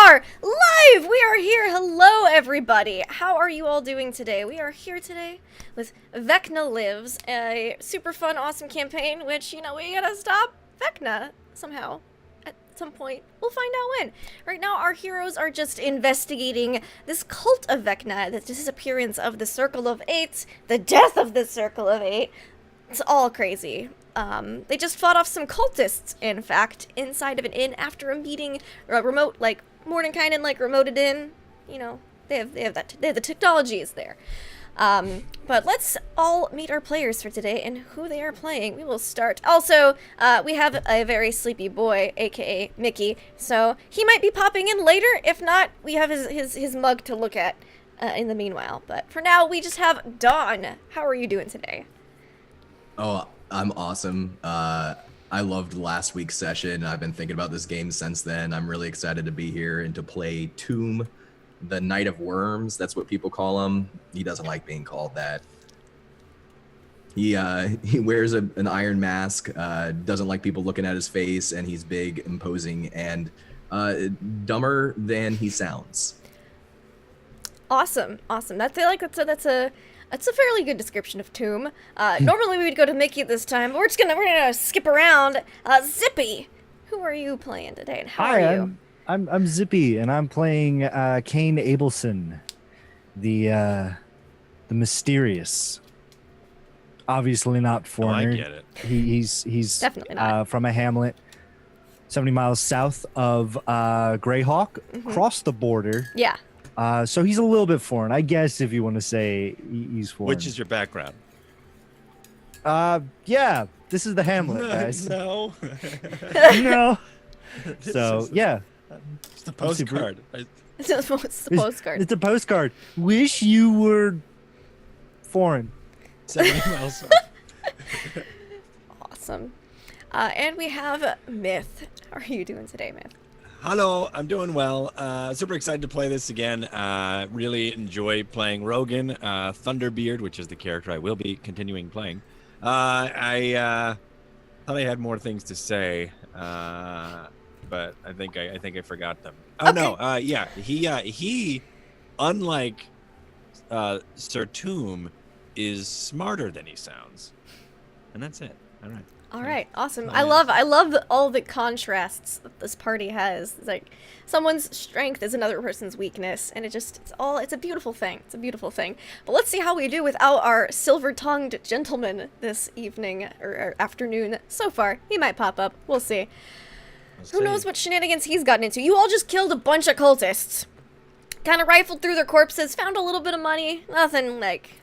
are live! We are here! Hello, everybody! How are you all doing today? We are here today with Vecna Lives, a super fun, awesome campaign, which, we gotta stop Vecna somehow. At some point. We'll find out when. Right now, our heroes are just investigating this cult of Vecna, the disappearance of the Circle of Eight, the death of the Circle of Eight. It's all crazy. They just fought off some cultists, in fact, inside of an inn after a meeting, remote, like, Mordenkainen, like, remoted in. They have the technology is there. But let's all meet our players for today and who they are playing. We will start. Also, we have a very sleepy boy, aka Mickey, so he might be popping in later. If not, we have his mug to look at in the meanwhile. But for now, we just have Dawn. How are you doing today? Oh, I'm awesome. I loved last week's session. I've been thinking about this game since then. I'm really excited to be here and to play Tomb, the Knight of Worms. That's what people call him. He doesn't like being called that. He wears an iron mask, doesn't like people looking at his face, and he's big, imposing, and dumber than he sounds. Awesome. That's a fairly good description of Tomb. Normally we would go to Mickey this time, but we're gonna skip around. Zippy, who are you playing today, and how are you? I'm Zippy, and I'm playing Kane Abelson, the mysterious. Obviously not foreigner. I get it. He's Definitely not. From a hamlet 70 miles south of Greyhawk, across the border. Yeah. So he's a little bit foreign, I guess, if you want to say he's foreign. Which is your background? Yeah, this is the hamlet, guys. No. No. So, yeah. It's the postcard. It's the postcard. It's a postcard. Wish you were foreign. 70 miles south. Awesome. And we have Myth. How are you doing today, Myth? Hello, I'm doing well. Super excited to play this again. Really enjoy playing Rogan, Thunderbeard, which is the character I will be continuing playing. I thought I had more things to say, but I think I forgot them. Oh okay. No, yeah, he, unlike Sir Tomb, is smarter than he sounds, and that's it. All right. All right, awesome. I love all the contrasts that this party has. It's like someone's strength is another person's weakness, and it's a beautiful thing. It's a beautiful thing. But let's see how we do without our silver-tongued gentleman this evening or afternoon. So far, he might pop up. We'll see. Who knows what shenanigans he's gotten into? You all just killed a bunch of cultists. Kind of rifled through their corpses, found a little bit of money. Nothing like.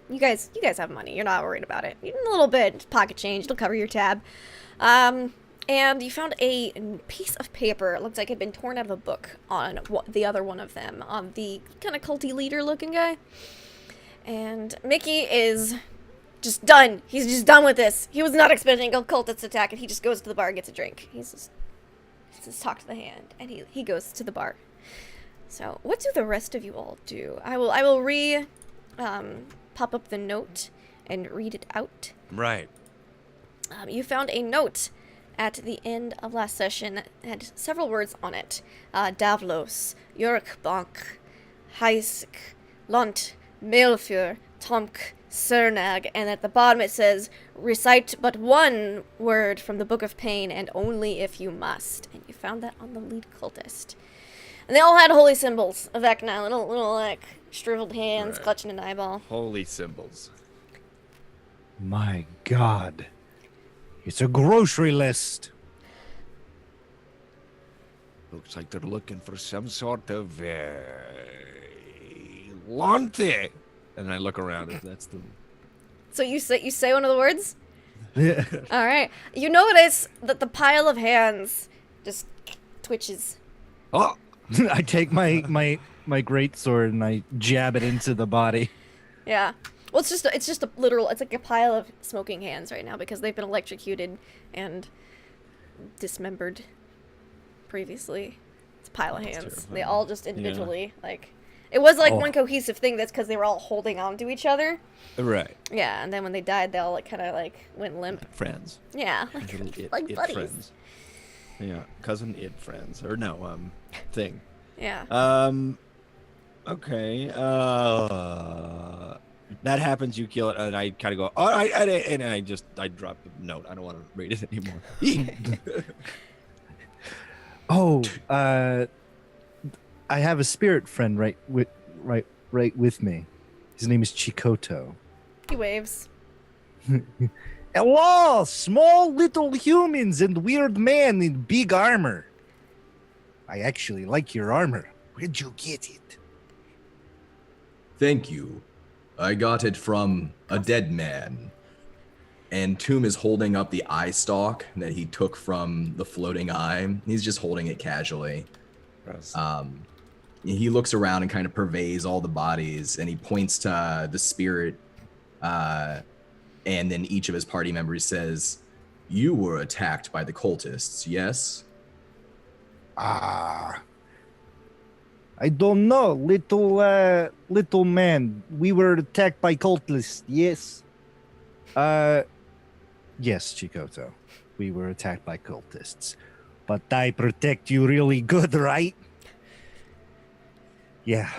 You guys have money. You're not worried about it. A little bit, pocket change. It'll cover your tab. And you found a piece of paper. It looks like it had been torn out of a book on the other one of them, on the kind of culty leader-looking guy. And Mickey is just done. He's just done with this. He was not expecting a cultist attack, and he just goes to the bar and gets a drink. He's just talk to the hand, and he goes to the bar. So, what do the rest of you all do? I will pop up the note and read it out. Right. You found a note at the end of last session that had several words on it. Davlos, Verbobonc, Heisk, Lont, Melfur, Tomk, Cernag, and at the bottom it says, recite but one word from the Book of Pain and only if you must. And you found that on the lead cultist. And they all had holy symbols of Vecna, little like shriveled hands, Right. clutching an eyeball. Holy symbols. My God. It's a grocery list. Looks like they're looking for some sort of Lonte. And I look around, if that's the. So you say one of the words? Yeah. All right. You notice that the pile of hands just twitches. Oh, I take my great sword and I jab it into the body. Yeah. Well, it's just a literal. It's like a pile of smoking hands right now because they've been electrocuted and dismembered previously. It's a pile of hands. terrifying. They all just individually like. It was like Oh. one cohesive thing. That's because they were all holding on to each other. right. Yeah, and then when they died, they all like kind of like went limp. Friends. Yeah, Little like it buddies. friends. Yeah, cousin it friends. Or no, thing. Yeah. Okay. That happens. You kill it, and I kind of go, all right, and I drop the note. I don't want to read it anymore. Oh, I have a spirit friend right with me. His name is Chikoto. He waves. Hello, small little humans and weird man in big armor. I actually like your armor. Where'd you get it? Thank you. I got it from a dead man. And Tomb is holding up the eye stalk that he took from the floating eye. He's just holding it casually. Gross. He looks around and kind of purveys all the bodies, and he points to the spirit. And then each of his party members says, "You were attacked by the cultists, yes?" I don't know, little man. We were attacked by cultists, yes. Yes, Chikoto. We were attacked by cultists. But I protect you really good, right? Yeah.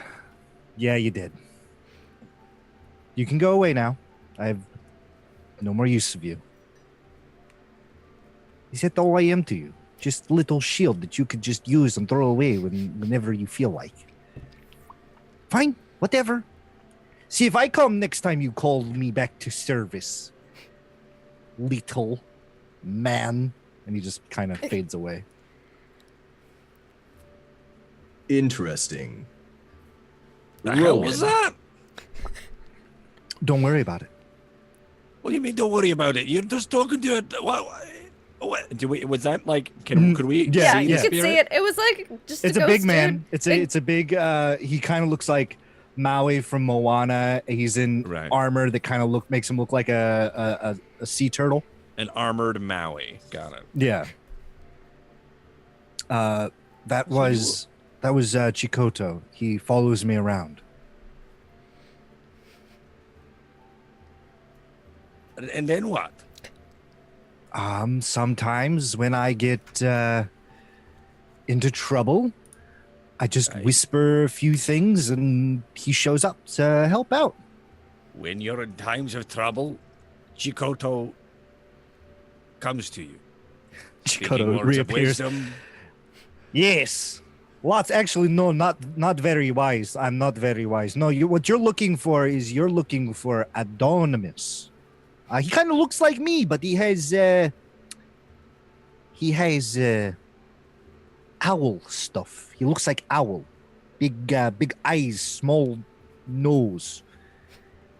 Yeah, you did. You can go away now. I have no more use of you. Is that all I am to you? Just a little shield that you could just use and throw away whenever you feel like. Fine, whatever. See if I come next time you call me back to service. Little man. And he just kind of fades away. Interesting. The hell was that? Don't worry about it. What do you mean? Don't worry about it. You're just talking to it. What? Was that like? Could we? Yeah, see you the could see spirit? it. It was like just It's a a big ghost man. dude. It's a big he kind of looks like Maui from Moana. He's in Right. armor that kind of makes him look like a sea turtle. An armored Maui. Got it. Yeah. That was Chikoto. He follows me around. And then what? Sometimes when I get into trouble, I just Right. whisper a few things and he shows up to help out. When you're in times of trouble, Chikoto comes to you. Speaking Chikoto words of reappears. wisdom. Yes. Lots. Actually, no, not very wise. I'm not very wise. No, what you're looking for is Adonimus. He kind of looks like me, but he has owl stuff. He looks like owl, big eyes, small nose,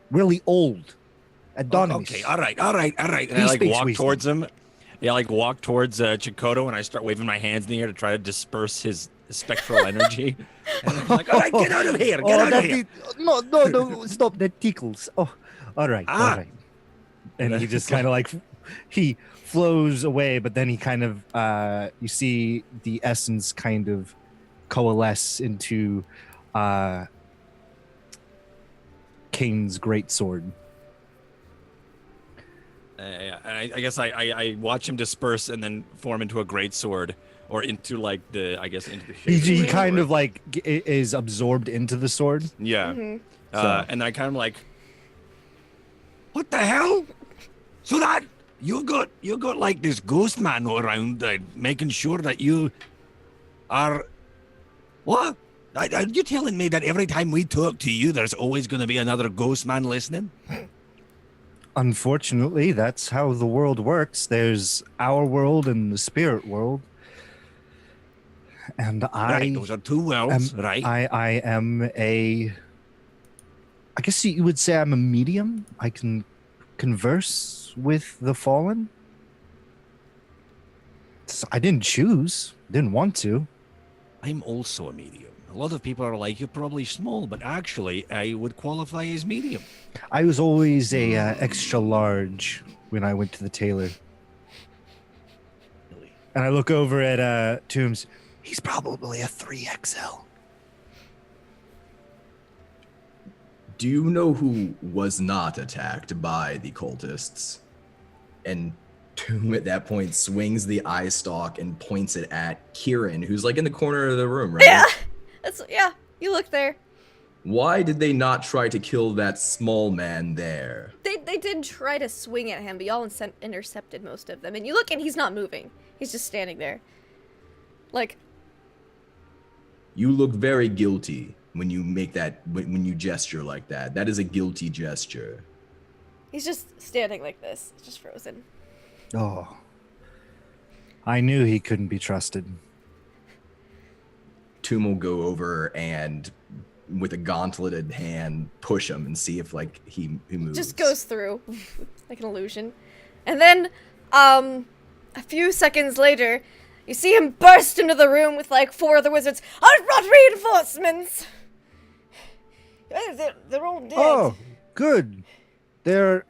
really old. Adonimus. Okay, all right. And He I like speaks walk wisdom. towards him. Yeah, I like walk towards Chikoto, and I start waving my hands in the air to try to disperse his spectral energy. And I'm like, all right, get out of here, get out of here. No, stop. That tickles. Oh, all right, all right. And he just kind of like, he flows away, but then he kind of, you see the essence kind of coalesce into Kane's greatsword. Yeah, and I guess I watch him disperse and then form into a great sword, or into like into the shape. He of a kind sword. of like is absorbed into the sword. Yeah. Mhm. And I kind of like, what the hell? So that you got like this ghost man around, making sure that you are what? Are you telling me that every time we talk to you, there's always going to be another ghost man listening? Unfortunately, that's how the world works. There's our world and the spirit world. And Right, those are two worlds, right? I am I guess you would say I'm a medium. I can converse with the fallen. I didn't choose, didn't want to. I'm also a medium. A lot of people are like, you're probably small, but actually, I would qualify as medium. I was always a extra large when I went to the tailor. Really? And I look over at Toombs. He's probably a 3XL. Do you know who was not attacked by the cultists? And Tomb at that point swings the eye stalk and points it at Kieran, who's like in the corner of the room, right? Yeah. Yeah, you look there. Why did they not try to kill that small man there? They did try to swing at him, but y'all intercepted most of them. And you look, and he's not moving. He's just standing there. Like, You look very guilty when you make that, when you gesture like that. That is a guilty gesture. he's just standing like this, just frozen. Oh. I knew he couldn't be trusted. Toom will go over and, with a gauntleted hand, push him and see if, like, he moves. Just goes through, like an illusion. And then, a few seconds later, you see him burst into the room with, like, 4 other wizards. I've brought reinforcements! They're all dead. Oh, good. They're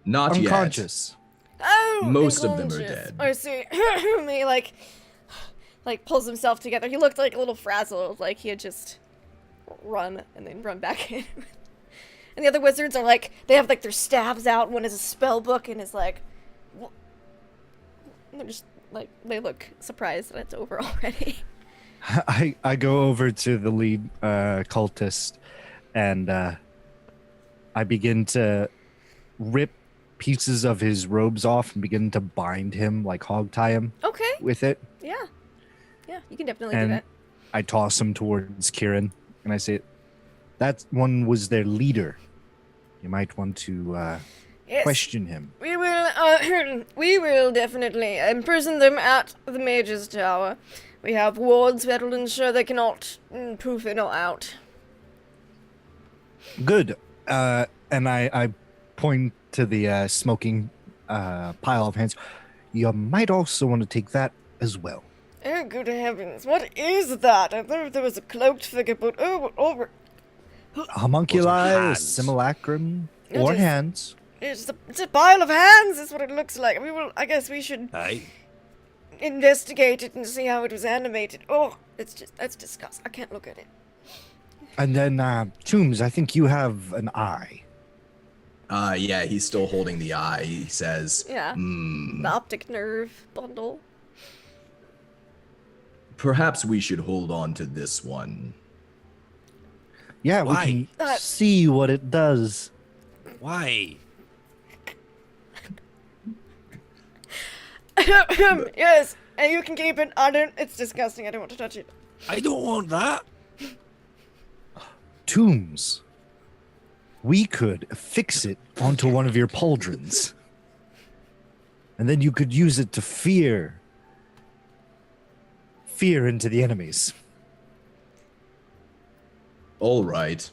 Not yet. unconscious. Oh, Most of them are unconscious. dead. I see. He, like, pulls himself together. He looked, like, a little frazzled, like he had just run and then run back in. And the other wizards are, like, they have, like, their staves out. One is a spell book and is, like... They're just, like, they look surprised that it's over already. I go over to the lead cultist and I begin to rip pieces of his robes off and begin to bind him, like hog tie him Okay. with it. Yeah. Yeah, you can definitely do And that. I toss him towards Kieran and I say, that one was their leader. You might want to Yes. question him. We will definitely imprison them at the Mage's Tower. We have wards that will ensure they cannot proof in or out. Good. And I point to the smoking pile of hands. You might also want to take that as well. Oh, good heavens. What is that? I thought there was a cloaked figure, but over. Homunculi, hands. simulacrum, It or is- hands. It's a pile of hands, is what it looks like. I guess we should Aye. investigate it and see how it was animated. Oh, that's disgusting. I can't look at it. And then, Tombs, I think you have an eye. Yeah, he's still holding the eye. He says, Yeah. The optic nerve bundle. perhaps we should hold on to this one. Yeah, Why? we can see what it does. Why? Yes, and you can keep it. It's disgusting. I don't want to touch it. I don't want that. Tombs, we could affix it onto one of your pauldrons. And then you could use it to fear into the enemies. All right.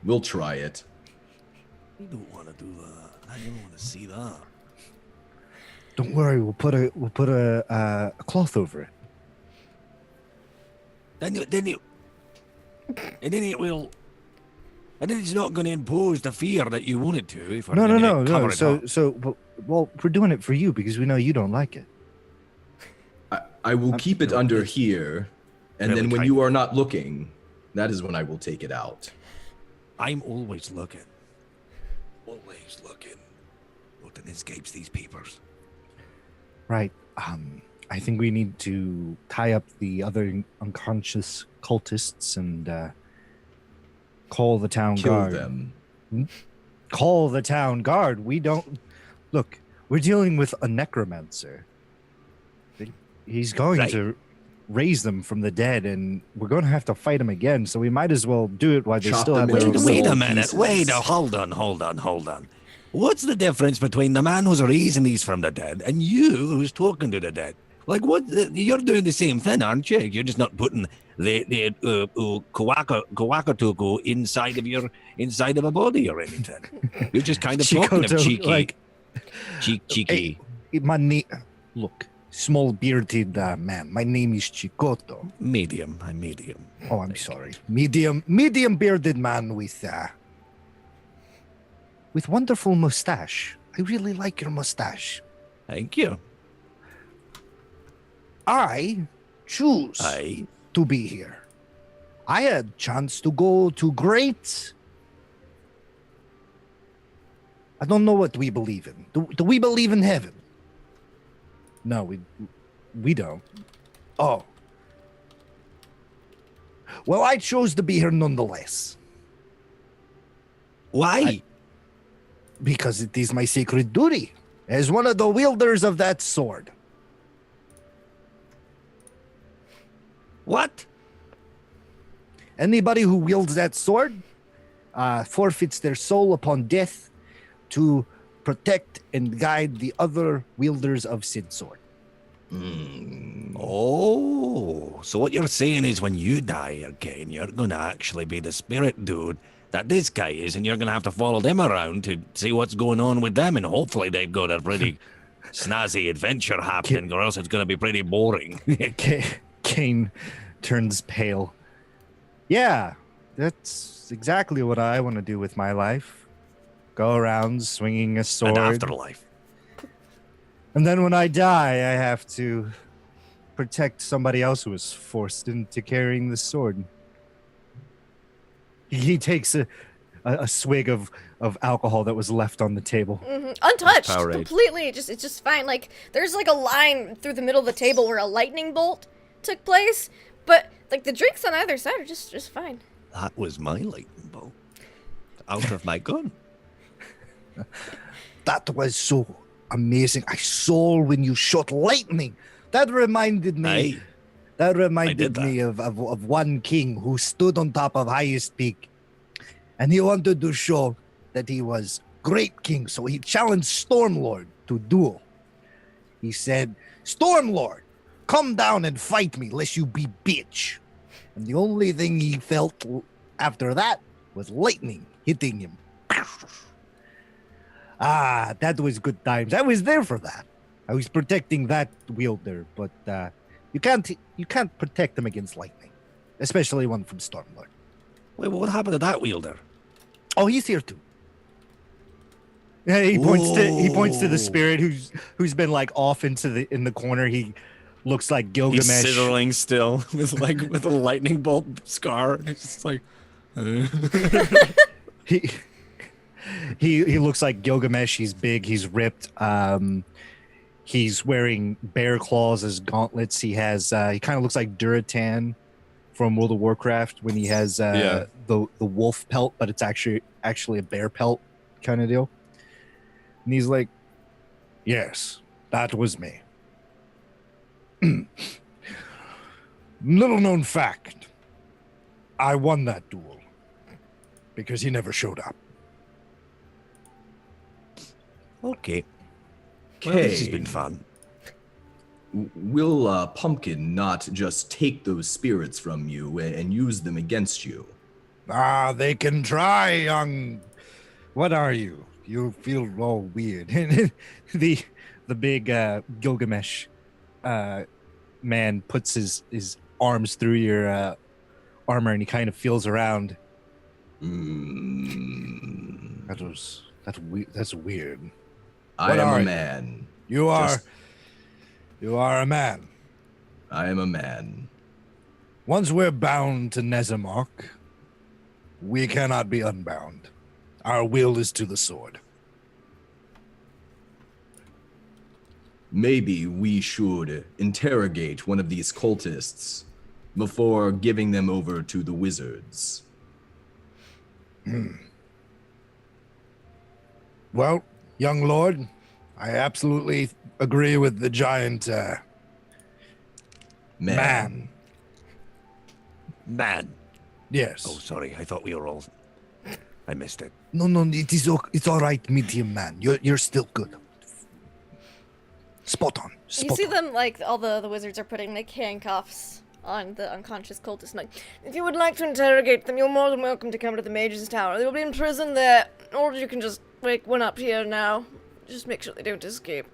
We'll try it. I don't want to do that. I don't want to see that. Don't worry, we'll put a cloth over it. And then it's not going to impose the fear that you want it to. If we're No. gonna cover it up. Well, we're doing it for you because we know you don't like it. I will keep it under here, and Really then when tight. you are not looking, that is when I will take it out. I'm always looking. Always looking. Nothing escapes these peepers. Right. I think we need to tie up the other unconscious cultists and call the town Kill guard. them. Call the town guard. We don't look. We're dealing with a necromancer. He's going Right. to raise them from the dead, and we're going to have to fight him again. So we might as well do it while they Chop still them have their into own Wait small a minute. pieces. Wait. Hold on. What's the difference between the man who's raising these from the dead and you who's talking to the dead? Like, what? You're doing the same thing, aren't you? You're just not putting the Kawakatuku inside of a body or anything. You're just kind of talking of Chikoto, cheeky. like, Cheeky. my name. Look, small bearded man. My name is Chikoto. Medium. I'm medium. Oh, I'm sorry. Medium bearded man with wonderful mustache. I really like your mustache. Thank you. I choose Aye. to be here. I had chance to go to great. I don't know what we believe in. Do we believe in heaven? No, we don't. Oh. Well, I chose to be here nonetheless. Why? Because it is my sacred duty as one of the wielders of that sword. What? Anybody who wields that sword forfeits their soul upon death to protect and guide the other wielders of said sword. Oh, so what you're saying is when you die again, you're going to actually be the spirit dude that this guy is, and you're going to have to follow them around to see what's going on with them, and hopefully they've got a pretty snazzy adventure happening, or else it's going to be pretty boring. Kane turns pale. Yeah, that's exactly what I want to do with my life. Go around swinging a sword. And afterlife. And then when I die, I have to protect somebody else who was forced into carrying the sword. He takes a swig of alcohol that was left on the table. Untouched, Powerade. completely. It's just fine. Like, there's like a line through the middle of the table where a lightning bolt took place, but like the drinks on either side are just fine. That was my lightning bolt. Out of my gun. That was so amazing. I saw when you shot lightning. That reminded me. That reminded me of one king who stood on top of highest peak, and he wanted to show that he was great king. So he challenged Stormlord to duel. He said, "Stormlord, come down and fight me, lest you be bitch." And the only thing he felt after that was lightning hitting him. Ah, that was good times. I was there for that. I was protecting that wielder, but you can't protect them against lightning, especially one from Stormlord. Wait, what happened to that wielder? Oh, he's here too. Yeah, he points to the spirit who's been like off in the corner. He looks like Gilgamesh. He's sizzling still with a lightning bolt scar. It's just like He looks like Gilgamesh. He's big. He's ripped. He's wearing bear claws as gauntlets. He kind of looks like Duratan from World of Warcraft when he has the wolf pelt, but it's actually a bear pelt kind of deal. And he's like, "Yes, that was me." Little known fact, I won that duel because he never showed up. okay. Well, this has been fun. Will Pumpkin not just take those spirits from you and use them against you? Ah, they can try, young. What are you? You feel all weird. the big Gilgamesh man puts his arms through your armor and he kind of feels around. That's weird. I am a man. You are a man. I am a man. Once we're bound to Nezamark, we cannot be unbound. Our will is to the sword. Maybe we should interrogate one of these cultists before giving them over to the wizards. Well, young lord, I absolutely agree with the giant man. Man. Yes. Oh, sorry. I thought we were all... I missed it. No, it's all right, medium man. You're still good. Spot on. You see them, like, all the wizards are putting, like, handcuffs on the unconscious cultists. Like, if you would like to interrogate them, you're more than welcome to come to the Mage's Tower. They will be in prison there, or you can just wake one up here now. Just make sure they don't escape.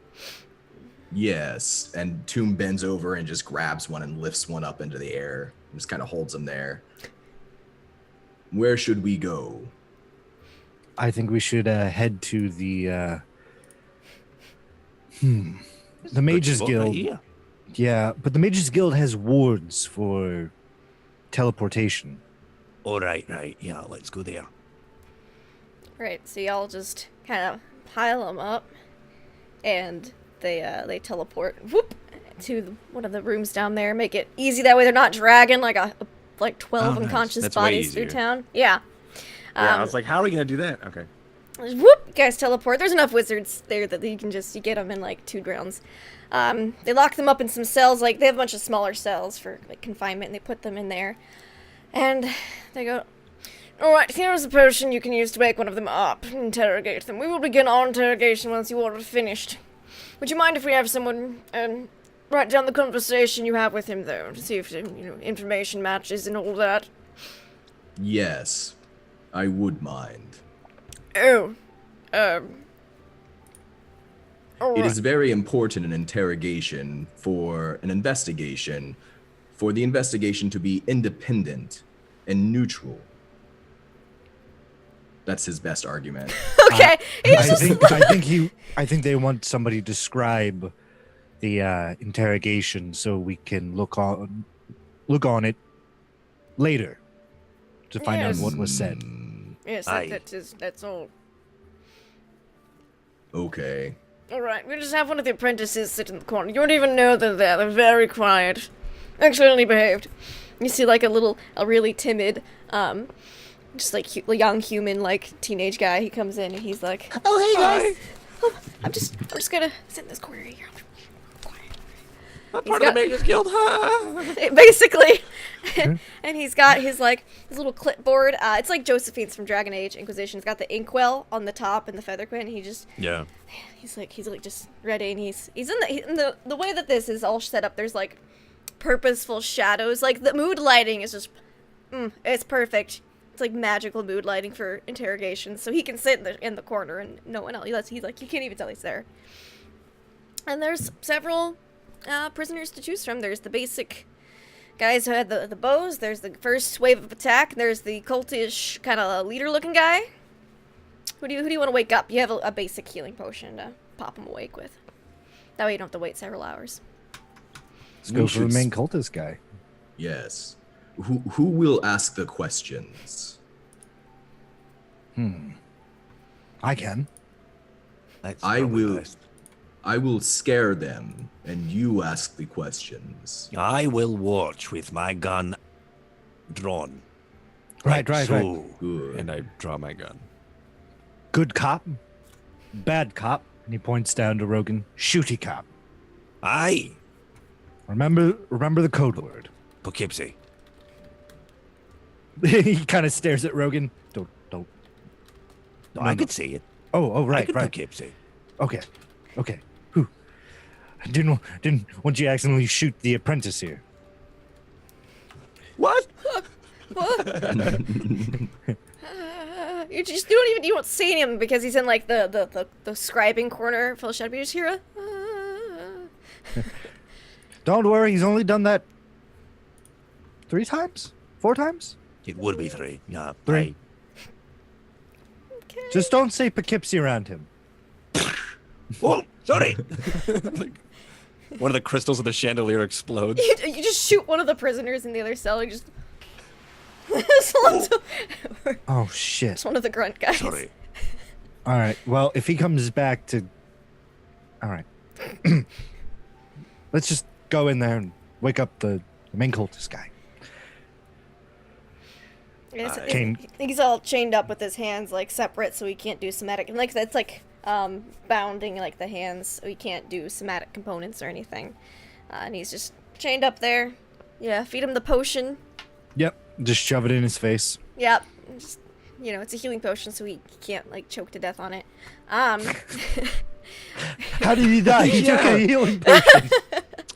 Yes, and Tomb bends over and just grabs one and lifts one up into the air. Just kind of holds him there. Where should we go? I think we should head to the Mages Guild. Yeah. Yeah, but the Mages Guild has wards for teleportation. All right. Yeah, let's go there. Right, so y'all just kind of pile them up, and they teleport, whoop, to one of the rooms down there. Make it easy, that way they're not dragging like a like 12 Oh, nice. unconscious That's way bodies through easier. town. Yeah. Yeah, I was like, how are we gonna do that? Okay. Whoop! You guys teleport. There's enough wizards there that you get them in like 2 rounds. They lock them up in some cells. Like they have a bunch of smaller cells for like confinement, and they put them in there. And they go, "All right, here is a potion you can use to wake one of them up. Interrogate them. We will begin our interrogation once you are finished. Would you mind if we have someone write down the conversation you have with him, though, to see if information matches and all that?" Yes, I would mind. Oh, all It right. is very important in interrogation for an investigation, for the investigation to be independent and neutral. That's his best argument. Okay. He's I just think I think they want somebody to describe the interrogation so we can look on it later to find out Yes. what was said. yes, Aye. that's all. Okay. All right, we just have one of the apprentices sit in the corner. You don't even know they're there. They're very quiet, excellently behaved. You see, like a really timid, just like young human, like teenage guy. He comes in and he's like, "Oh, hey guys. Oh, I'm just gonna sit in this corner here. I'm part of the Mages Guild. Basically." And he's got his little clipboard. It's like Josephine's from Dragon Age Inquisition. It's got the inkwell on the top and the featherquin. And Yeah. he's like just ready, and he's in the way that this is all set up. There's like purposeful shadows. Like the mood lighting is just it's perfect. It's like magical mood lighting for interrogation. So he can sit in the corner and no one else. He's like, you can't even tell he's there. And there's several prisoners to choose from. There's the basic guys who had the bows. There's the first wave of attack. There's the cultish kind of leader-looking guy. Who do you want to wake up? You have a basic healing potion to pop him awake with. That way you don't have to wait several hours. Let's go for the main cultist guy. Yes. Who will ask the questions? I can. I will scare them, and you ask the questions. I will watch with my gun drawn. Right. Good. And I draw my gun. Good cop, bad cop, and he points down to Rogan. Shooty cop. Aye, Remember the code word. Poughkeepsie. He kind of stares at Rogan. Don't. No, I could see it. Oh, I right. could Poughkeepsie. Okay. Whew. I didn't want you to accidentally shoot the apprentice here. What? You don't see him because he's in like the scribing corner full of shadow. You just hear a Don't worry, he's only done that 3 times? 4 times? It would be 3. Yeah. 3. Okay. Just don't say Poughkeepsie around him. Oh, sorry. One of the crystals of the chandelier explodes. You just shoot one of the prisoners in the other cell. You just slams over. Oh, shit. It's one of the grunt guys. Sorry. All right, well, if he comes back to... All right. Let's just go in there and wake up the main cultist guy. He's all chained up with his hands like separate, so he can't do somatic. And like that's like bounding like the hands, so he can't do somatic components or anything. And he's just chained up there. Yeah, feed him the potion. Yep, just shove it in his face. Yep, just it's a healing potion, so he can't like choke to death on it. How did he die? He took a healing potion.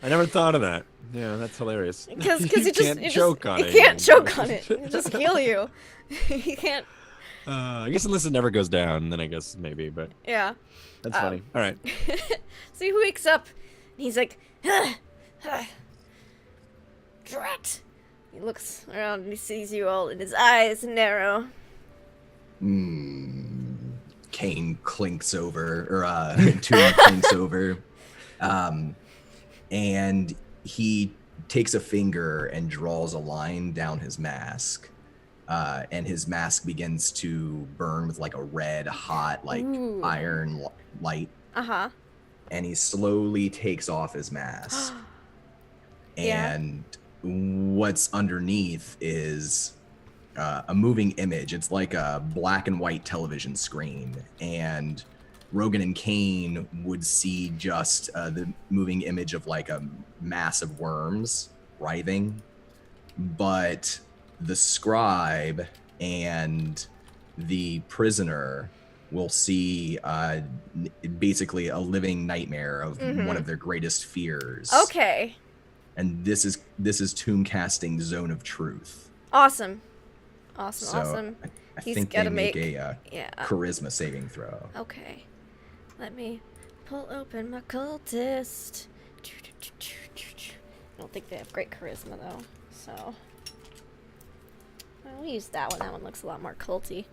I never thought of that. Yeah, that's hilarious. Because You he can't choke on it. He can't choke on it. He'll just heal you. He can't. I guess unless it never goes down, then I guess maybe. But Yeah. that's funny. All right. So he wakes up, and he's like, Drat. He looks around and he sees you all, and his eyes narrow. Kane clinks over, or Toon clinks over, and he takes a finger and draws a line down his mask, and his mask begins to burn with like a red hot Ooh. iron light, Uh-huh. and he slowly takes off his mask. Yeah. And what's underneath is a moving image. It's like a black and white television screen, and Rogan and Kane would see just the moving image of like a mass of worms writhing, but the scribe and the prisoner will see basically a living nightmare of one of their greatest fears. Okay. And this is Tomb Casting's Zone of Truth. Awesome. So Awesome. I He's think they gotta make make- a Yeah. charisma saving throw. Okay. Let me pull open my cultist. I don't think they have great charisma though, so I'll use that one. That one looks a lot more culty.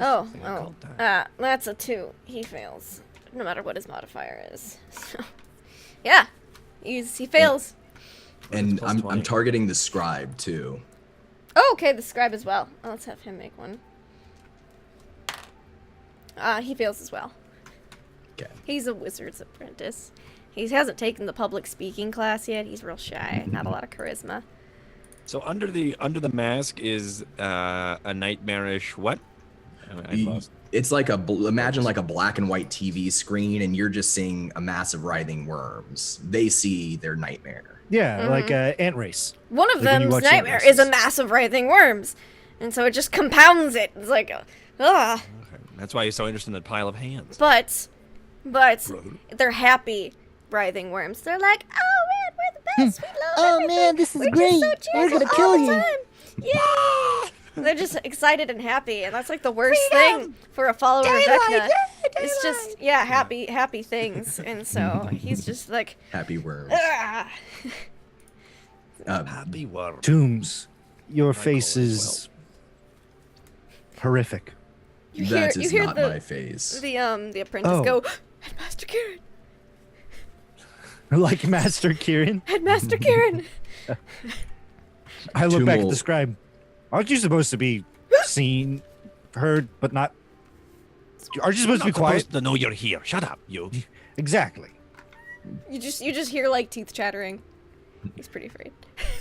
Oh, that's a 2. He fails, no matter what his modifier is. So, yeah, he fails. And plus I'm 20. targeting the scribe too. Oh, okay, the scribe as well. Oh, let's have him make one. He fails as well. Okay. He's a wizard's apprentice. He hasn't taken the public speaking class yet. He's real shy. Not a lot of charisma. So under the mask is a nightmarish what? I lost. It's like imagine like a black and white TV screen, and you're just seeing a mass of writhing worms. They see their nightmare. Yeah, like ant race. One of Like when you them's watch nightmare Ant is a Races. massive writhing worms. And so it just compounds it. It's like, ugh. Okay. That's why you're so interested in that pile of hands. But they're happy writhing worms. They're like, oh man, we're the best. We love everything. this is We're just so cheerful all the time. Yeah. They're just excited and happy, and that's like the worst thing for a follower of Vecna. It's just happy things, and so he's just like, Happy worms. ah. Happy worm. Tombs, your face call it is horrific. You That hear, is you hear not the my face. the apprentice Oh. go, Headmaster Kieran, Like Master Kieran. Headmaster Kieran. I look back at Tumul- the scribe. Aren't you supposed to be seen, heard, but not? Aren't you supposed to be Not quiet? supposed to know you're here. Shut up, you. Exactly. You just hear like teeth chattering. He's pretty afraid.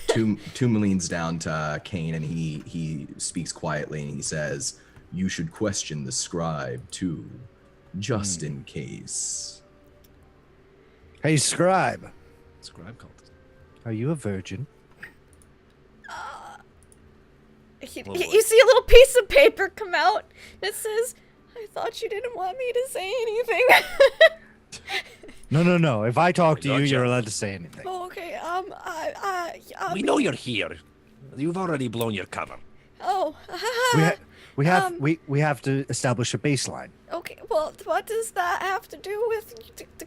Toom leans down to Kane, and he speaks quietly, and he says, "You should question the scribe too, just in case." Hey, scribe, Scribe cultist. are you a virgin? You see a little piece of paper come out that says, "I thought you didn't want me to say anything." No. If I talk to you, Gotcha. you're allowed to say anything. Oh, okay. We know you're here. You've already blown your cover. Oh. We have to establish a baseline. Okay. Well, what does that have to do with the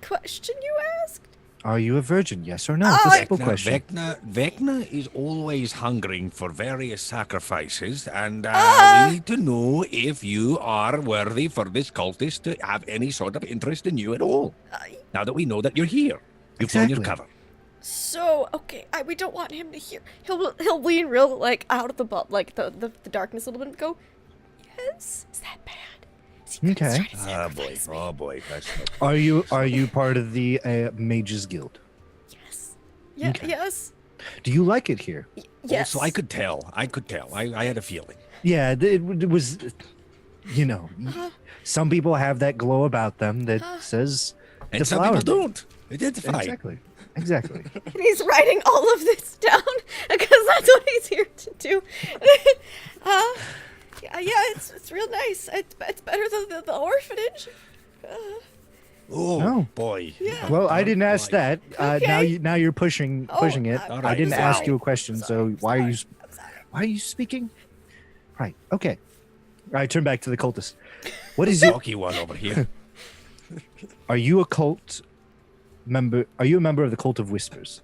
question you asked? Are you a virgin? Yes or no? Oh, It's a I- simple question. Vecna is always hungering for various sacrifices, and we need to know if you are worthy for this cultist to have any sort of interest in you at all. Now that we know that you're here, you've blown your Exactly. cover. So, okay, we don't want him to hear. He'll lean real like out of the the darkness a little bit and go, "Yes, is that bad?" Is he Okay. trying to Oh boy, sacrifice me? oh boy, that's Are you part of the Mages Guild? Yes. Yeah. Okay. Yes. Do you like it here? Yes. So I could tell. I had a feeling. Yeah, it was. You know, some people have that glow about them that says. And some deflower people me. don't. Identify. Exactly. And he's writing all of this down because that's what he's here to do. Yeah, it's real nice. It's better than the orphanage. Oh No. boy. Yeah. Well, I didn't ask that. Okay. Now you're pushing it. all I didn't right, ask wow. you a question, so why are you I'm sorry. why are you speaking? Right. Okay. All right. Turn back to the cultist. What is it? Talky one over here. Are you a cult member? Are you a member of the Cult of Whispers?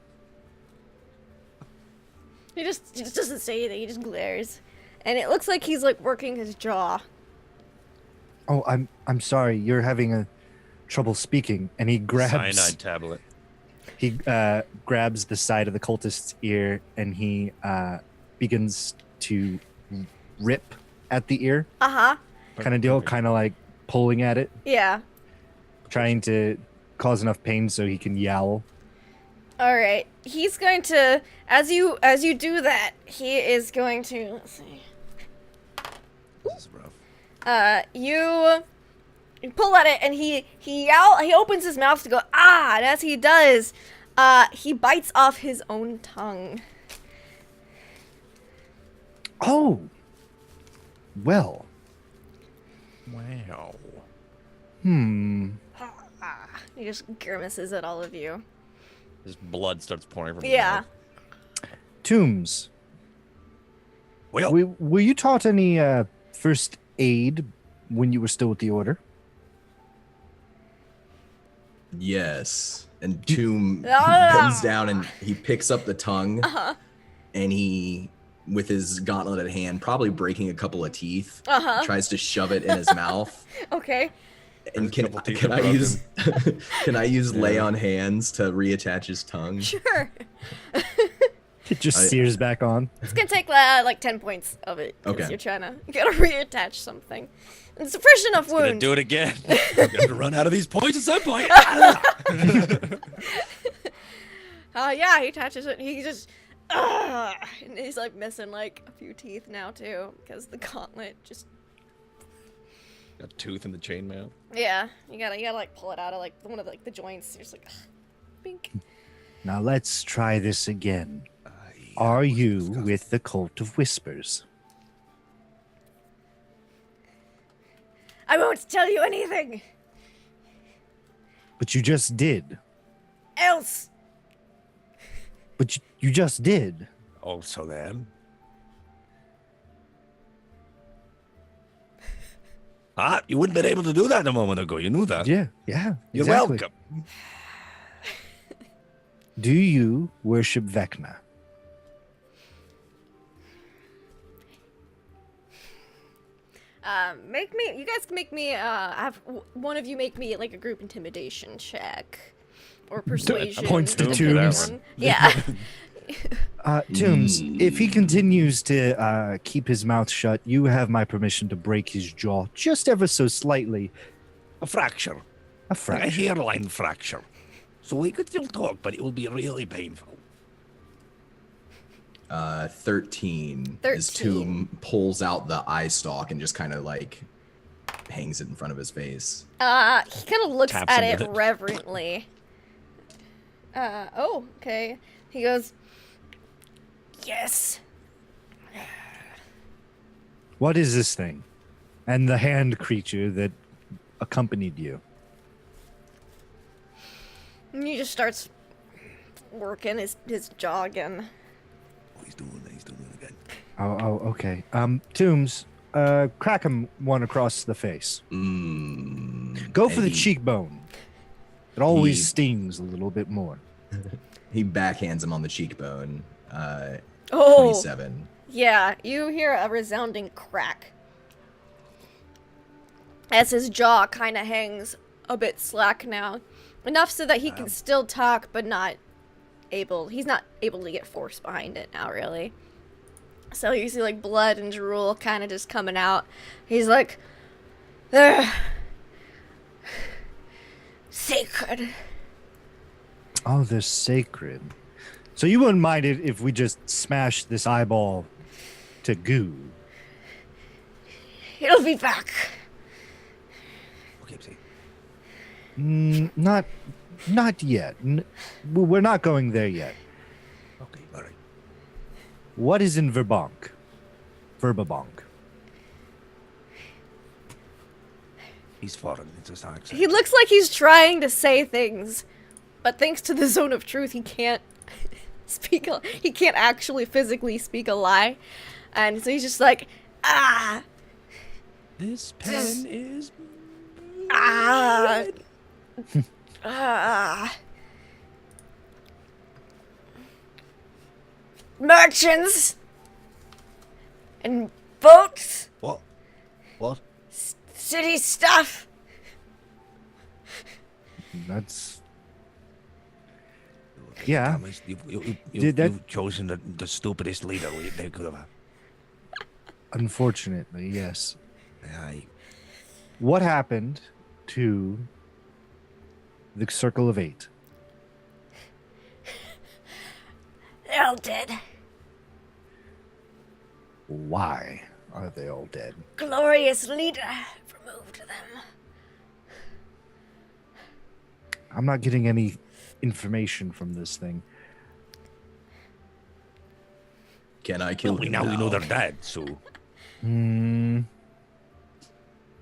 He just doesn't say anything. He just glares, and it looks like he's like working his jaw. Oh, I'm sorry. You're having a trouble speaking, and he grabs Cyanide tablet. grabs the side of the cultist's ear, and he begins to rip at the ear, kind of deal, kind of like pulling at it, Yeah. trying to cause enough pain so he can yowl. All right. He's going to, as you do that, he is going to. Let's see. This is rough. You pull at it, and he opens his mouth to go and as he does, he bites off his own tongue. Oh. Well. Wow. He just grimaces at all of you. His blood starts pouring from his Yeah. mouth. Tombs. Well, Were you taught any first aid when you were still with the Order? Yes. And Tomb Ah! bends down and he picks up the tongue, and he, with his gauntleted hand, probably breaking a couple of teeth, tries to shove it in his mouth. Okay. And There's a couple teeth can I broken. use can I use lay on hands to reattach his tongue? Sure. It just I- sears back on. It's gonna take like 10 points of it. 'Cause Okay. You're trying to reattach something. It's a fresh enough Gonna wound. do it again. I'm gonna run out of these points at some point. Yeah, he attaches it. He just, and he's like missing like a few teeth now too, because the gauntlet just. Got a tooth in the chainmail. Yeah, you gotta like pull it out of like one of like the joints. You're just like, bink. Now let's try this again. Are you with the Cult of Whispers? I won't tell you anything But you just did. else. But you just did. also then. You wouldn't have been able to do that a moment ago. You knew that. Yeah. You're exactly. welcome. Do you worship Vecna? You guys make me, have one of you make me like a group intimidation check. Or persuasion. Points to Doom for Tombs. that one. Yeah. Tombs, if he continues to keep his mouth shut, you have my permission to break his jaw just ever so slightly. A fracture. A A fraction. hairline fracture. So we could still talk, but it will be really painful. 13. 13. His Tomb pulls out the eye stalk and just kind of like hangs it in front of his face. He kind of looks Taps at him it with it. reverently. Okay. He goes, yes. What is this thing? And the hand creature that accompanied you. And he just starts working his jaw again. He's doing it again. Oh, okay. Tombs, crack him one across the face. Go for the Hey. cheekbone. It always He- stings a little bit more. He backhands him on the cheekbone. Oh, 27. yeah. You hear a resounding crack as his jaw kind of hangs a bit slack now, enough so that he can still talk, but he's not able to get force behind it now, really. So you see like blood and drool kind of just coming out. He's like, "They're sacred." Oh, they're sacred. So you wouldn't mind it if we just smash this eyeball to goo? He'll be back. Okay, see. Not yet. We're not going there yet. Okay, all right. What is in Verbobonc? He's foreign. It's his accent. He looks like he's trying to say things, but thanks to the zone of truth, he can't he can't actually physically speak a lie. And so he's just like, This pen is. ah, merchants and boats, What? What? city stuff. That's yeah. Thomas, Did that- you've chosen the stupidest leader they could have. Unfortunately, yes. Aye. What happened to the Circle of Eight? all dead. Why are they all dead? Glorious leader removed them. I'm not getting any information from this thing. Can I kill Well, him now we know they're dead, so Hmm.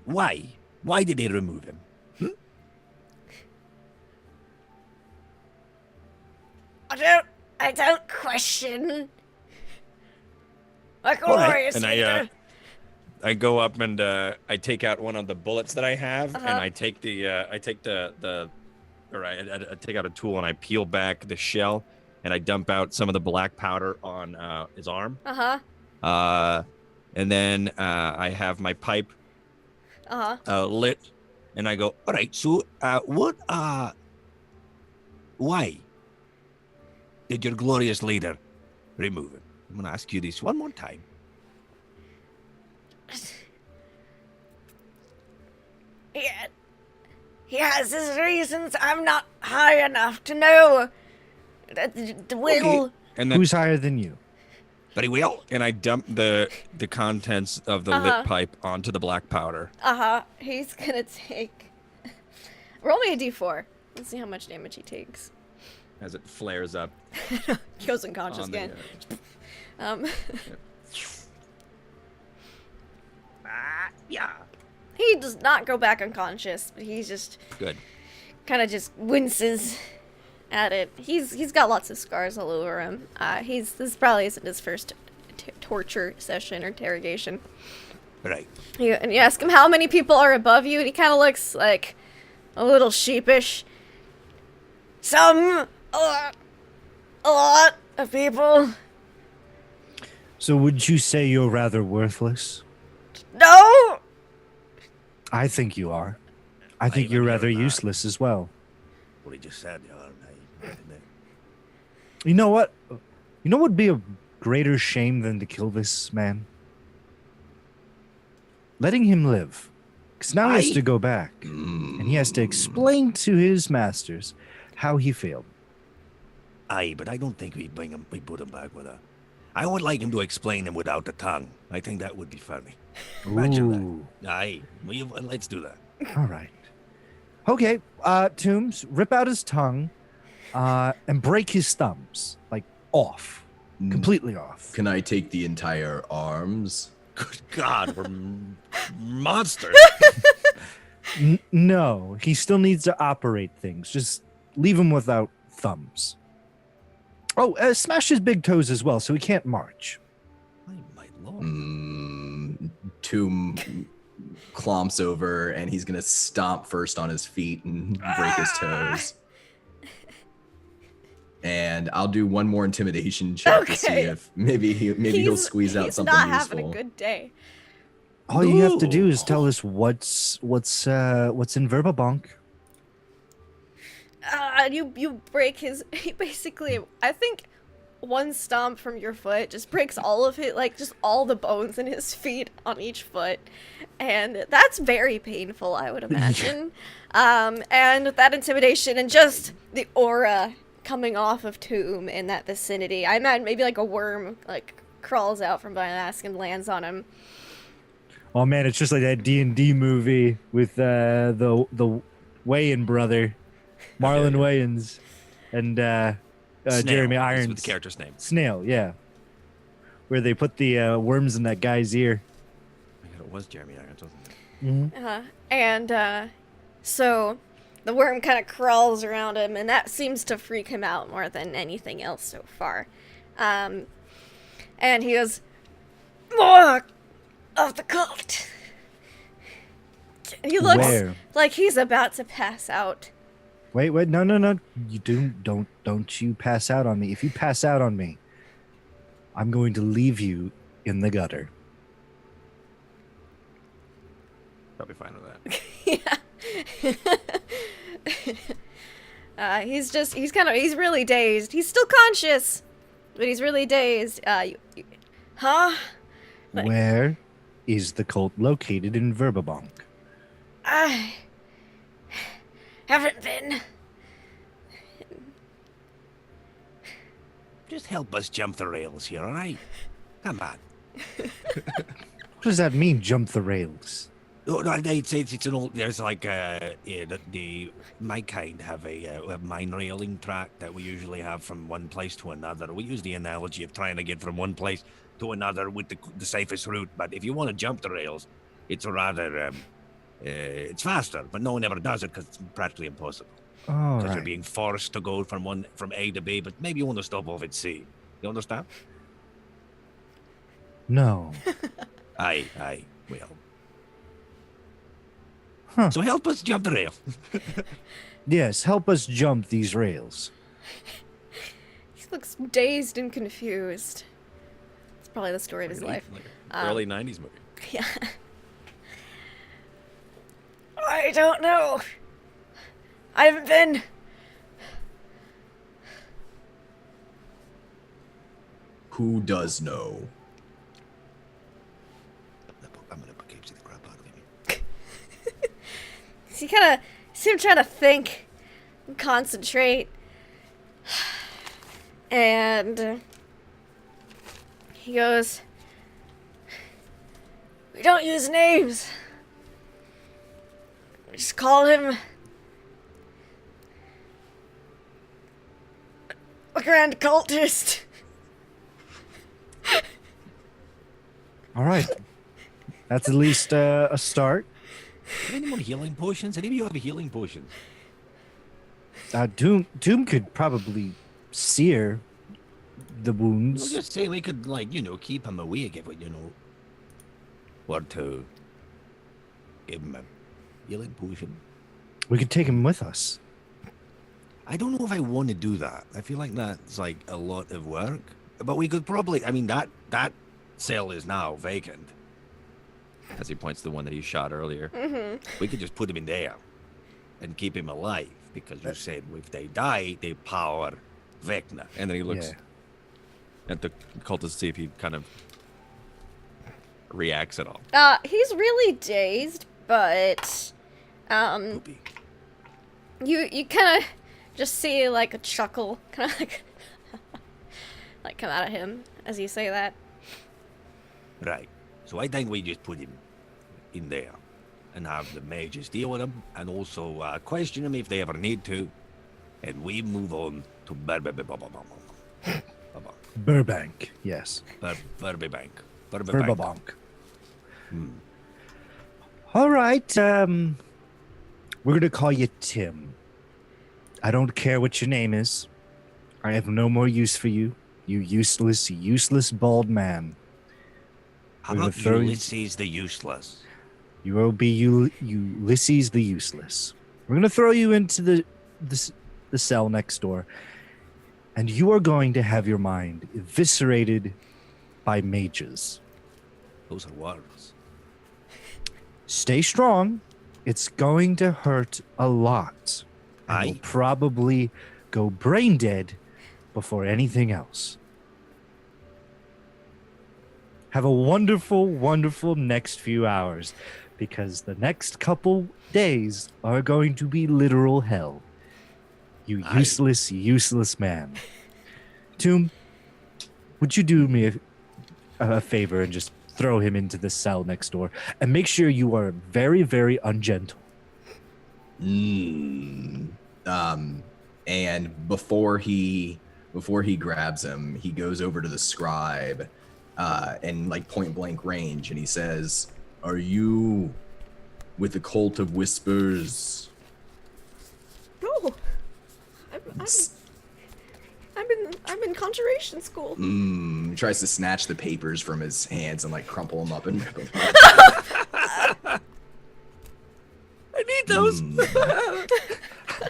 why? Why did they remove him? I don't question. A All right. glorious And leader. I go up and I take out one of the bullets that I have, and Uh-huh. I take I take out a tool and I peel back the shell, and I dump out some of the black powder on his arm. Uh-huh. And then I have my pipe Uh-huh. lit, and I go, All right, so why did your glorious leader remove him? I'm gonna ask you this one more time. Yeah. He has his reasons. I'm not high enough to know. The will. and then Who's higher than you? Very well. and I dump the contents of the lit pipe onto the black powder. Uh-huh. He's gonna take... Roll me a d4. Let's see how much damage he takes. As it flares up He goes unconscious on the, again. Um, Yeah. he does not go back unconscious, but he's just Good. kind of just winces at it. He's got lots of scars all over him. This probably isn't his first torture session or interrogation. Right. And you ask him how many people are above you, and he kind of looks like a little sheepish. Some, a lot of people. So would you say you're rather worthless? No. I think you are. I think you're rather useless as well. What he just said, You know what? You know what would be a greater shame than to kill this man? Letting him live. Because now he has Aye. to go back. And he has to explain to his masters how he failed. Aye, but I don't think we put him back with a. I would like him to explain him without the tongue. I think that would be funny. Imagine Ooh. that. Aye, let's do that. All right. Okay, Tombs, rip out his tongue and break his thumbs. Like, off. Completely off. Can I take the entire arms? Good God, we're monsters. No, he still needs to operate things. Just leave him without thumbs. Oh, smash his big toes as well, so he can't march. Aye, my lord. Tomb clomps over and he's gonna stomp first on his feet and break his toes. And I'll do one more intimidation check to see Okay. if maybe he'll squeeze out something He's not useful. having a good day. All you have to do is tell us what's in Verbobonc. You break his. He basically, I think, one stomp from your foot just breaks all of it, like just all the bones in his feet on each foot, and that's very painful, I would imagine. And with that intimidation and just the aura coming off of Tomb in that vicinity, I imagine maybe like a worm like crawls out from behind the mask and lands on him. Oh man, it's just like that D&D movie with the Wayans brother, Marlon Wayans, and Snail Jeremy is Irons. with the character's name. Snail, yeah. Where they put the worms in that guy's ear. I forgot it was Jeremy Irons, wasn't it? And so the worm kind of crawls around him, and that seems to freak him out more than anything else so far. And he goes, "More of the cult." He looks Where? like he's about to pass out. Wait, no. You don't you pass out on me. If you pass out on me, I'm going to leave you in the gutter. Probably fine with that. Yeah. He's really dazed. He's still conscious, but he's really dazed. Huh? Like- Where is the cult located in Verbobonc? I haven't been. Just help us jump the rails here, all right? Come on. What does that mean, jump the rails? Oh, no, it's an old. There's like my kind have a mine railing track that we usually have from one place to another. We use the analogy of trying to get from one place to another with the safest route. But if you want to jump the rails, it's rather it's faster. But no one ever does it because it's practically impossible. All Because you're right. being forced to go from A to B. But maybe you want to stop off at C. You understand? No. Aye. Well. Huh. So help us jump the rail. Yes, help us jump these rails. He looks dazed and confused. It's probably the story of his life. Like early 90s movie. Yeah. I don't know. I haven't been. Who does know? I'm gonna Poughkeepsie the crap out of him. He kind of seemed trying to think and concentrate. And he goes, "We don't use names. We just call him a grand cultist." All right. That's at least a start. Have anyone healing potions? Any of you have healing potions? Doom could probably sear the I was wounds. just saying we could, keep him awake if we, were to give him a healing potion. We could take him with us. I don't know if I want to do that. I feel like that's like a lot of work. But we could probably, I mean, that cell is now vacant. As he points to the one that he shot earlier. We could just put him in there and keep him alive because you said if they die, they power Vecna. And then he looks Yeah. at the cultist to see if he kind of reacts at all. He's really dazed, but Poopy. you kind of just see like a chuckle kind of like come out of him as you say that. Right. So I think we just put him in there and have the mages deal with him and also question him if they ever need to. And we move on to Burbank, yes. Verbobonc. Verbobonc. All right. We're gonna call you Tim. I don't care what your name is. I have no more use for you. You useless bald man. How We're gonna about throw you- Ulysses the Useless? You will be Ulysses the Useless. We're gonna throw you into the cell next door, and you are going to have your mind eviscerated by mages. Those are words. Stay strong. It's going to hurt a lot. And you'll Aye. probably go brain dead before anything else. Have a wonderful, wonderful next few hours, because the next couple days are going to be literal hell. You Aye. useless man. Tomb, would you do me a favor and just throw him into the cell next door, and make sure you are very, very ungentle. And before he grabs him, he goes over to the scribe, in like point blank range, and he says, "Are you with the cult of whispers?" No, I'm in conjuration school. He tries to snatch the papers from his hands and like crumple them up and rip them up. I need those.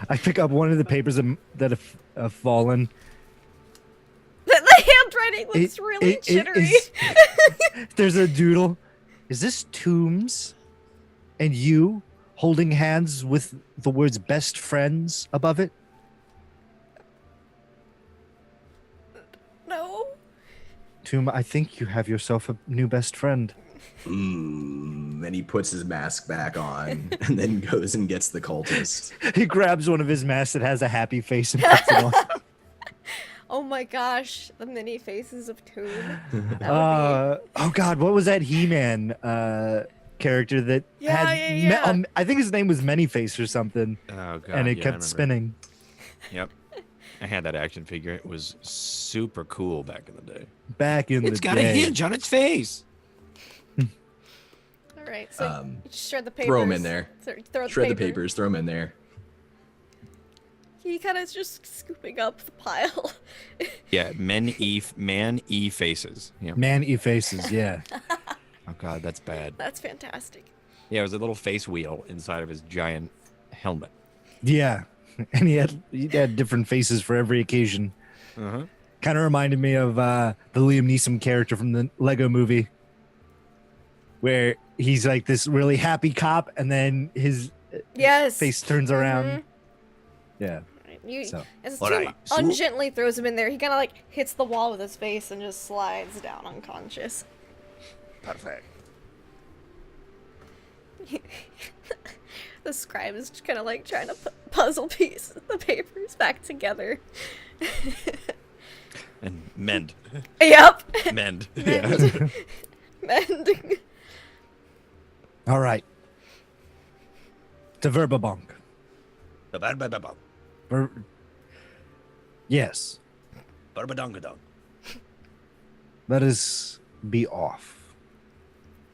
I pick up one of the papers that have fallen. The handwriting looks really jittery. There's a doodle. Is this Tombs and you holding hands with the words best friends above it? No. Tomb, I think you have yourself a new best friend. Then he puts his mask back on and then goes and gets the cultist. He grabs one of his masks that has a happy face and puts it on. Oh my gosh, the mini faces of Tomb. That would Oh God, what was that He-Man character that Yeah, had? yeah. I think his name was Manyface or something, Oh god. and it yeah, I kept remember. spinning. Yep. I had that action figure. It was super cool back in the day. Back in It's the got day. a hinge on its face. All right, so you just shred the papers. Throw 'em in there. Throw Shred the paper. papers, throw them in there. He kind of just scooping up the pile. Yeah, man e faces. Yeah. Man faces, yeah. Oh god, that's bad. That's fantastic. Yeah, it was a little face wheel inside of his giant helmet. Yeah. And he had different faces for every occasion. Uh-huh. Kind of reminded me of the Liam Neeson character from the Lego movie, where he's like this really happy cop, and then his Yes. face turns around. Mhm. Yeah. You, So, as all Tomb right, so- ungently throws him in there, he kind of like hits the wall with his face and just slides down unconscious. Perfect. The scribe is just kind of like trying to put puzzle pieces, the papers back together. And mend. Yep. Mend. Mend. Mending. all right. To Verbobonc. Ba-ba-ba-ba-ba. Yes. Ba-ba-dong-a-dong. Let us be off.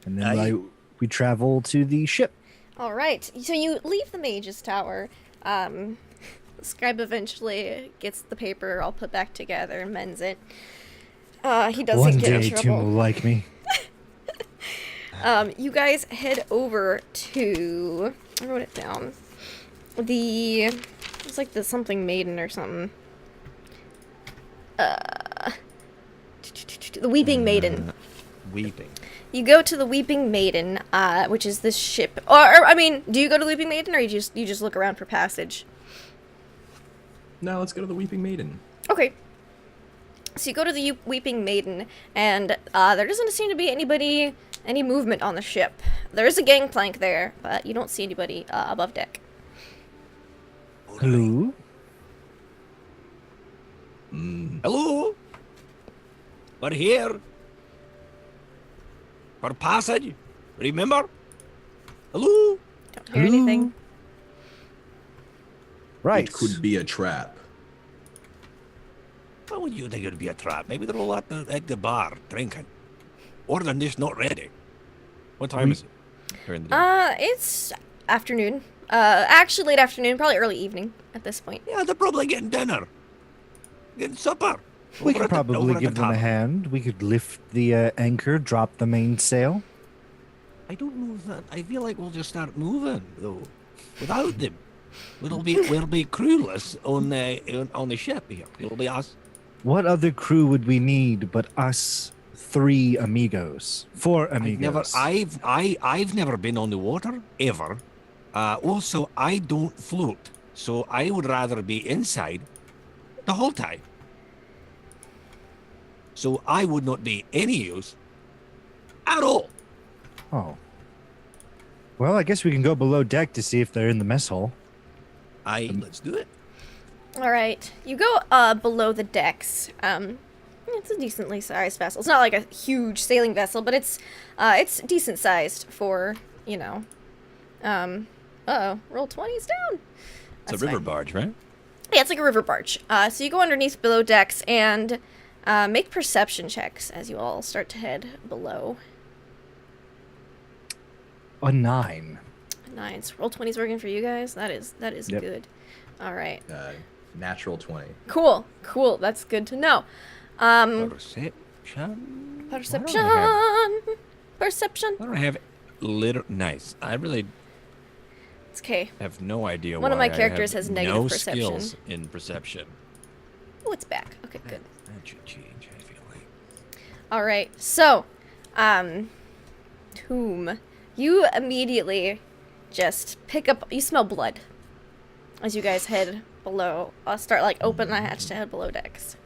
And then Aye. we travel to the ship. All right. So you leave the mage's tower. The scribe eventually gets the paper all put back together and mends it. He doesn't One get in day, trouble. Tim will like me. You guys head over to. I wrote it down. It's like the something maiden or something. The Weeping Maiden. Weeping. You go to the Weeping Maiden, which is this ship. Or I mean, do you go to the Weeping Maiden, or you just look around for passage? Now let's go to the Weeping Maiden. Okay. So you go to the Weeping Maiden, and there doesn't seem to be any movement on the ship. There is a gangplank there, but you don't see anybody above deck. Hello? Hello? We're here. For passage. Remember? Hello? Don't hear anything. Right. It could be a trap. Why would you think it'd be a trap? Maybe they're all at the bar drinking. Or they're just not ready. What time is it? During the day? It's afternoon. Actually late afternoon, probably early evening at this point. Yeah, they're probably getting dinner. Getting supper. We Over could at the- over probably at the give them a tavern. hand. We could lift the anchor, drop the mainsail. I don't know if that. I feel like we'll just start moving though, without them. We'll be crewless on the ship here. It'll be us. What other crew would we need but us three amigos? Four amigos. I've never been on the water ever. Also, I don't float, so I would rather be inside the whole time. So I would not be any use at all. Oh. Well, I guess we can go below deck to see if they're in the mess hall. Let's do it. All right, you go below the decks. It's a decently sized vessel. It's not like a huge sailing vessel, but it's decent sized for roll 20s down. It's That's a river fine. barge, right? Yeah, it's like a river barge. So you go underneath below decks and make perception checks as you all start to head below. A 9. Nice. Roll 20s working for you guys. That is Yep. good. All right. Natural 20. Cool. That's good to know. Perception. Perception. Perception. I don't have nice. I really It's okay. have no idea One of why my I characters have has negative no perception. skills in perception. Oh, it's back. Okay, good. That should change, I feel like. All right. So, Tomb, you immediately just pick up. You smell blood as you guys head below. I'll start open the hatch to head below decks.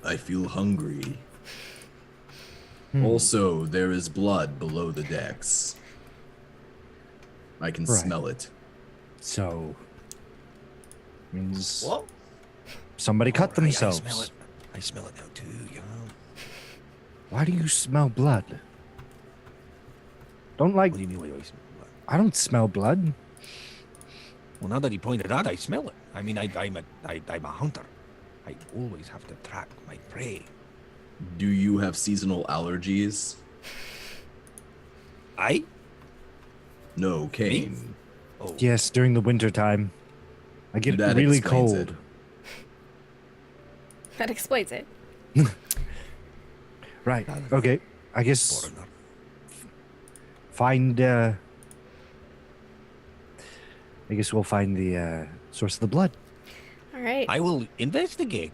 I feel hungry. Also, there is blood below the decks. I can Right. smell it. So, Means What? somebody cut All right, themselves. I smell it. I smell it now too. You know. Why do you smell blood? Don't like. What do you mean? What do I smell? I don't smell blood. Well, now that he pointed out, I smell it. I mean, I'm a hunter. I always have to track my prey. Do you have seasonal allergies? I? No, Kane. Oh, Yes, during the winter time, I get That really explains cold. it. That explains it. Right. Okay. I guess foreigner. find. I guess we'll find the source of the blood. All right. I will investigate.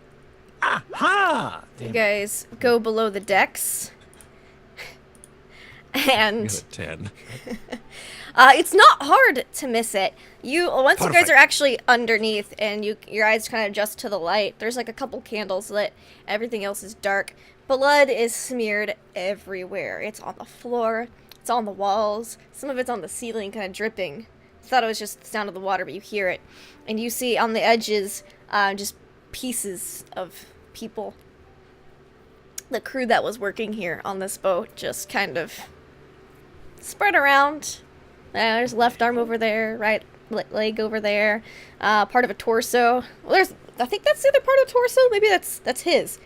Aha! You guys go below the decks. And Got a 10. it's not hard to miss it. Once you guys Perfect. are actually underneath and your eyes kind of adjust to the light, there's like a couple candles lit. Everything else is dark. Blood is smeared everywhere. It's on the floor. It's on the walls. Some of it's on the ceiling, kind of dripping. I thought it was just the sound of the water, but you hear it. And you see on the edges just pieces of people. The crew that was working here on this boat just kind of spread around. There's left arm over there, right leg over there, part of a torso. Well, I think that's the other part of the torso. Maybe that's his.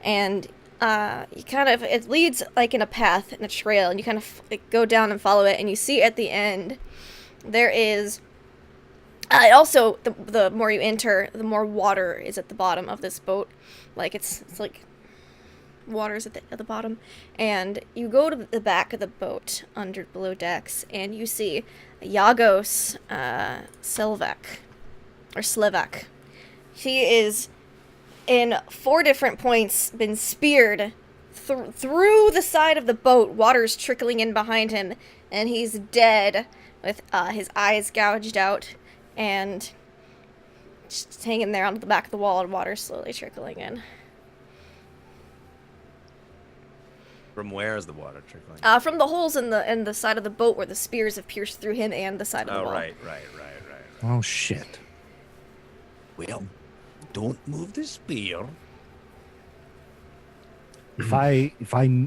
And you kind of, it leads like in a path, in a trail, and you kind of go down and follow it, and you see at the end there is. Also, the more you enter, the more water is at the bottom of this boat. Like it's like water's at the bottom, and you go to the back of the boat below decks, and you see Yagos Slevak. He is in 4 different points been speared through the side of the boat. Water's trickling in behind him, and he's dead with his eyes gouged out and just hanging there on the back of the wall, and water slowly trickling in. From where is the water trickling? From the holes in the side of the boat where the spears have pierced through him and the side of the Oh, wall. right. Oh shit. Well, don't move the spear. If I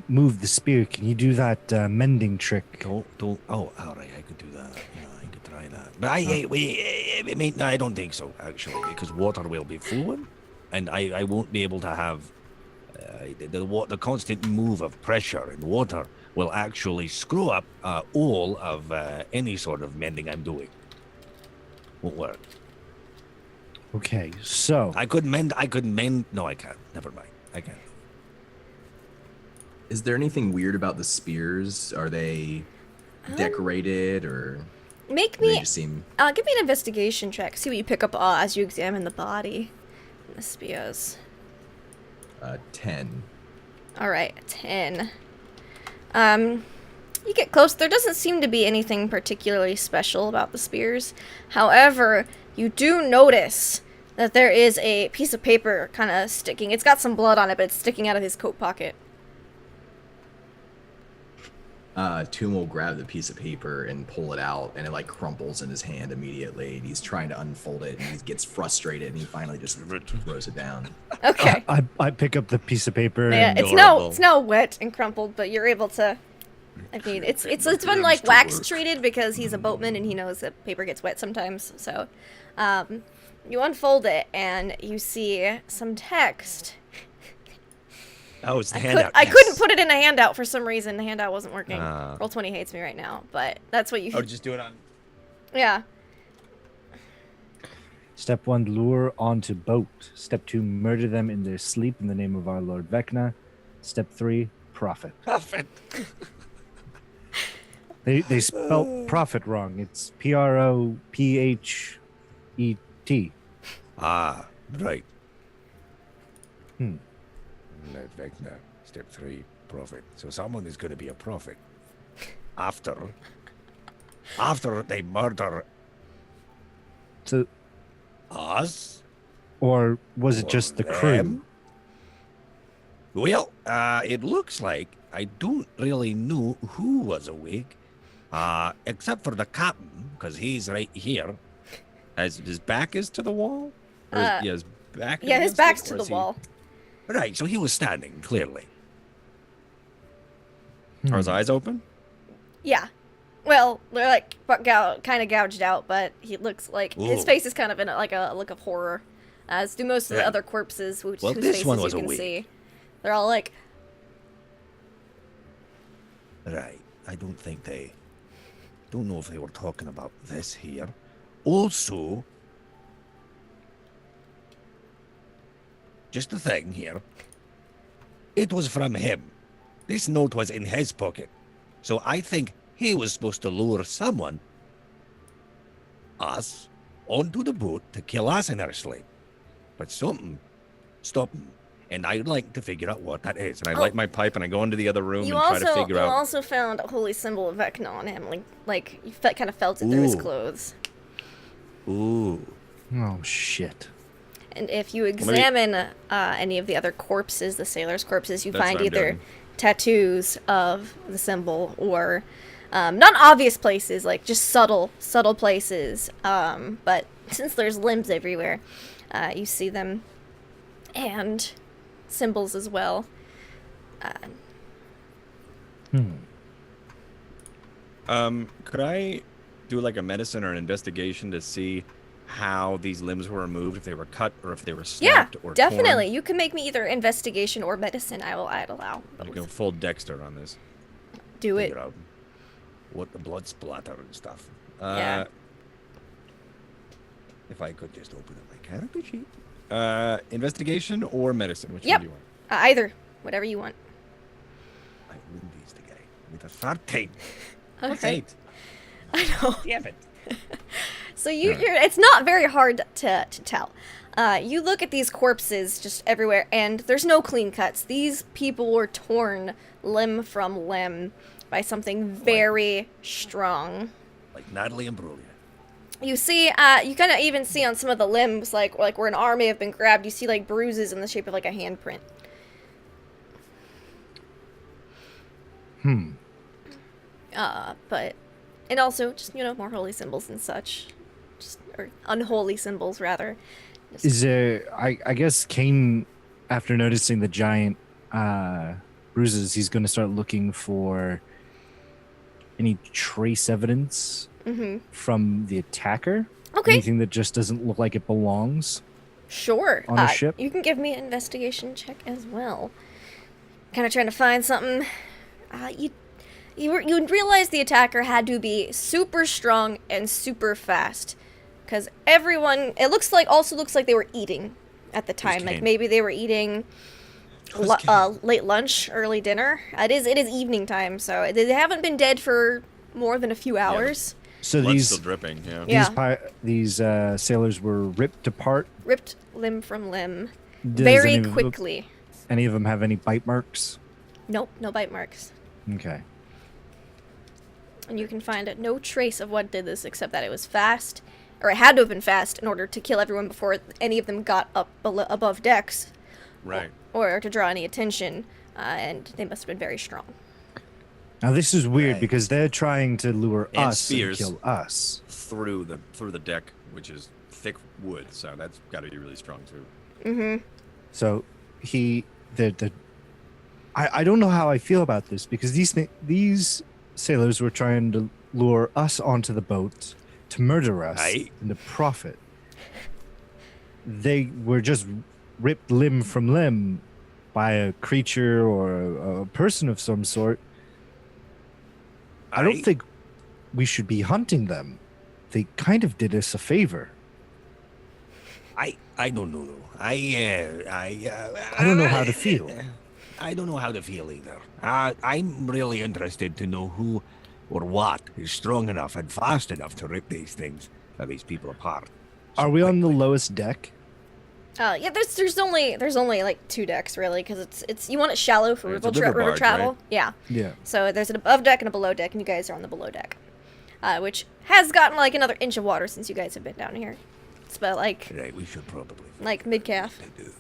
move the spear, can you do that mending trick? Don't. Oh, all right. I could do that. Yeah, I could try that. But I don't think so actually, because water will be flowing, and I won't be able to have the constant move of pressure in water will actually screw up all of any sort of mending I'm doing. Won't work. Okay, so I could mend. No, I can't. Never mind. I can't. Is there anything weird about the spears? Are they decorated or Make they me just seem? give me an investigation check. See what you pick up as you examine the body and the spears. 10. All right, 10. You get close. There doesn't seem to be anything particularly special about the spears. However, you do notice that there is a piece of paper kind of sticking. It's got some blood on it, but it's sticking out of his coat pocket. Toom will grab the piece of paper and pull it out, and it like crumples in his hand immediately. And he's trying to unfold it, and he gets frustrated, and he finally just throws it down. Okay. I pick up the piece of paper. Yeah, And, it's now wet and crumpled, but you're able to. I mean, it's been like wax treated because he's a boatman and he knows that paper gets wet sometimes. So, you unfold it and you see some text. Oh, it's the handout. I couldn't put it in a handout for some reason. The handout wasn't working. Ah. Roll20 hates me right now, but that's what you. Oh, just do it on. Yeah. Step 1, lure onto boat. Step 2, murder them in their sleep in the name of our Lord Vecna. Step 3, profit. Profit. They spelt profit wrong. It's Prophet. Ah, right. Hmm. Vecna. Step 3, profit. So someone is going to be a prophet after they murder So, us. or was it just the crew? them? Well, it looks like I don't really know who was awake, except for the captain, because he's right here. His back is to the wall? Or his back is Yeah, his against back's it, to or the is he- wall. Right, so he was standing, clearly. Are his eyes open? Yeah. Well, they're like kind of gouged out, but he looks like his Ooh. face is kind of in like a look of horror. As do most of the Yeah. other corpses, Well, whose this faces one was you can awake. see. They're all like, Right. I don't think they... Don't know if they were talking about this here. Also... Just a thing here. It was from him. This note was in his pocket. So I think he was supposed to lure someone, us, onto the boat to kill us in our sleep. But something stopped him. And I'd like to figure out what that is. And I light my pipe and I go into the other room and try to figure you out. also found a holy symbol of Vecna on him, like you kind of felt it through his Ooh. clothes. Ooh. Oh shit. And if you examine any of the other corpses, the sailors' corpses, you That's find what I'm either doing. tattoos of the symbol or not obvious places, like just subtle places. But since there's limbs everywhere, you see them, and symbols as well. Could I do like a medicine or an investigation to see how these limbs were removed, if they were cut or if they were Yeah, snapped or definitely. torn? You can make me either investigation or medicine. I'd allow. You Both. go full Dexter on this. Do it. Figure out what the blood splatter and stuff. Yeah. If I could just open up my character sheet. Investigation or medicine? Which Yep. one do you want? Either, whatever you want. I wouldn't these the guy with a 13. What's Okay. 8? I know. Damn it. So it's not very hard to tell. You look at these corpses just everywhere, and there's no clean cuts. These people were torn limb from limb by something very strong. Like Natalie and Brulia. You see, you kind of even see on some of the limbs, like where an arm may have been grabbed, you see like bruises in the shape of like a handprint. But, and also just, more holy symbols and such. Or unholy symbols, rather. Is there? I guess Kane, after noticing the giant bruises, he's going to start looking for any trace evidence from the attacker. Okay. Anything that just doesn't look like it belongs. Sure. On the ship? You can give me an investigation check as well. Kind of trying to find something. You realize the attacker had to be super strong and super fast, because everyone. It looks like they were eating at the time. Like Kane? maybe they were eating late lunch, early dinner. It is evening time, so they haven't been dead for more than a few hours. So Blood's these still dripping. Yeah. Yeah. these sailors were ripped apart. Ripped limb from limb, Does very any of them- quickly. Any of them have any bite marks? Nope, no bite marks. Okay. And you can find no trace of what did this except that it was fast, or it had to have been fast in order to kill everyone before any of them got up above decks, Right. or to draw any attention, and they must have been very strong. Now this is weird Right. because they're trying to lure And us spears. and kill us. Through the deck, which is thick wood, so that's got to be really strong too. So I don't know how I feel about this because these sailors were trying to lure us onto the boat to murder us Aye. and to profit. They were just ripped limb from limb by a creature or a person of some sort. I don't think we should be hunting them. They kind of did us a favor. I don't know. I don't know how to feel. I don't know how to feel either. I'm really interested to know who or what is strong enough and fast enough to rip these people apart. Are we on the lowest deck? Yeah, there's only like 2 decks really, because it's you want it shallow for It's a river river barge, travel. right? Yeah. Yeah. So there's an above deck and a below deck, and you guys are on the below deck, which has gotten like another inch of water since you guys have been down here. It's about like Right, we should probably mid calf. to do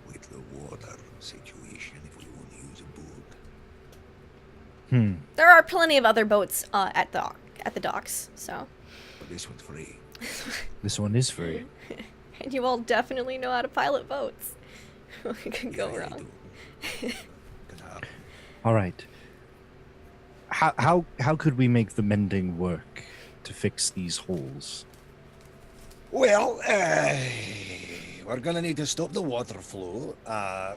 with the water situation if we want to use a boat. There are plenty of other boats at the docks, so But this one's free. This one is free. And you all definitely know how to pilot boats. What could go wrong? All right. How could we make the mending work to fix these holes? Well, we're gonna need to stop the water flow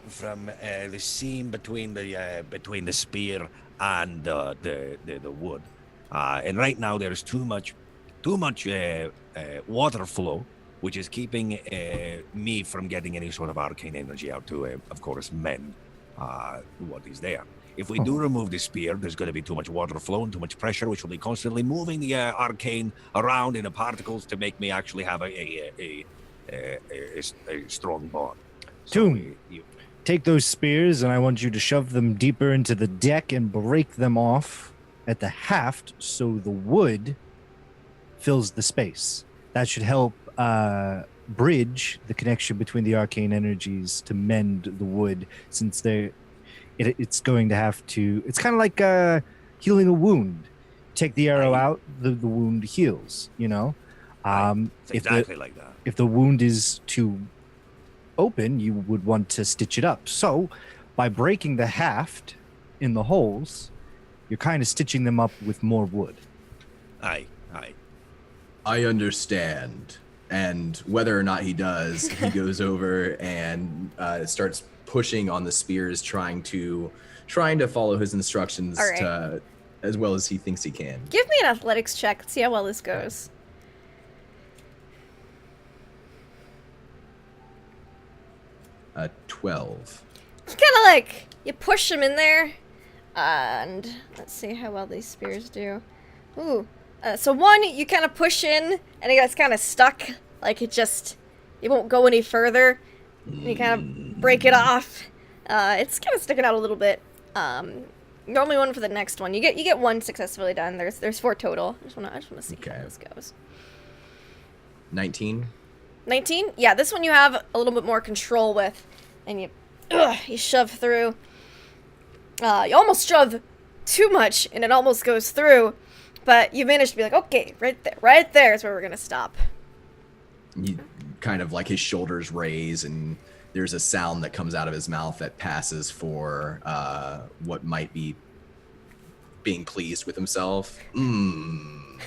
from the seam between the spear and the wood. And right now there's too much water flow, which is keeping me from getting any sort of arcane energy out to, of course, mend what is there. If we do remove the spear, there's going to be too much water flow and too much pressure, which will be constantly moving the arcane around in the particles to make me actually have a strong bond. Toom, take those spears, and I want you to shove them deeper into the deck and break them off at the haft so the wood fills the space. That should help bridge the connection between the arcane energies to mend the wood, since it's going to have to. It's kind of like healing a wound. Take the arrow out, the wound heals. You know, It's exactly like that. if the wound is too open, you would want to stitch it up. So, by breaking the haft in the holes, you're kind of stitching them up with more wood. Aye. I understand. And whether or not he does, he goes over and starts pushing on the spears, trying to follow his instructions All right. as well as he thinks he can. Give me an athletics check. Let's see how well this goes. 12. It's kind of like you push them in there, and let's see how well these spears do. Ooh, so one you kind of push in, and it gets kind of stuck, like it won't go any further. And you kind of break it off. It's kind of sticking out a little bit. Normally one for the next one. You get one successfully done. There's 4 total. I just wanna see how this goes. 19. 19? Yeah, this one you have a little bit more control with, and you shove through. You almost shove too much, and it almost goes through, but you managed to be like, okay, right there is where we're gonna stop. You kind of like his shoulders raise, and there's a sound that comes out of his mouth that passes for what might be being pleased with himself. And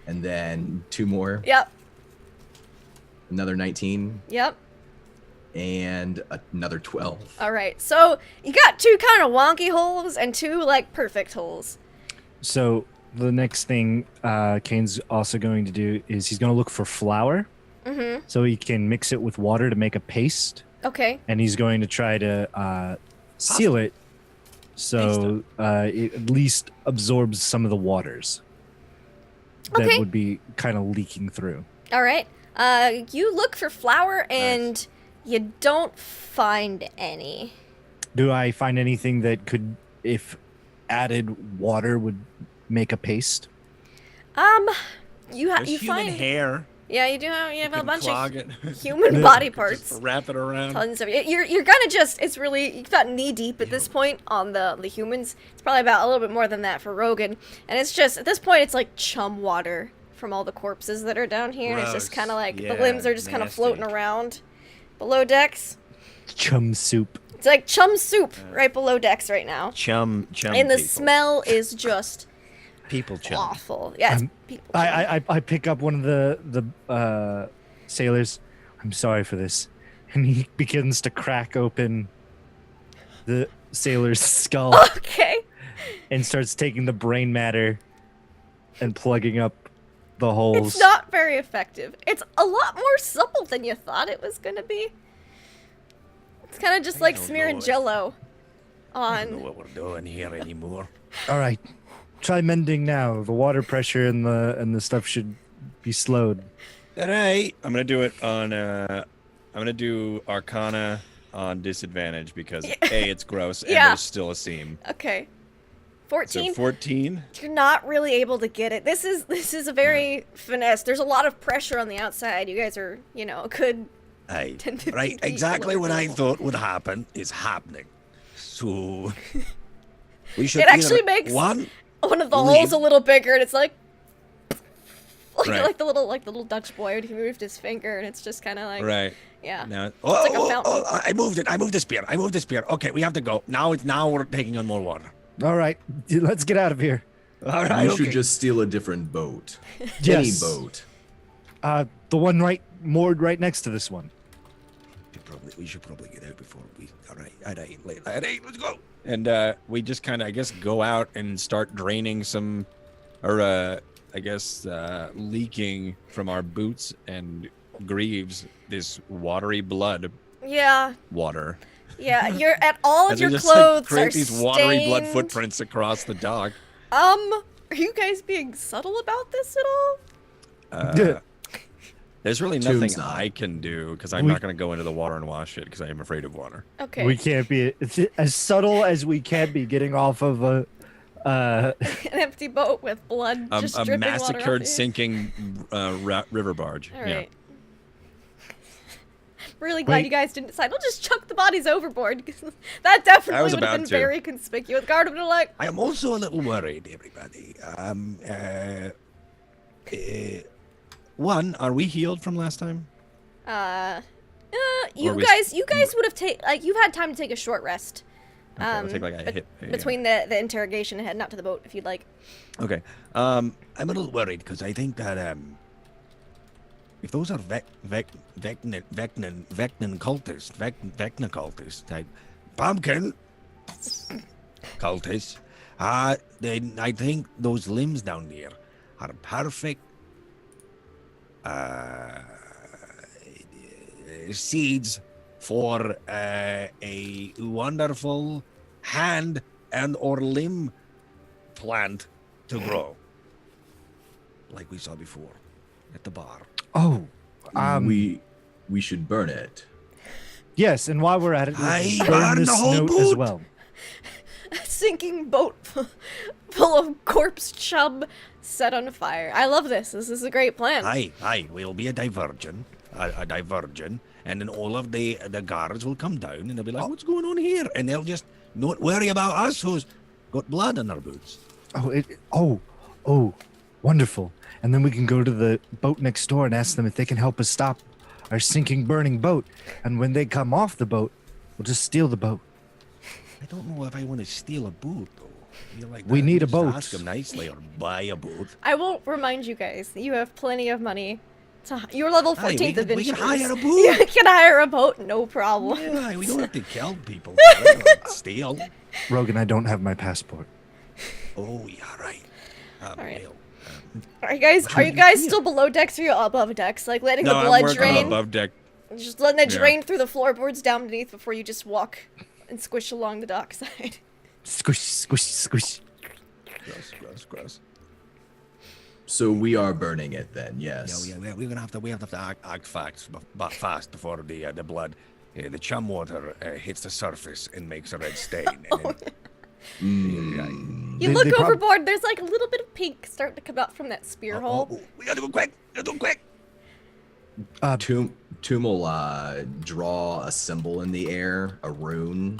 then 2 more. Yep. Another 19. Yep. And another 12. All right. So you got 2 kind of wonky holes and 2 like perfect holes. So the next thing Kane's also going to do is he's going to look for flour. Mm-hmm. So he can mix it with water to make a paste. Okay. And he's going to try to seal it so it at least absorbs some of the waters that would be kind of leaking through. All right. You look for flour and you don't find any. Do I find anything that could, if added water, would make a paste? You There's find hair. Yeah, you do have a can bunch clog of it. human body parts. Just wrap it around. Tons of it. You're gonna it's really, you've got knee deep at this point on the humans. It's probably about a little bit more than that for Rogan. And it's just, at this point, it's like chum water from all the corpses that are down here. And it's just Gross. kind of like, Yeah, the limbs are just kind of nasty. floating around below decks. Chum soup. It's like chum soup right below decks right now. Chum. And the people. smell is just People chum. awful. Yeah, it's people chum. I pick up one of the sailors. I'm sorry for this. And he begins to crack open the sailor's skull Okay. and starts taking the brain matter and plugging up the holes. It's not very effective. It's a lot more supple than you thought it was going to be. It's kind of just like don't smearing know if- jello I don't know on. what we're doing here anymore. All right. Try mending now. The water pressure and the stuff should be slowed. All right. I'm gonna do it on. I'm gonna do Arcana on disadvantage because A, it's gross, and Yeah. there's still a seam. Okay. So 14. 14. You're not really able to get it. This is a very finesse. There's a lot of pressure on the outside. You guys are, a good Aye. 10, 15 Right, feet exactly below what I level. thought would happen is happening. So we should It actually either- makes one. one of the Leave. holes a little bigger, and it's like Right. like the little Dutch boy when he moved his finger, and it's just kind of like Right. yeah. Now, like a fountain. I moved it. I moved the spear. Okay, we have to go. Now we're taking on more water. All right, let's get out of here. All right. You okay. should just steal a different boat. Yes. Any boat. The one moored right next to this one. We should probably get out before we. All right, let's go. and we just kind of, I guess, go out and start draining some, or I guess leaking from our boots and greaves this watery blood Yeah. water. Yeah, you're at all of As your we just clothes create are these watery blood stained. footprints across the dock. Are you guys being subtle about this at all? There's really Tomb's nothing not. I can do because I'm not going to go into the water and wash it because I am afraid of water. Okay. We can't be it's as subtle as we can be getting off of a. An empty boat with blood just A dripping water off massacred, you. sinking river barge. All Yeah. right. Really glad Wait. you guys didn't decide. We'll just chuck the bodies overboard. 'Cause that definitely was would have about been to. very conspicuous. Guard would have like, I am also a little worried, everybody. One, are we healed from last time? you we- guys would have you've had time to take a short rest. Okay, we'll take like a hit. yeah. Between the interrogation and heading out to the boat, if you'd like. Okay. I'm a little worried because I think that if those are Vecna cultists, type pumpkin cultists, then I think those limbs down there are perfect seeds for a wonderful hand and or limb plant to grow, like we saw before at the bar. Oh, we should burn it. yes, and while we're at it, I let's burn burn the this whole note as boot. well. A sinking boat full of corpse chub set on fire. I love this. This is a great plan. Aye, we'll be a diversion, and then all of the guards will come down and they'll be like, "What's going on here?" And they'll just not worry about us who's got blood on our boots. Oh, wonderful. And then we can go to the boat next door and ask them if they can help us stop our sinking, burning boat. And when they come off the boat, we'll just steal the boat. I don't know if I want to steal a boot though. You're like, We that, need a just boat. Ask them nicely or buy a boat. I will remind you guys that you have plenty of money. You're level Aye, 14th we can adventurers. hire a boat. You can hire a boat, no problem. Yeah, we don't have to kill people. For it, or steal. Rogan, I don't have my passport. Oh yeah, right. Alright. Well, Are you guys still below decks or are you above decks? Like letting No, the I'm blood working drain? above deck. Just letting it Yeah. drain through the floorboards down beneath before you just walk and squish along the dockside. Squish, squish, squish. Gross. So we are burning it then, yes. yeah, we're gonna have to act fast before the blood, the chum water hits the surface and makes a red stain. And then, You They- look they prob- overboard, there's like a little bit of pink starting to come out from that spear hole. we gotta go quick. Toom will draw a symbol in the air, a rune,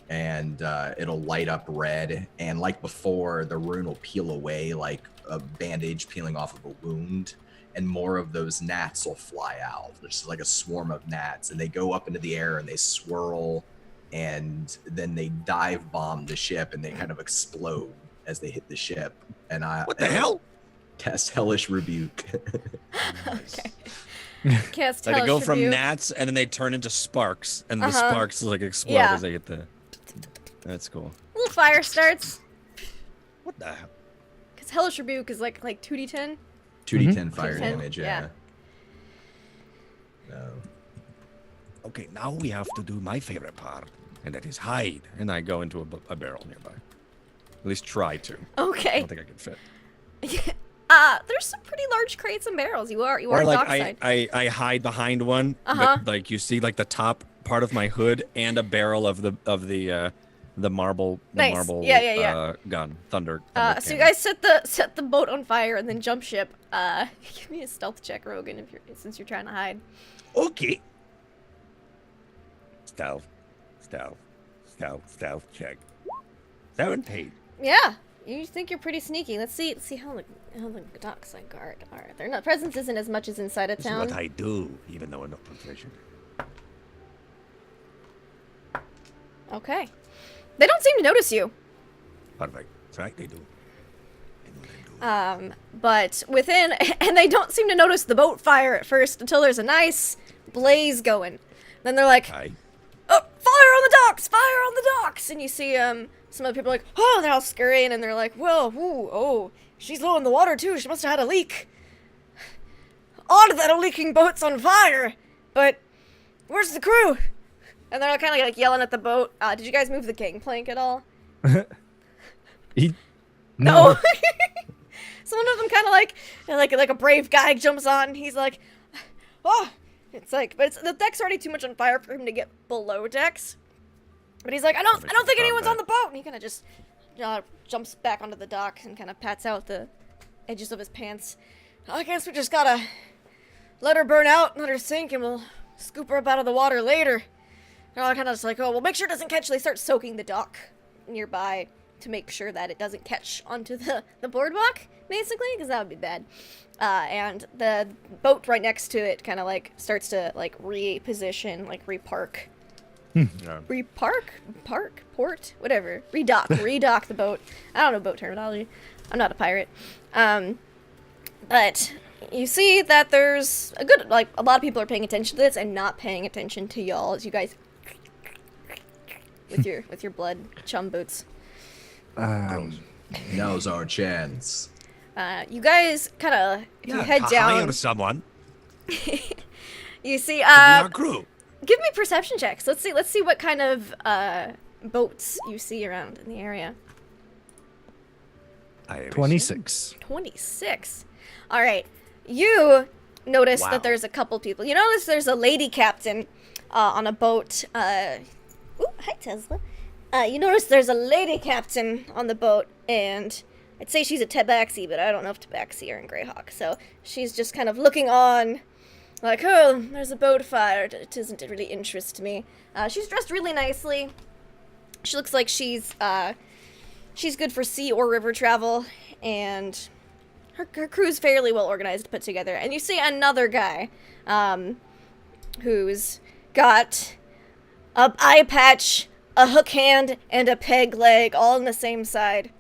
and it'll light up red. And like before, the rune will peel away like a bandage peeling off of a wound, and more of those gnats will fly out. There's like a swarm of gnats, and they go up into the air and they swirl, and then they dive bomb the ship, and they kind of explode as they hit the ship. And What the hell? Cast Hellish Rebuke. Okay. Cast Like they go Hellish from Rebuke. gnats and then they turn into sparks, and the Uh-huh. sparks like explode Yeah. as they hit the. That's cool. Little fire starts. What the hell? Because Hellish Rebuke is like 2d10. 2d10 fire 2d10, damage, yeah. No. Okay, now we have to do my favorite part, and that is hide. And I go into a barrel nearby. At least try to. I Okay. don't think I can fit. There's some pretty large crates and barrels. You are Or like dockside. I hide behind one, Uh-huh. but like you see like the top part of my hood and a barrel of the marble Nice. marble Yeah. gun thunder. So you cannon. guys set the boat on fire and then jump ship. Give me a stealth check, Rogan, since you're trying to hide. Okay. Stealth check. 17. Yeah. You think you're pretty sneaky. Let's see how the docks like guard are. Their not presence isn't as much as inside of This is town. what I do, even though I'm not proficient. Okay. They don't seem to notice you. Perfect. That's right, they do. They know what I'm doing. But within, and they don't seem to notice the boat fire at first until there's a nice blaze going. Then they're like, Aye. oh, fire on the docks! Fire on the docks! And you see some of the people are like, oh, they're all scurrying, and they're like, whoa, ooh, oh, she's low in the water too. She must have had a leak. Odd that a leaking boat's on fire. But where's the crew? And they're kind of like yelling at the boat. Did you guys move the gangplank at all? No. So one of them kind of like a brave guy jumps on. He's like, oh, it's like, but the deck's already too much on fire for him to get below decks. But he's like, I don't think anyone's on the boat. And he kind of just jumps back onto the dock and kind of pats out the edges of his pants. I guess we just gotta let her burn out, let her sink, and we'll scoop her up out of the water later. They're all kind of just like, oh, well, make sure it doesn't catch. They start soaking the dock nearby to make sure that it doesn't catch onto the boardwalk, basically, because that would be bad. And the boat right next to it kind of like starts to like reposition, like repark. Yeah. Port, whatever. Redock the boat. I don't know boat terminology. I'm not a pirate. But you see that there's a lot of people are paying attention to this and not paying attention to y'all as you guys with your blood chum boots. Now's our chance. You guys kind of you head down. Hire someone. You see, To be our crew. give me perception checks. Let's see what kind of boats you see around in the area. 26. 26. All right. You notice Wow. that there's a couple people. You notice there's a lady captain on a boat. Ooh, hi Tesla. You notice there's a lady captain on the boat, and I'd say she's a tabaxi, but I don't know if tabaxi are in Greyhawk. So she's just kind of looking on, like, oh, there's a boat fire. It doesn't really interest me. She's dressed really nicely. She looks like she's good for sea or river travel, and her crew's fairly well organized, put together. And you see another guy, who's got a eye patch, a hook hand, and a peg leg, all on the same side.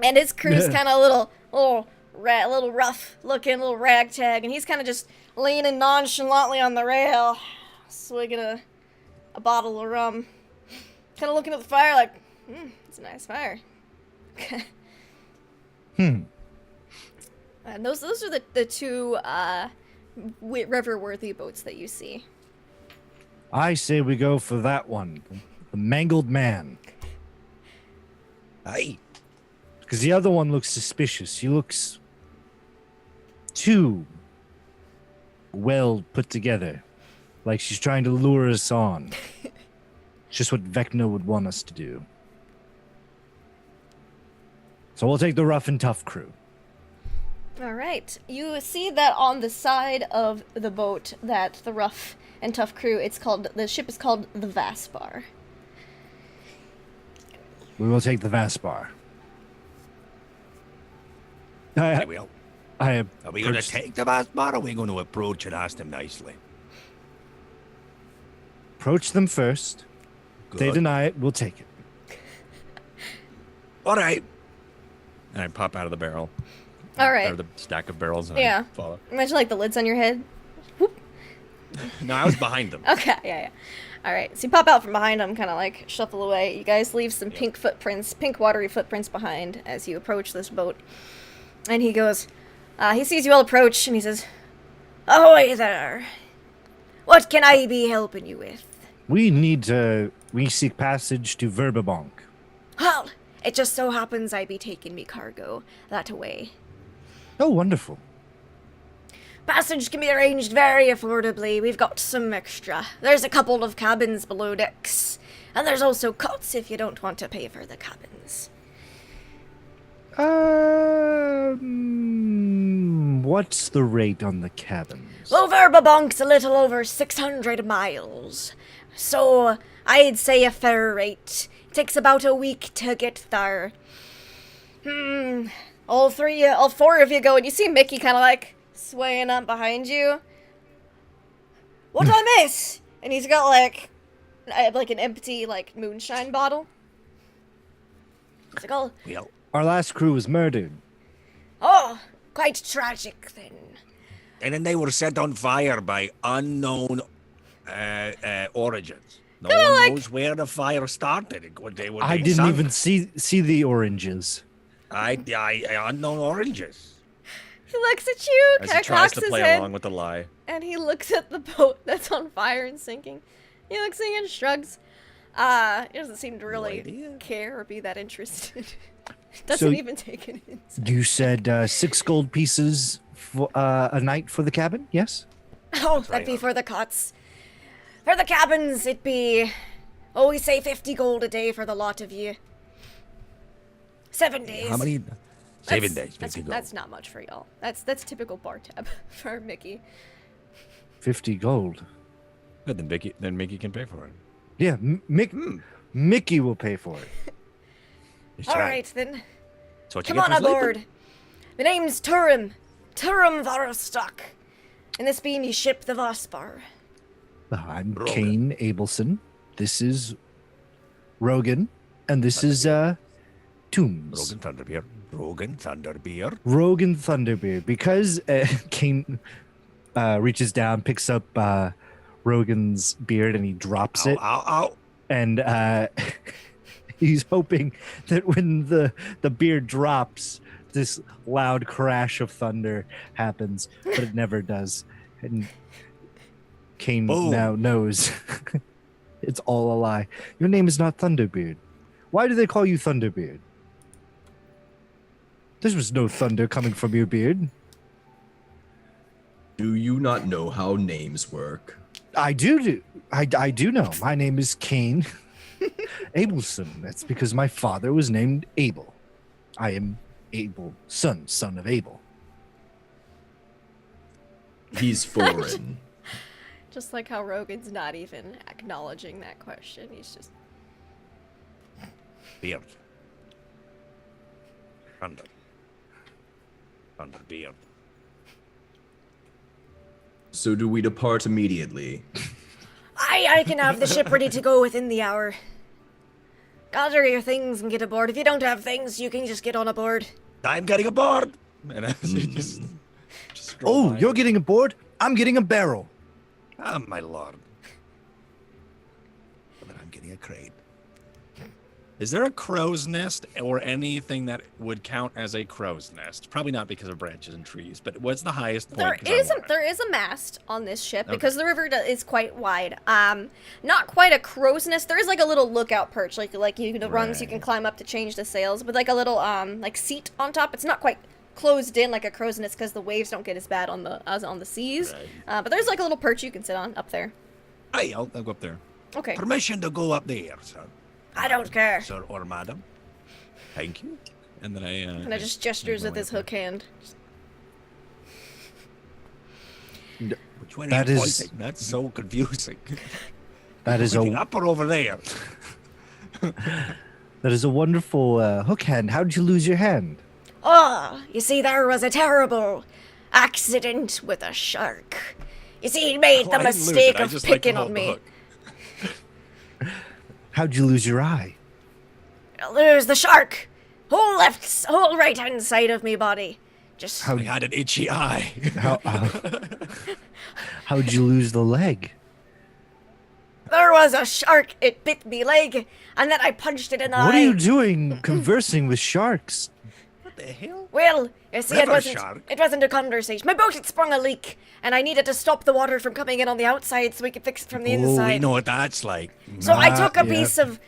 And his crew's kind of a little rough looking, little ragtag, and he's kind of just leaning nonchalantly on the rail, swigging a bottle of rum, kind of looking at the fire like, it's a nice fire. And those are the two river-worthy boats that you see. I say we go for that one. The mangled man. Aye. Because the other one looks suspicious. He looks too well put together. Like she's trying to lure us on. Just what Vecna would want us to do. So we'll take the rough and tough crew. All right. You see that on the side of the boat that the rough and tough crew, the ship is called the Vaspar. We will take the Vaspar. Very well. I have Are we going to take the Vaspar, or are we going to approach and ask them nicely? approached them first. If they Good. deny it, we'll take it. All right. And I pop out of the barrel. All right. Or the stack of barrels and Yeah. I follow. Imagine like the lids on your head. No, I was behind them. Okay, yeah. All right, so you pop out from behind him, kind of like shuffle away. You guys leave some pink watery footprints behind as you approach this boat. And he goes, he sees you all approach, and he says, "Ahoy there! What can I be helping you with?" We seek passage to Verbobonc. Well, it just so happens I be taking me cargo that way. Oh, wonderful. Passage can be arranged very affordably. We've got some extra. There's a couple of cabins below decks. And there's also cots if you don't want to pay for the cabins. What's the rate on the cabins? Well, Verbobonc's a little over 600 miles. So, I'd say a fair rate. It takes about a week to get there. All four of you go, and you see Mickey kind of like swaying up behind you. What I miss? And he's got like an empty like moonshine bottle. He's like, oh, Well, Our last crew was murdered. oh, quite tragic then. and then they were set on fire by unknown origins. No one knows where the fire started. They were I being didn't sunk. even see the oranges. Unknown oranges. He looks at you, As kind he of tries cocks to his play head, along with the lie. and he looks at the boat that's on fire and sinking. He looks at you and shrugs. He doesn't seem to really idea. care or be that interested. Doesn't So- even take it in. You said 6 gold pieces for a night for the cabin, yes? Oh, that'd be for the cots. For the cabins, it'd be... Oh, we say 50 gold a day for the lot of you. 7 days. How many? 7 days. That's, 50 gold. that's not much for y'all. That's typical bar tab for Mickey. 50 gold. Good, then Mickey can pay for it. Yeah, Mickey will pay for it. That's All right, then. So what you Come get on for sleeping? aboard. My name's Turum. Turum Varostok. And this be me ship, the Vospar. I'm Rogan. Kane Abelson. This is Rogan. And this is Tombs. Rogan Thunderbeard. Rogan Thunderbeard. Rogan Thunderbeard. Because Kane reaches down, picks up Rogan's beard, and he drops Ow, it. ow, ow. And he's hoping that when the beard drops, this loud crash of thunder happens, but it never does. And Kane Boom. now knows it's all a lie. Your name is not Thunderbeard. Why do they call you Thunderbeard? There was no thunder coming from your beard. Do you not know how names work? I do. I do know. My name is Kane Abelson. That's because my father was named Abel. I am Abel, son of Abel. He's foreign. Just like how Rogan's not even acknowledging that question. He's just... Beard. Thunder. Thunderbeard. So do we depart immediately? I can have the ship ready to go within the hour. Gather your things and get aboard. If you don't have things, you can just get on aboard. I'm getting aboard. And as he just stroll Oh, by. you're getting a board? I'm getting a barrel. Ah, my lord. But then I'm getting a crate. Is there a crow's nest or anything that would count as a crow's nest? Probably not because of branches and trees, but what's the highest point? There 'Cause I is want it. there is a mast on this ship Okay. because the river is quite wide. Not quite a crow's nest. There is like a little lookout perch, like the rungs you can climb up to change the sails, with like a little like seat on top. It's not quite closed in like a crow's nest because the waves don't get as bad on the seas. Right. But there's like a little perch you can sit on up there. Hey, I'll go up there. Okay. permission to go up there, sir. I don't care. Sir or madam. Thank you. And then And I just gestures with his hook hand. Which way That are you is- pointing? That's so confusing. That is Pointing a up or over there? wonderful hook hand. How did you lose your hand? Oh, you see, there was a terrible accident with a shark. You see, he made Oh, the I didn't lose mistake it. I of just like to picking on hold the me. hook. How'd you lose your eye? There's the shark. Whole right-hand side of me body. Just How I had an itchy eye. how'd you lose the leg? there was a shark. It bit me leg, and then I punched it in the eye. What are you doing conversing with sharks? What the hell? Well, you see, River shark. it wasn't a conversation. My boat had sprung a leak, and I needed to stop the water from coming in on the outside so we could fix it from the Oh, we inside. know what that's like. So I took a yeah. piece of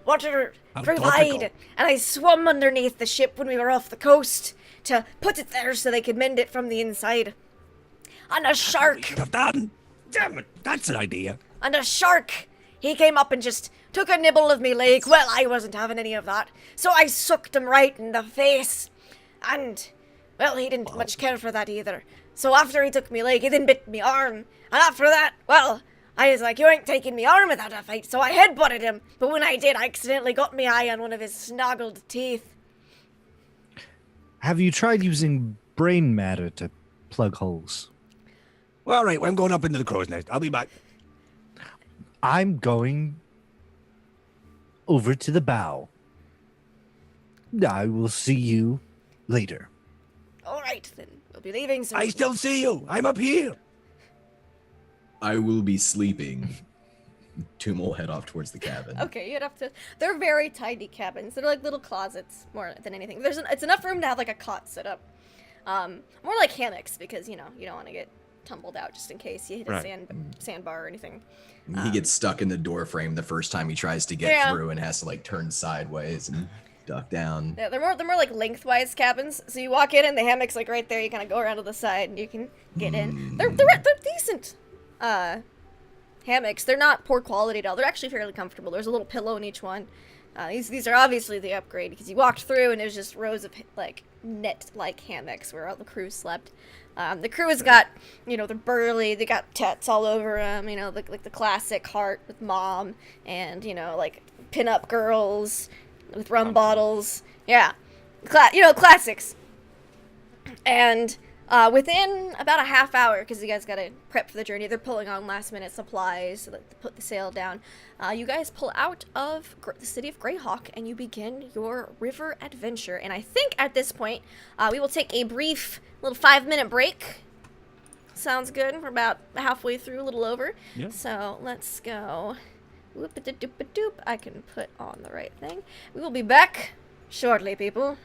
water How provide, topical. and I swum underneath the ship when we were off the coast to put it there so they could mend it from the inside. And a We shark, should have done. Damn it, that's an idea. he came up and just took a nibble of me leg. Well, I wasn't having any of that, so I sucked him right in the face. And, well, he didn't much care for that either. So after he took me leg, he then bit me arm. And after that, well, I was like, you ain't taking me arm without a fight, so I headbutted him. But when I did, I accidentally got me eye on one of his snoggled teeth. Have you tried using brain matter to plug holes? Well, all right, well, I'm going up into the crow's nest. I'll be back. I'm going over to the bow. I will see you later. All right, then we'll be leaving soon. I still see you. I'm up here. I will be sleeping. Toom will head off towards the cabin. Okay, you'd have to. They're very tiny cabins. They're like little closets more than anything. It's enough room to have like a cot set up. More like hammocks because you don't want to get tumbled out just in case you hit a sandbar or anything. He gets stuck in the door frame the first time he tries to get through and has to like turn sideways and duck down. Yeah, they're more like lengthwise cabins. So you walk in and the hammock's like right there. You kind of go around to the side and you can get in. They're decent. Hammocks. They're not poor quality at all. They're actually fairly comfortable. There's a little pillow in each one. These are obviously the upgrade because you walked through and there's just rows of like net-like hammocks where all the crew slept. The crew has got, they're burly. They got tats all over them. Like the classic heart with mom and like pin-up girls with rum bottles. Yeah, classics. And within about a half hour, because you guys got to prep for the journey, they're pulling on last-minute supplies to put the sail down. You guys pull out of the city of Greyhawk, and you begin your river adventure. And I think at this point, we will take a brief little 5-minute break. Sounds good. We're about halfway through, a little over. Yeah. So let's go. Whoop-a-doop-a-doop. I can put on the right thing. We will be back shortly, people.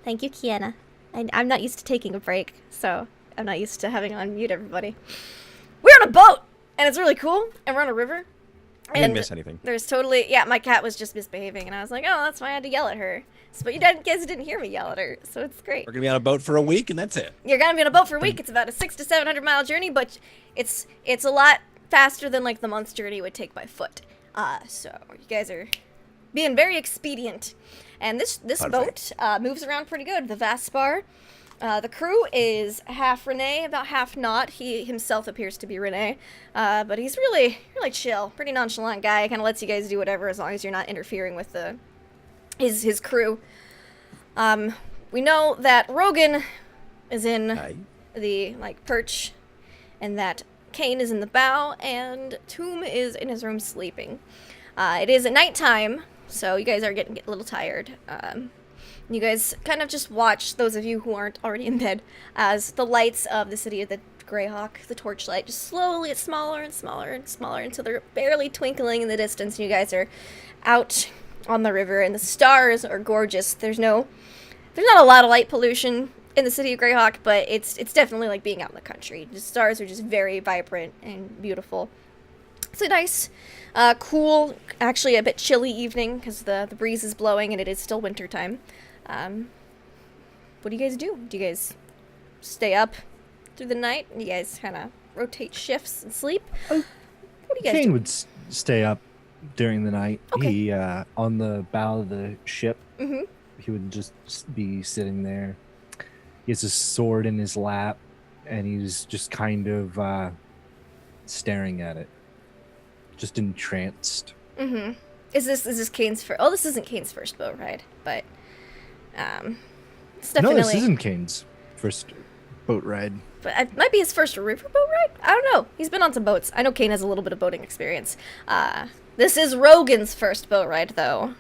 Thank you, Kiana. I'm not used to taking a break, so I'm not used to having on mute everybody. We're on a boat, and it's really cool, and we're on a river. I didn't miss anything. There's totally, yeah, my cat was just misbehaving, and I was like, oh, that's why I had to yell at her. So, but you guys didn't hear me yell at her, so it's great. We're gonna be on a boat for a week, and that's it. You're gonna be on a boat for a week. It's about a 600 to 700 mile journey, but it's a lot faster than like the month's journey would take by foot. So you guys are being very expedient. And this boat moves around pretty good. The Vaspar. The crew is half Renee, about half not. He himself appears to be Renee, but he's really chill, pretty nonchalant guy. Kind of lets you guys do whatever as long as you're not interfering with his crew. We know that Rogan is in the perch, and that Kane is in the bow, and Tomb is in his room sleeping. It is at nighttime, so you guys are getting a little tired. You guys kind of just watch, those of you who aren't already in bed, as the lights of the city of the Greyhawk, the torchlight, just slowly get smaller and smaller and smaller until they're barely twinkling in the distance, and you guys are out on the river, and the stars are gorgeous. There's not a lot of light pollution in the city of Greyhawk, but it's definitely like being out in the country. The stars are just very vibrant and beautiful. It's a nice, cool, actually a bit chilly evening because the breeze is blowing and it is still winter time. What do you guys do? Do you guys stay up through the night? You guys kind of rotate shifts and sleep? What do you guys Kane do? would stay up during the night. Okay. He on the bow of the ship. Mm-hmm. He would just be sitting there. He has a sword in his lap, and he's just kind of staring at it, just entranced. Mm-hmm. Is this Kane's first? Oh, this isn't Kane's first boat ride, but it's definitely. No, this isn't Kane's first boat ride. But it might be his first river boat ride? I don't know. He's been on some boats. I know Kane has a little bit of boating experience. This is Rogan's first boat ride, though.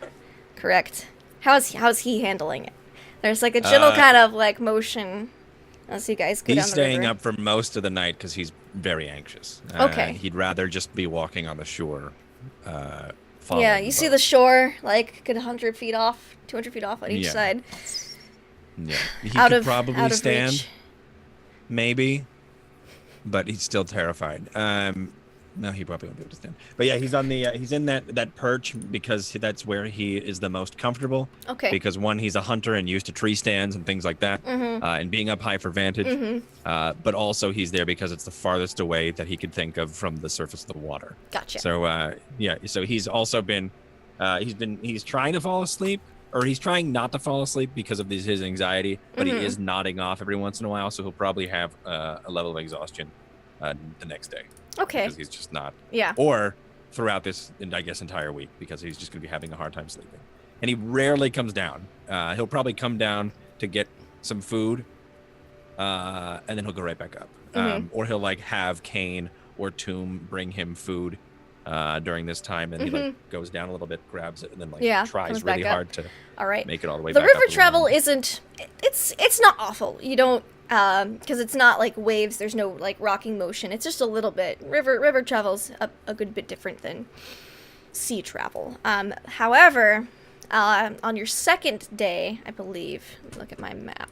Correct. How's he handling it? There's like a gentle kind of like motion as you guys go down the river. He's staying up for most of the night because he's very anxious. Okay. He'd rather just be walking on the shore. Yeah, you see the shore like a good 100 feet off, 200 feet off on each side. Yeah, he Out could of probably stand, reach. maybe, but he's still terrified. No, he probably won't be able to stand. But yeah, he's on the he's in that perch because that's where he is the most comfortable. Okay. Because one, he's a hunter and used to tree stands and things like that, and being up high for vantage. But also he's there because it's the farthest away that he could think of from the surface of the water. Gotcha. So yeah, so he's also been he's trying to fall asleep, or he's trying not to fall asleep because of his anxiety, but he is nodding off every once in a while, so he'll probably have a level of exhaustion the next day. Okay. Because he's just not. Yeah. Or throughout this, I guess, entire week, because he's just going to be having a hard time sleeping. And he rarely comes down. He'll probably come down to get some food, and then he'll go right back up. Or he'll like have Kane or Tomb bring him food during this time, and he like goes down a little bit, grabs it, and then like tries really hard to make it all the way the back river up. travel isn't it's not awful. You don't because it's not like waves, there's no like rocking motion. It's just a little bit. River travel's a good bit different than sea travel. However, on your second day, I believe, look at my map.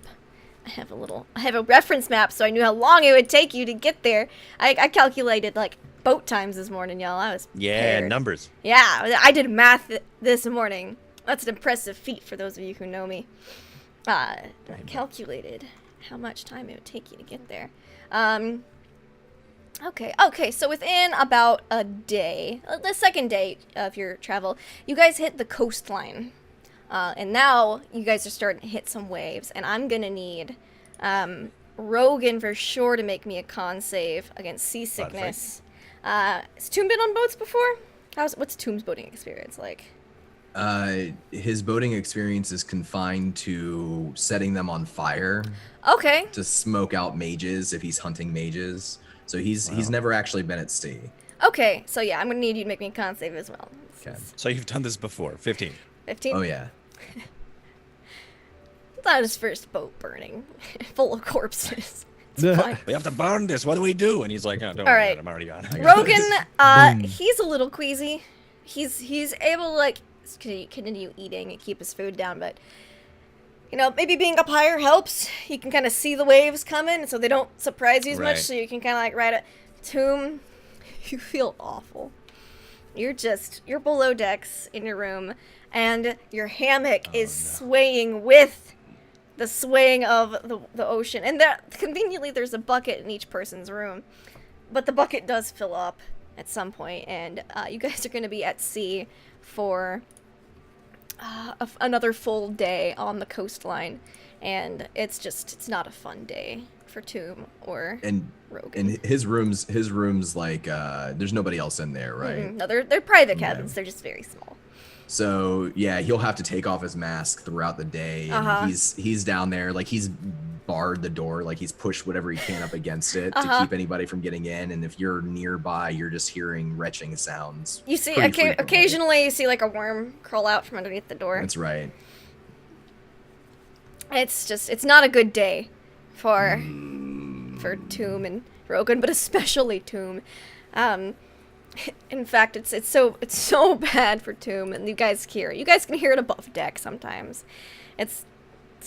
I have a reference map, so I knew how long it would take you to get there. I calculated like boat times this morning, y'all. I was prepared. Numbers. Yeah, I did math this morning. That's an impressive feat for those of you who know me. I calculated how much time it would take you to get there. Okay, so within about a day, the second day of your travel, you guys hit the coastline. And now you guys are starting to hit some waves, and I'm gonna need Rogan for sure to make me a con save against seasickness. Has Tomb been on boats before? What's Tomb's boating experience like? His boating experience is confined to setting them on fire. Okay. To smoke out mages if he's hunting mages. So he's never actually been at sea. Okay, so yeah, I'm gonna need you to make me a con save as well. Okay. So you've done this before. 15. 15? Oh yeah. It's not his first boat burning, full of corpses. It's fine. We have to burn this. What do we do? And he's like, oh, don't All worry right. about it. I'm already on. Rogan, he's a little queasy. He's able to like continue eating and keep his food down, but you know, maybe being up higher helps. You can kind of see the waves coming, so they don't surprise you as Right. much, so you can kind of like ride it. Tomb, you feel awful. You're below decks in your room, and your hammock is swaying with the swaying of the ocean. And conveniently, there's a bucket in each person's room. But the bucket does fill up at some point, and you guys are going to be at sea for another full day on the coastline. And it's not a fun day for Tomb or Rogan. And his rooms like there's nobody else in there, right? No, they're private cabins. They're just very small. So yeah, he'll have to take off his mask throughout the day, and he's down there, like he's barred the door, like he's pushed whatever he can up against it to keep anybody from getting in. And if you're nearby, you're just hearing retching sounds. You see, pretty frequently. occasionally you see like a worm crawl out from underneath the door. That's right. It's not a good day for Tomb and Rogan, but especially Tomb. In fact, it's so bad for Tomb, and you guys can hear it above deck sometimes. It's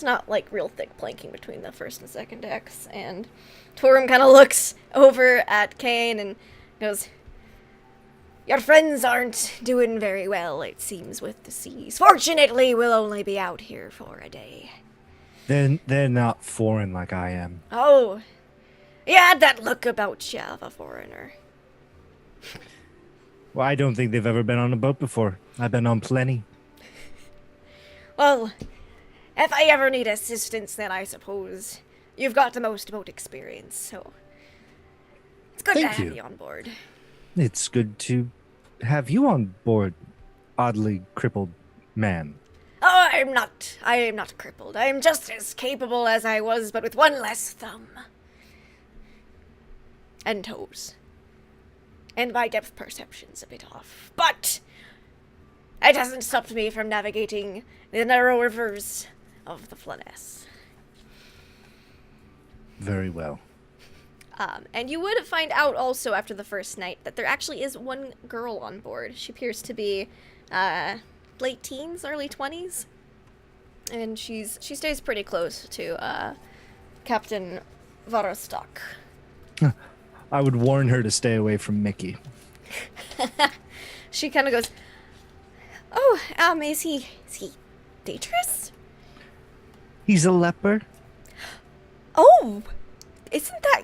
not like real thick planking between the first and second decks, and Torum kind of looks over at Kane and goes, "Your friends aren't doing very well, it seems, with the seas. Fortunately, we'll only be out here for a day." They're not foreign like I am. Oh, you had that look about you of a foreigner. Well, I don't think they've ever been on a boat before. I've been on plenty. Well, if I ever need assistance, then I suppose you've got the most boat experience, so it's good Thank to have you. you on board. It's good to have you on board, oddly crippled man. Oh, I am not crippled. I am just as capable as I was, but with one less thumb. And toes. And my depth perception's a bit off. But it hasn't stopped me from navigating the narrow rivers of the Flanaess. Very well. And you would find out also after the first night that there actually is one girl on board. She appears to be late teens, early 20s. And she stays pretty close to Captain Varostok. I would warn her to stay away from Mickey. She kind of goes, "Oh, is he dangerous?" He's a leper. Oh, isn't that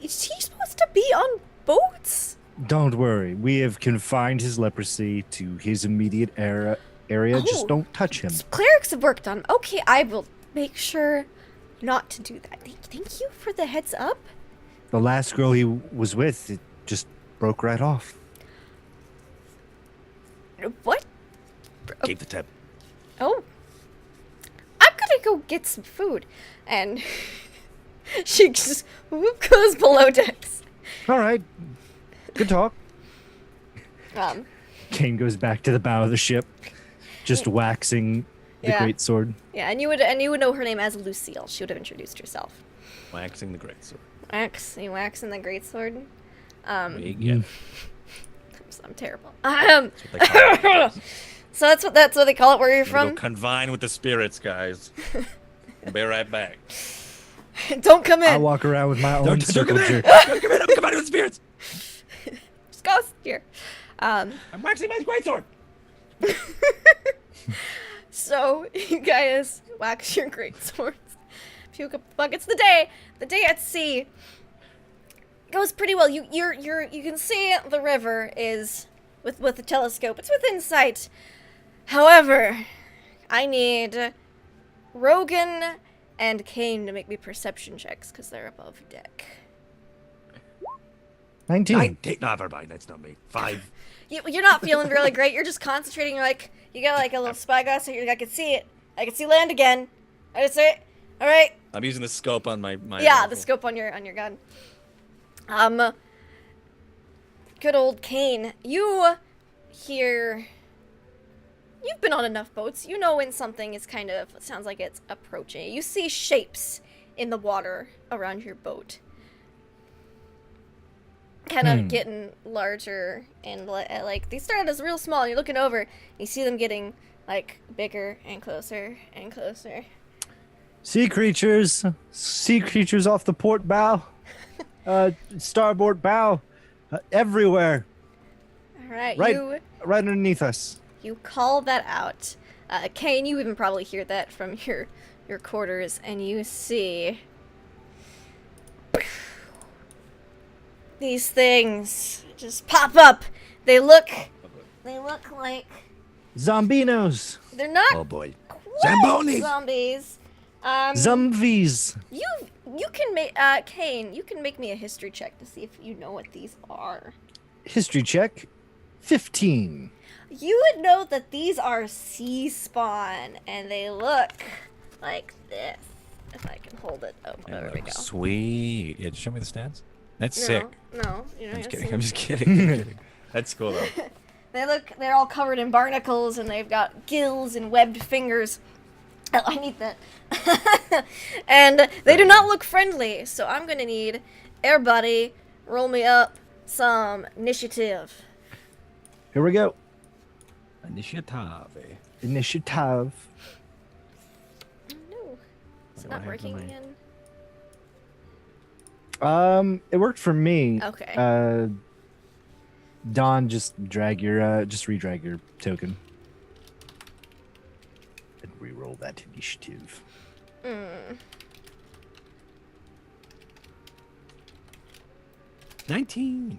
is he supposed to be on boats? Don't worry. We have confined his leprosy to his immediate area. Oh. Just don't touch him. Clerics have worked on him. Okay, I will make sure not to do that. Thank you for the heads up. The last girl he was with, it just broke right off. What? Keep the tip. Oh. I'm gonna go get some food. And she just goes below decks. All right. Good talk. Um, Kane goes back to the bow of the ship, just waxing the Yeah. great sword. yeah, and you would know her name as Lucille. She would have introduced herself. Waxing the greatsword. You waxing the greatsword. Yeah. I'm terrible. That's what they call it. So that's what they call it where you're Gonna from. go convine with the spirits, guys. I'll be right back. Don't come I in. walk around with my own Don't circle come in. jerk. Don't come in. I'm combining with spirits. Just go here. I'm waxing my greatsword. So you guys wax your great swords. Puke up buckets. The day at sea goes pretty well. You can see the river is with the telescope. It's within sight. However, I need Rogan and Kane to make me perception checks because they're above deck. 19. No, never mind. That's not me. 5. You're not feeling really great. You're just concentrating. You're like, you got like a little spyglass, so I can see it. I can see land again. I just say, all right. I'm using the scope on my Yeah, rifle. the scope on your gun. Good old Kane. You've been on enough boats. You know when something is it sounds like it's approaching. You see shapes in the water around your boat. Kind of getting larger and like they started as real small. You're looking over, you see them getting like bigger and closer and closer. Sea creatures off the port bow, starboard bow, everywhere, All right, right, you right underneath us. you call that out. Kane, you even probably hear that from your quarters, and you see these things just pop up. They look like Zombinos, they're not Oh boy. quite Zamboni! zombies. Zombies. You can make Kane. You can make me a history check to see if you know what these are. History check, 15. You would know that these are sea spawn, and they look like this. If I can hold it. Oh, there we go. Sweet. Yeah, just show me the stats. That's No, sick. no, you're I'm not just gonna kidding. see I'm just kidding. I'm kidding. That's cool though. They're all covered in barnacles, and they've got gills and webbed fingers. Oh, I need that. And they do not look friendly, so I'm gonna need everybody roll me up some initiative. Here we go. Initiative. Initiative. No, it's What not happened to working my- again. It worked for me. Okay. Don, just redrag your token. And re-roll that initiative. 19.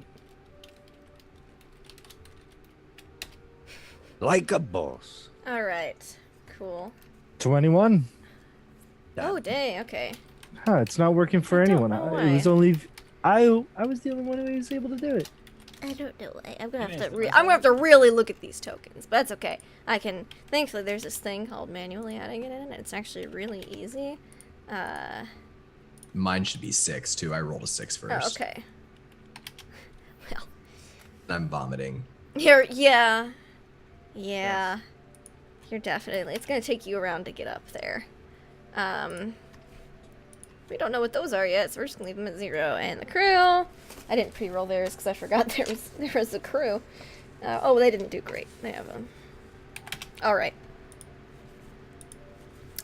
Like a boss. All right. Cool. 21. Oh, dang. Okay. Huh, it's not working for I don't anyone. know It was why. only I was the only one who was able to do it. I don't know. I'm gonna Maybe have to. it's the I'm gonna have to really look at these tokens, but that's okay. I can. Thankfully, there's this thing called manually adding it in, and it's actually really easy. Mine should be 6 too. I rolled a 6 Oh, first. okay. Well, I'm vomiting. here, yeah. You're definitely. It's gonna take you around to get up there. We don't know what those are yet, so we're just gonna leave them at 0. And the crew. I didn't pre-roll theirs because I forgot there was a crew. Oh, they didn't do great. They have them. All right.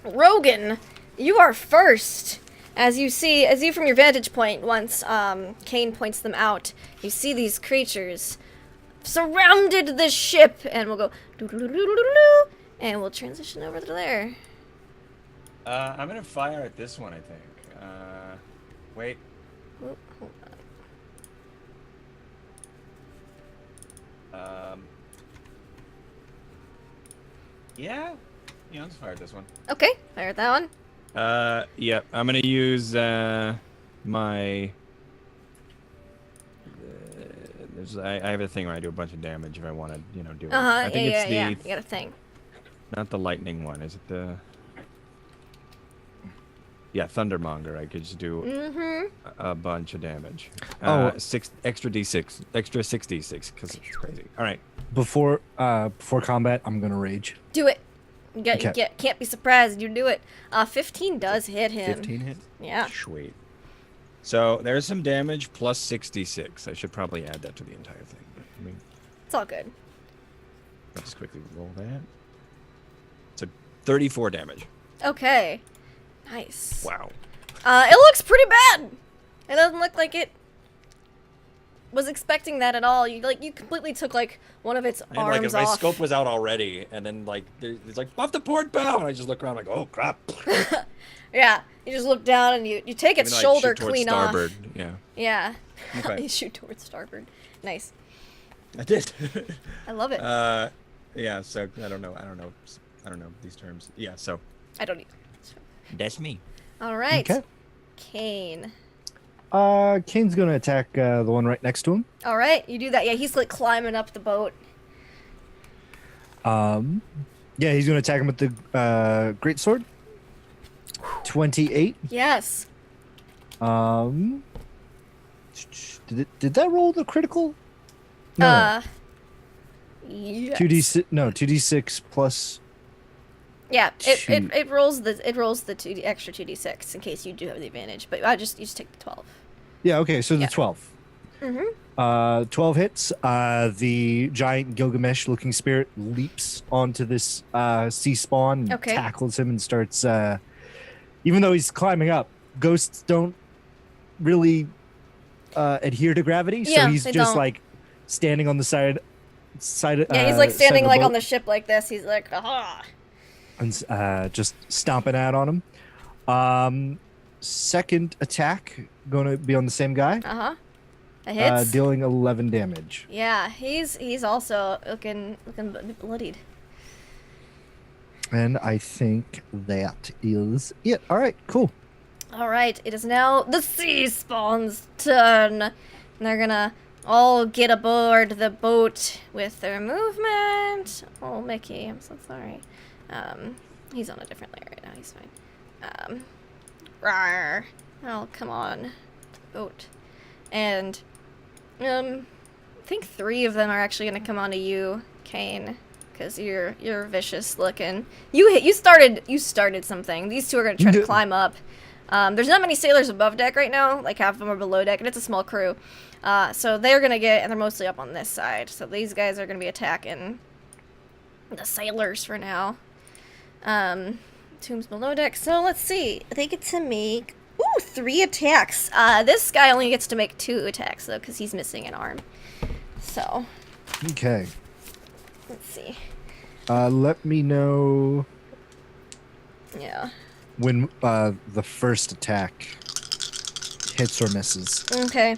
Rogan, you are first. As you from your vantage point, once Kane points them out, you see these creatures surrounded the ship, and we'll go doo-doo-doo-doo-doo-doo, and we'll transition over to there. I'm gonna fire at this one, I think. Wait. Oh, hold on. Yeah, let's fire at this one. Okay, fire at that one. Yeah, I'm gonna use my. I have a thing where I do a bunch of damage if I want to, do it. I think it's Yeah. the You got a thing. not the lightning one. Is it the? Yeah, Thundermonger. I could just do Mm-hmm. a bunch of damage. Oh. 6 extra d6, extra 6d6, because it's crazy. All right. Before combat, I'm gonna rage. Do it. Okay. Can't be surprised. You do it. 15 does hit him. 15 hit. Yeah. Sweet. So there's some damage plus 66. I should probably add that to the entire thing. But, I mean, It's all good. I'll just quickly roll that. So 34 damage. Okay. Nice. Wow. It looks pretty bad. It doesn't look like it was expecting that at all. You completely took one of its I had, arms my off. scope was out already, and then it's off the port bow, and I just look around like, oh crap. Yeah. You just look down and you take its Even though I shoulder shoot towards clean starboard. off. Yeah. Yeah. Okay. You shoot towards starboard. Nice. I did. I love it. Yeah. So I don't know these terms. Yeah. So I don't either. that's me. All right. Okay. Kane. Kane's gonna attack the one right next to him. All right. You do that. Yeah, he's climbing up the boat. Yeah, he's gonna attack him with the great sword. 28. Yes. Did that roll the critical? No. Yes. 2d6. No, 2d6 plus. Yeah, Shoot. it rolls the extra 2d6 in case you do have the advantage, but you just take the 12. Yeah. Okay. So the Yeah. 12. Mm-hmm. 12 hits. The giant Gilgamesh-looking spirit leaps onto this sea spawn, and Okay. tackles him, and starts even though he's climbing up, ghosts don't really adhere to gravity. Yeah, So he's they just don't. like standing on the side. Yeah, he's like standing side of like on boat the ship like this. He's like, aha. and just stomping out on him. Second attack going to be on the same guy. Uh-huh. That hits. Dealing 11 damage. Yeah, he's also looking bloodied. And I think that is it. All right, cool. All right, it is now the sea spawn's turn. And they're gonna all get aboard the boat with their movement. Oh, Mickey, I'm so sorry. He's on a different layer right now. He's fine. Rawr. Oh, come on, to the boat. And I think 3 of them are actually gonna come onto you, Kane, because you're vicious looking. You started something. These 2 are gonna try to climb up. There's not many sailors above deck right now, like half of them are below deck, and it's a small crew. So they're gonna and they're mostly up on this side. So these guys are gonna be attacking the sailors for now. Tomb's below deck. So let's see. They get to make 3 attacks. This guy only gets to make 2 attacks though, because he's missing an arm. So. Okay. Let's see. Let me know. Yeah. When the first attack hits or misses. Okay.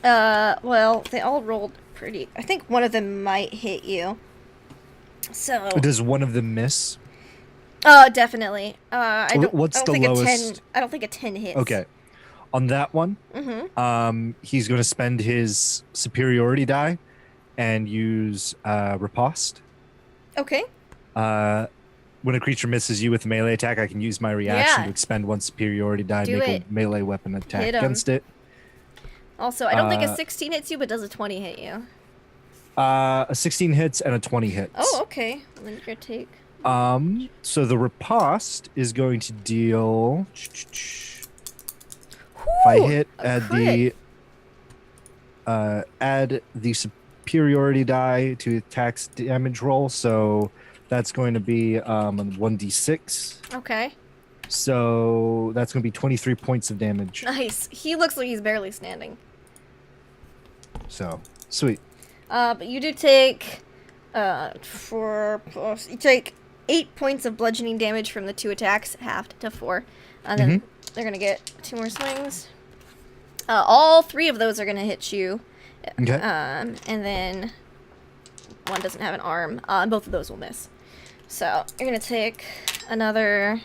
Well, they all rolled pretty. I think one of them might hit you. So. Does one of them miss? Definitely. I don't. What's I don't the think lowest? A 10. I don't think a 10 hits. Okay. On that one, he's going to spend his superiority die and use riposte. Okay. When a creature misses you with a melee attack, I can use my reaction Yeah. to expend 1 superiority die and Do make it. a melee weapon attack Hit 'em. against it. Also, I don't think a 16 hits you, but does a 20 hit you? A 16 hits and a 20 hits. Oh, okay. Well, then you're gonna take. So the riposte is going to deal. If I hit, add the superiority die to attack's damage roll. So that's going to be 1d6. Okay. So that's going to be 23 points of damage. Nice. He looks like he's barely standing. So sweet. But you do take, you take 8 points of bludgeoning damage from the 2 attacks, halved to 4. And then they're gonna get 2 more swings. All 3 of those are gonna hit you. Okay. And then one doesn't have an arm. Both of those will miss. So you're gonna take another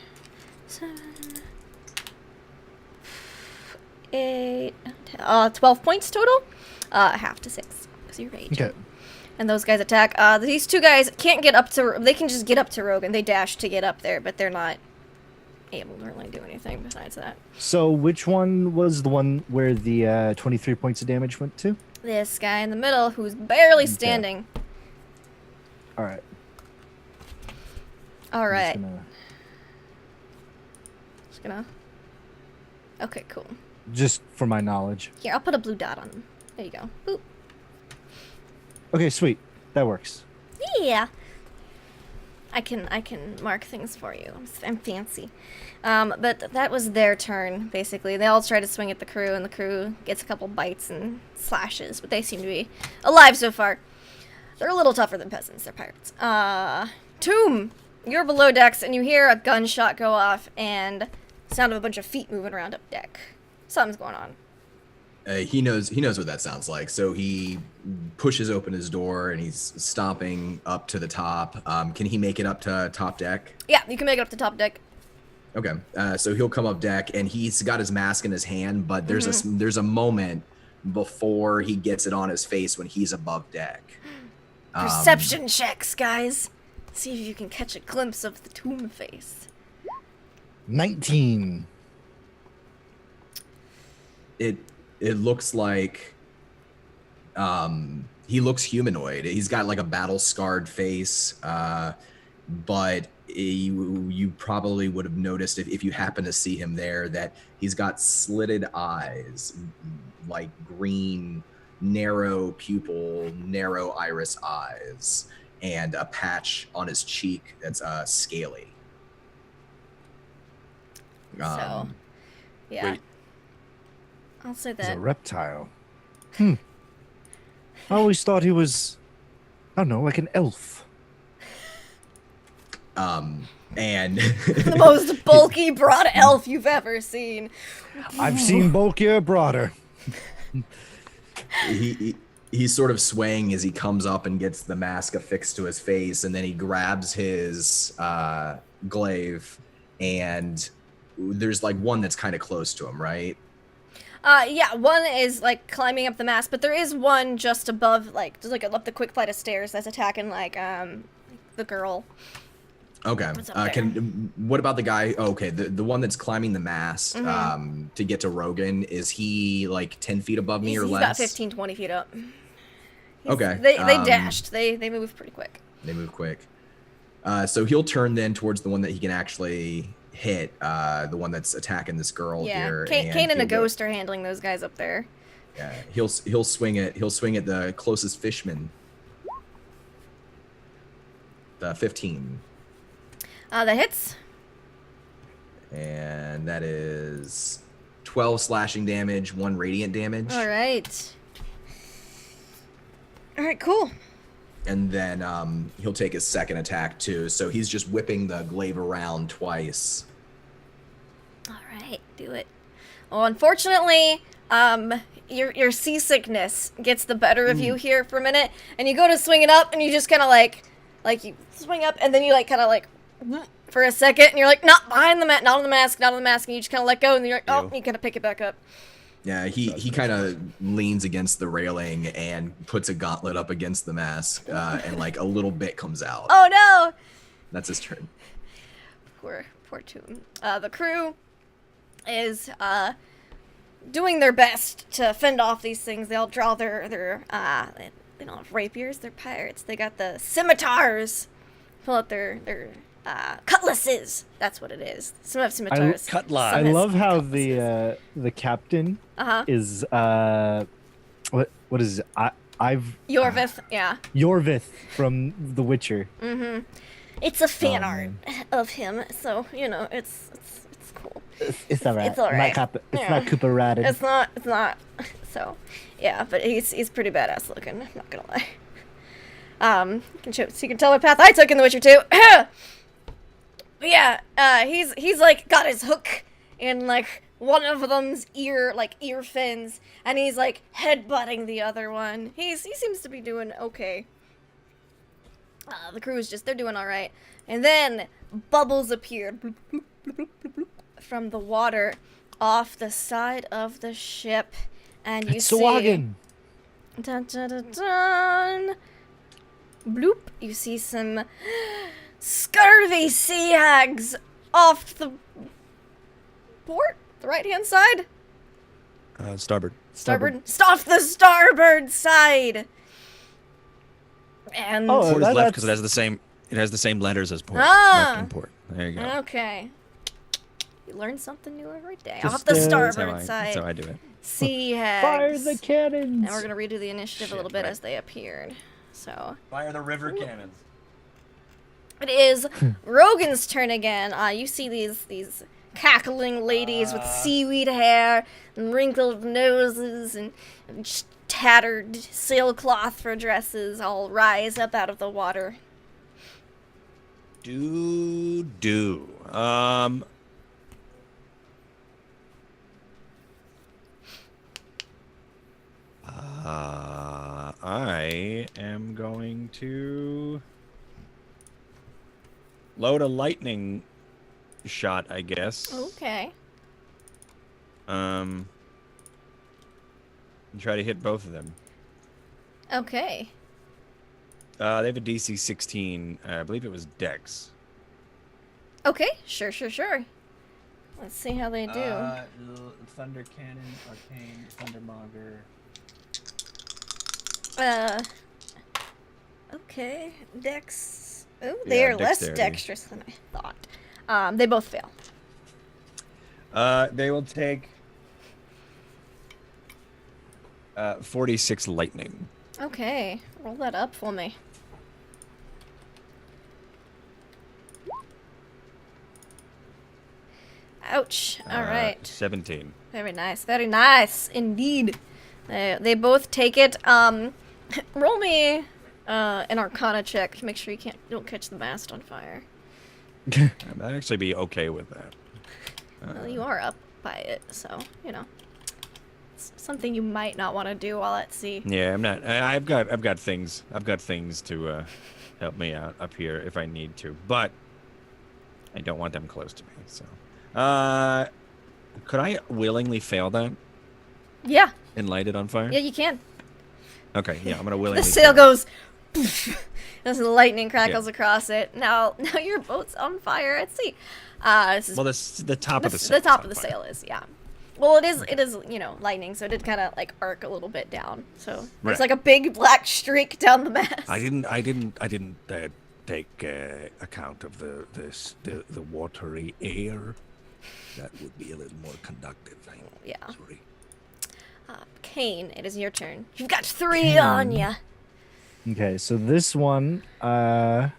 7, 8, 12 points total. Half to 6 because you're raging. Okay. And those guys attack. These 2 guys can't get up to. They can just get up to Rogan. They dash to get up there, but they're not able to really do anything besides that. So which one was the one where the 23 points of damage went to? This guy in the middle, who's barely standing. All right. All right. Just Just gonna. Okay, cool. just for my knowledge. Here, I'll put a blue dot on him. There you go. Boop. Okay, sweet. That works. Yeah. I can mark things for you. I'm fancy. But that was their turn, basically. They all try to swing at the crew, and the crew gets a couple bites and slashes, but they seem to be alive so far. They're a little tougher than peasants. They're pirates. Tomb, you're below decks, and you hear a gunshot go off, and sound of a bunch of feet moving around up deck. Something's going on. He knows what that sounds like. So he pushes open his door and he's stomping up to the top. Can he make it up to top deck? Yeah, you can make it up to top deck. Okay. So he'll come up deck and he's got his mask in his hand, but there's a moment before he gets it on his face when he's above deck. Perception checks, guys. See if you can catch a glimpse of the tomb face. 19. It looks like he looks humanoid. He's got like a battle scarred face, but you probably would have noticed if you happen to see him there that he's got slitted eyes, like green, narrow pupil, narrow iris eyes, and a patch on his cheek that's scaly. So, yeah. Wait. I'll say He's a that. reptile. I always thought he was, I don't know, like an elf. And The most bulky, broad elf you've ever seen. I've seen bulkier, broader. he's sort of swaying as he comes up and gets the mask affixed to his face, and then he grabs his glaive, and there's like one that's kind of close to him, right? Yeah, one is like climbing up the mast, but there is one just above, like just like up the quick flight of stairs that's attacking like the girl. Okay. What's up there? What about the guy? Oh, okay, the one that's climbing the mast Mm-hmm. to get to Rogan, is he like 10 feet above me He's or about less? 15, 20 feet up. Okay. They dashed. They move pretty quick. They move quick. So he'll turn then towards the one that he can actually hit, the one that's attacking this girl Yeah, here. Kane and he'll the go- ghost are handling those guys up there. Yeah, he'll swing at the closest fishman. The 15. That hits. And that is 12 slashing damage, 1 radiant damage. All right. All right, cool. And then he'll take his second attack too. So he's just whipping the glaive around twice. All right, do it. Oh, unfortunately, your seasickness gets the better of you here for a minute, and you go to swing it up, and you just kind of like you swing up, and then you like kind of like for a second, and you're like not behind the not on the mask, and you just kind of let go, and you're like, oh, you kind of pick it back up. Yeah, he kind of leans against the railing and puts a gauntlet up against the mask, and like a little bit comes out. Oh no! That's his turn. Poor Toon. The crew is doing their best to fend off these things. They all draw their they don't have rapiers, they're pirates. They got the scimitars. Pull out their cutlasses. That's what it is. Some have scimitars. Cutlass. I Some love has how cutlasses. the captain Uh-huh. is what is it? Yorvith, yeah. Yorvith from The Witcher. It's a fan Oh, art of him, so you know it's cool. It's alright. It's alright. It's Yeah. not Cooper Radin. It's not. So, yeah, but he's pretty badass looking. I'm not gonna lie. You can tell what path I took in The Witcher 2. But yeah, he's like got his hook in like one of them's ear fins, and he's like headbutting the other one. He seems to be doing okay. The crew is they're doing all right, and then bubbles appeared from the water off the side of the ship, and you It's see. Sawagan. Dun, dun, dun, dun. Bloop. You see some scurvy sea hags off the port, the right-hand side. Starboard. Off the starboard side. And Oh, Port is left that's- because it has the same letters as port. Ah. Left and port. There you go. okay. You learn something new every day. Just, Off the that's That's starboard how I side. do it. Sea hags. Fire the cannons. And we're gonna redo the initiative a little bit right. as they appeared. So. Fire the river cannons. It is Rogan's turn again. You see these cackling ladies with seaweed hair and wrinkled noses and just tattered sailcloth for dresses all rise up out of the water. I am going to load a lightning shot, I guess. Okay. And try to hit both of them. Okay. They have a DC 16. I believe it was Dex. Okay. Sure. Let's see how they do. Thunder Cannon, Arcane, Thundermonger. Okay. Dex. Oh, they Yeah, are less dexterity. dexterous than I thought. They both fail. They will take 46 lightning. Okay. Roll that up for me. Ouch. All right. 17. Very nice indeed. They both take it. Roll me an Arcana check. Make sure you don't catch the mast on fire. I'd actually be okay with that. Well, you are up by it, so you know. It's something you might not want to do while at sea. Yeah, I'm not. I've got things. I've got things to help me out up here if I need to, but I don't want them close to me. So, could I willingly fail that Yeah. and light it on fire? Yeah, you can. Okay. Yeah, I'm gonna willingly. The sail fail. goes. As the lightning crackles across it. Now your boat's on fire at sea. This is Well, the top of the sail. The top is of the on fire. sail is, yeah. Well, it is, you know, lightning, so it did kind of like arc a little bit down. So Right. it's like a big black streak down the mast. I didn't take account of the watery air. That would be a little more conductive. Yeah. Sorry. Kane, it is your turn. You've got 3 on ya. Okay, so this one, hold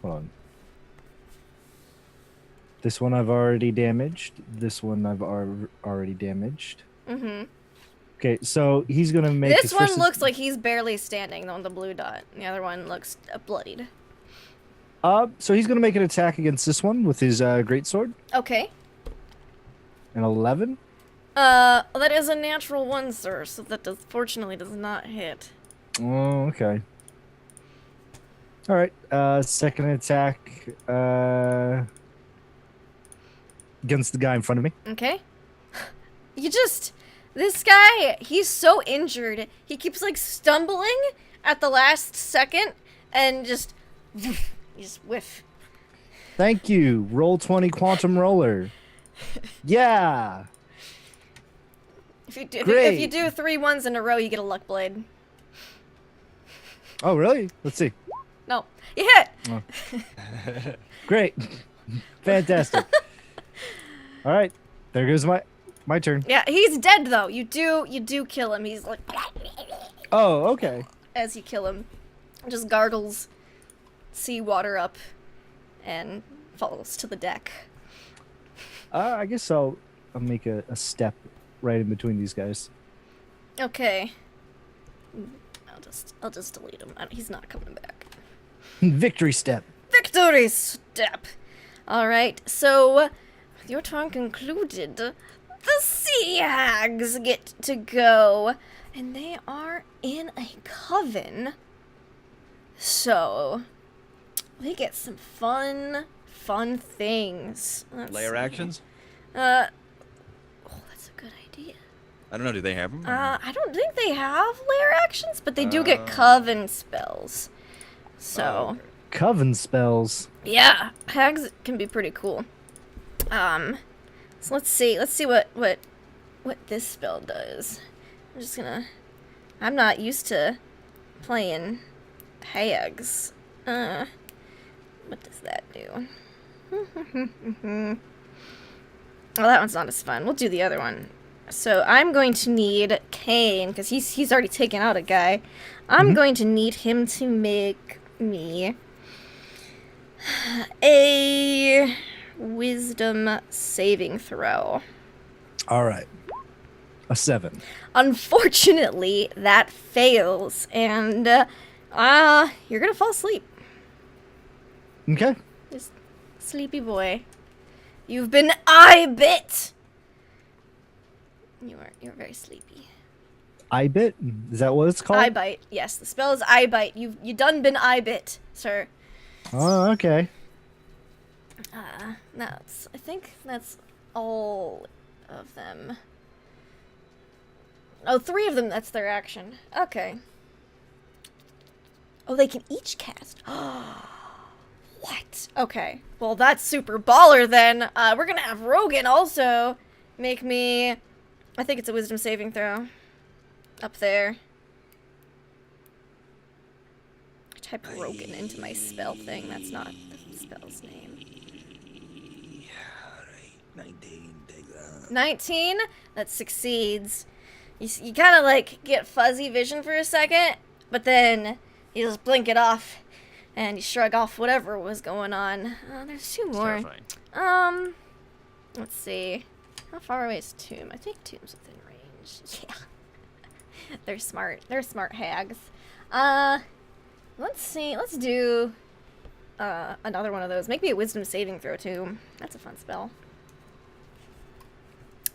on. This one I've already damaged. This one I've already damaged. Mm-hmm. Okay, so he's gonna make. This his one first looks like he's barely standing on the blue dot. The other one looks bloodied. So he's gonna make an attack against this one with his greatsword. Okay. An 11. That is a natural 1, sir, so that fortunately does not hit. Oh, okay. All right. Second attack against the guy in front of me. Okay. This guy, he's so injured. He keeps like stumbling at the last second and just whiff. Thank you. Roll 20 quantum roller. Yeah. If you Great. do 3 ones in a row, you get a luck blade. Oh, really? Let's see. No, you hit. Oh. Great. Fantastic. All right. There goes my turn. Yeah, he's dead though. You do kill him. He's like Oh, okay. as you kill him, just gargles seawater up and falls to the deck. I guess I'll make a step right in between these guys. Okay. I'll just delete him. He's not coming back. Victory step. Victory step. All right. So, with your turn concluded, the sea hags get to go, and they are in a coven. So, they get some fun things. Let's Layer see. actions? Oh, that's a good idea. I don't know. Do they have them? I don't think they have layer actions, but they do get coven spells. So, Coven spells. yeah, hags can be pretty cool. So let's see what this spell does. I'm not used to playing hags. What does that do? Oh, that one's not as fun. We'll do the other one. So I'm going to need Kane, because he's already taken out a guy. I'm going to need him to make me a wisdom saving throw. All right. A 7. Unfortunately, that fails, and you're gonna fall asleep. Okay. Just sleepy boy. You've been eye bit. You're very sleepy. Eye bit? Is that what it's called? Eye bite. Yes, the spell is eye bite. You done been eye bit, sir. Oh, okay. I think that's all of them. Oh, 3 of them, that's their action. Okay. Oh, they can each cast. What? Okay. Well, that's super baller then. We're gonna have Rogan also make me, I think it's a wisdom saving throw. Up there. I typed Rogan into my spell thing. That's not the spell's name. 19. Take that. 19? That succeeds. You kind of like get fuzzy vision for a second, but then you just blink it off and you shrug off whatever was going on. There's 2 more. Terrifying. Let's see. How far away is Tomb? I think Tomb's within range. Yeah. They're smart. They're smart hags. Let's see. Let's do another one of those. Make me a wisdom saving throw, Tomb. That's a fun spell.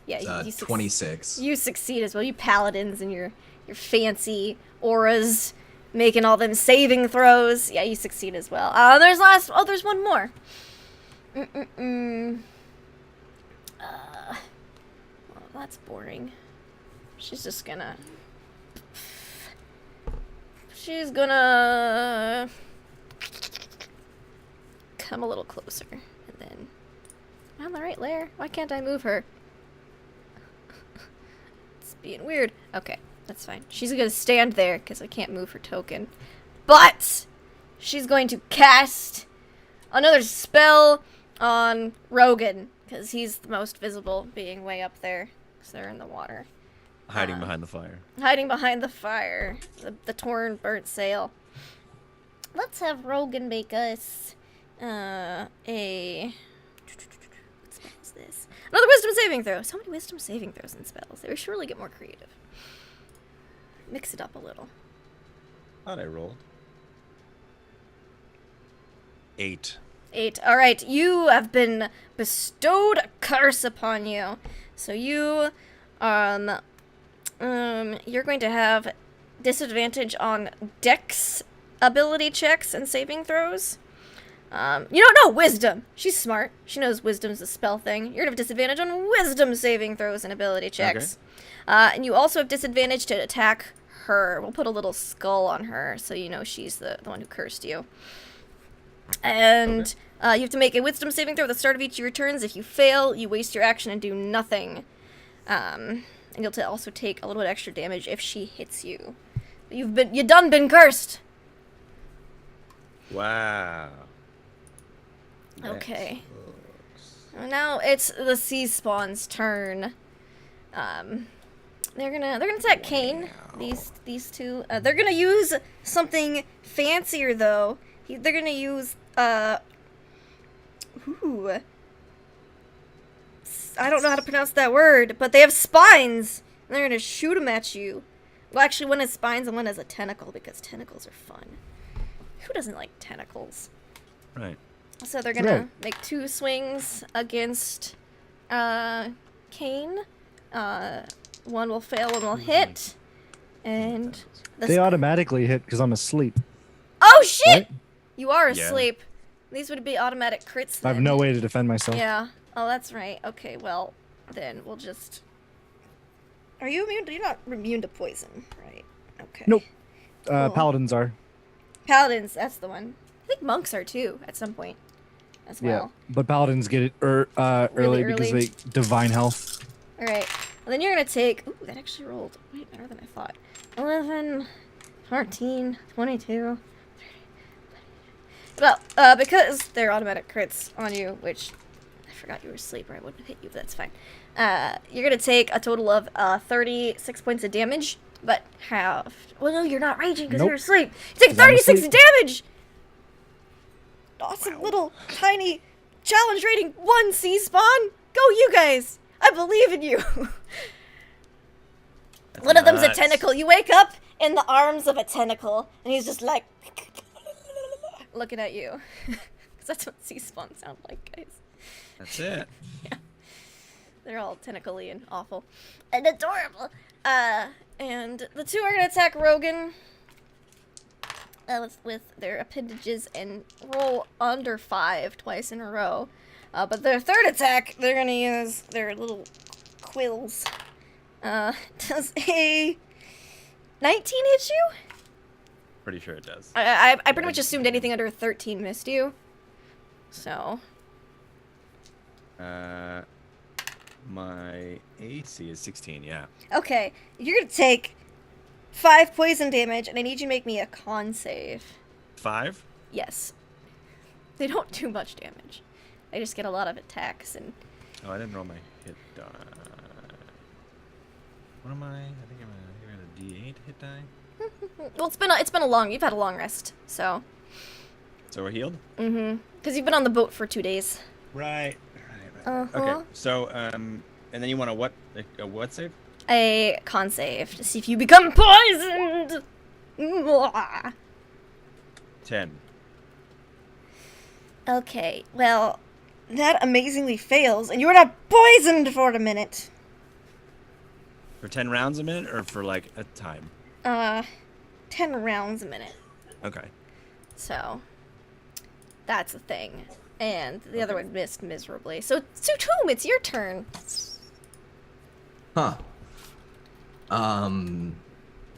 Yeah, you 26. You succeed as well. You paladins and your fancy auras making all them saving throws. Yeah, you succeed as well. There's one more. Well, that's boring. She's gonna come a little closer, and then I'm on the right layer. Why can't I move her? It's being weird. Okay, that's fine. She's gonna stand there because I can't move her token, but she's going to cast another spell on Rogan because he's the most visible, being way up there because they're in the water. Hiding behind the fire. Hiding behind the fire. The torn, burnt sail. Let's have Rogan make us what spell is this? Another wisdom saving throw. So many wisdom saving throws and spells. They would surely get more creative. Mix it up a little. Thought I rolled. 8. 8. All right, you have been bestowed a curse upon you. So you, you're going to have disadvantage on Dex ability checks and saving throws. You don't know Wisdom. She's smart. She knows Wisdom's a spell thing. You're gonna have disadvantage on Wisdom saving throws and ability checks. Okay. And you also have disadvantage to attack her. We'll put a little skull on her so you know she's the one who cursed you. And you have to make a Wisdom saving throw at the start of each of your turns. If you fail, you waste your action and do nothing. And you'll also take a little bit extra damage if she hits you. You done been cursed. Wow. Okay. Now it's the sea spawn's turn. They're gonna attack Kane. These two. They're gonna use something fancier though. They're gonna use I don't know how to pronounce that word, but they have spines. And they're gonna shoot them at you. Well, actually, one has spines and one has a tentacle because tentacles are fun. Who doesn't like tentacles? Right. So they're gonna make 2 swings against Kane. One will fail, one will hit. And they automatically hit because I'm asleep. Oh shit! Right? You are asleep. These would be automatic crits then. I have no way to defend myself. Yeah. Oh, that's right. Okay, well, then we'll just... Are you immune? You're not immune to poison, right? Okay. Nope. Cool. Paladins are. Paladins, that's the one. I think monks are too, at some point, as well. Yeah, but paladins get it early because they divine health. Alright. Well, then you're going to take... Ooh, that actually rolled way better than I thought. 11, 14, 22... Well, because they're automatic crits on you, which I forgot you were asleep or I wouldn't have hit you, but that's fine. You're going to take a total of 36 points of damage, but half. Well, no, you're not raging because you're asleep. You take 36 damage! Awesome little tiny challenge rating 1 sea spawn. Go you guys! I believe in you. One of them's a tentacle. You wake up in the arms of a tentacle, and he's just like... looking at you. Because that's what sea spawns sound like, guys. That's it. Yeah. They're all tentacly and awful. And adorable. And the 2 are going to attack Rogan with their appendages and roll under 5 twice in a row. But their 3rd attack, they're going to use their little quills. Does a 19 hit you? Pretty sure it does. I pretty much assumed anything under 13 missed you. So. My AC is 16, yeah. Okay, you're gonna take 5 poison damage, and I need you to make me a con save. 5? Yes. They don't do much damage. They just get a lot of attacks and... Oh, I didn't roll my hit die. What am I? I think I'm a D8 hit die. Well, you've had a long rest, so. So we're healed? Mm-hmm. Because you've been on the boat for 2 days. Right. Okay. So and then you want a what save? A con save to see if you become poisoned. Mwah. 10. Okay, well, that amazingly fails, and you are not poisoned for a minute. For 10 rounds a minute, or for like a time? 10 rounds a minute. Okay. So, that's the thing. And the other one missed miserably. So, Tomb, it's your turn. Huh.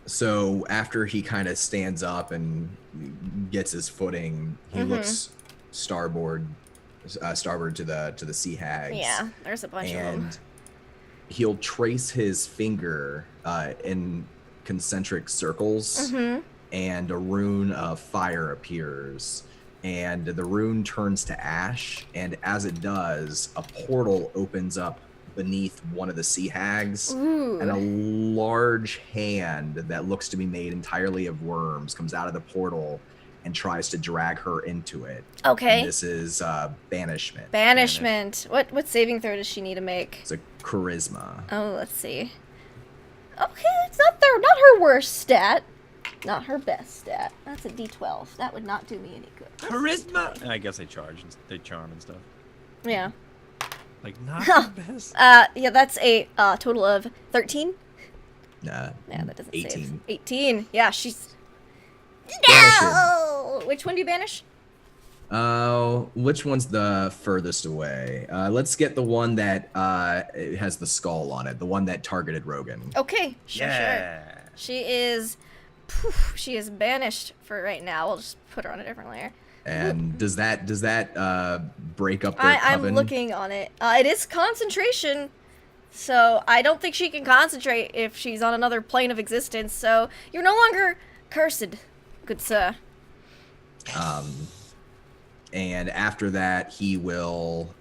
So after he kind of stands up and gets his footing, he looks starboard to the sea hags. Yeah, there's a bunch of them. And he'll trace his finger in concentric circles, and a rune of fire appears. And the rune turns to ash, and as it does, a portal opens up beneath one of the sea hags, and a large hand that looks to be made entirely of worms comes out of the portal and tries to drag her into it. Okay. And this is banishment. Banishment. What saving throw does she need to make? It's a charisma. Oh, let's see. Okay, it's not her worst stat. Not her best stat. That's a D12. That would not do me any good. Charisma. I guess they charm and stuff. Yeah. Like not the best. Yeah, that's a total of 13. Nah. Yeah, that doesn't 18. save. 18. Yeah, she's. Banish No! Which one do you banish? Which one's the furthest away? Let's get the one that it has the skull on it, the one that targeted Rogan. Okay, sure. She is banished for right now. We'll just put her on a different layer. And does that break up their coven? I'm looking on it. It is concentration, so I don't think she can concentrate if she's on another plane of existence. So you're no longer cursed, good sir. And after that, he will.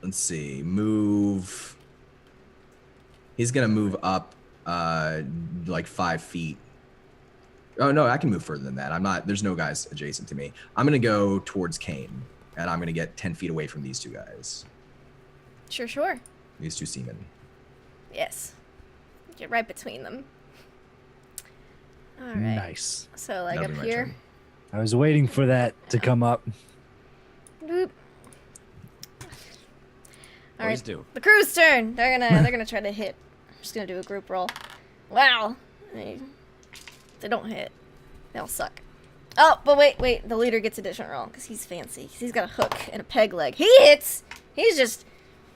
Let's see. Move. He's gonna move up. Like 5 feet. Oh no, I can move further than that. There's no guys adjacent to me. I'm gonna go towards Kane, and I'm gonna get 10 feet away from these two guys. Sure. These two seamen. Yes. Get right between them. All right. Nice. So like That'll up be my here. turn. I was waiting for that to come up. Boop. All Always right. do. The crew's turn. They're gonna try to hit. I'm just gonna do a group roll. Wow. They don't hit. They all suck. Oh, but wait. The leader gets a different roll because he's fancy. He's got a hook and a peg leg. He hits. He just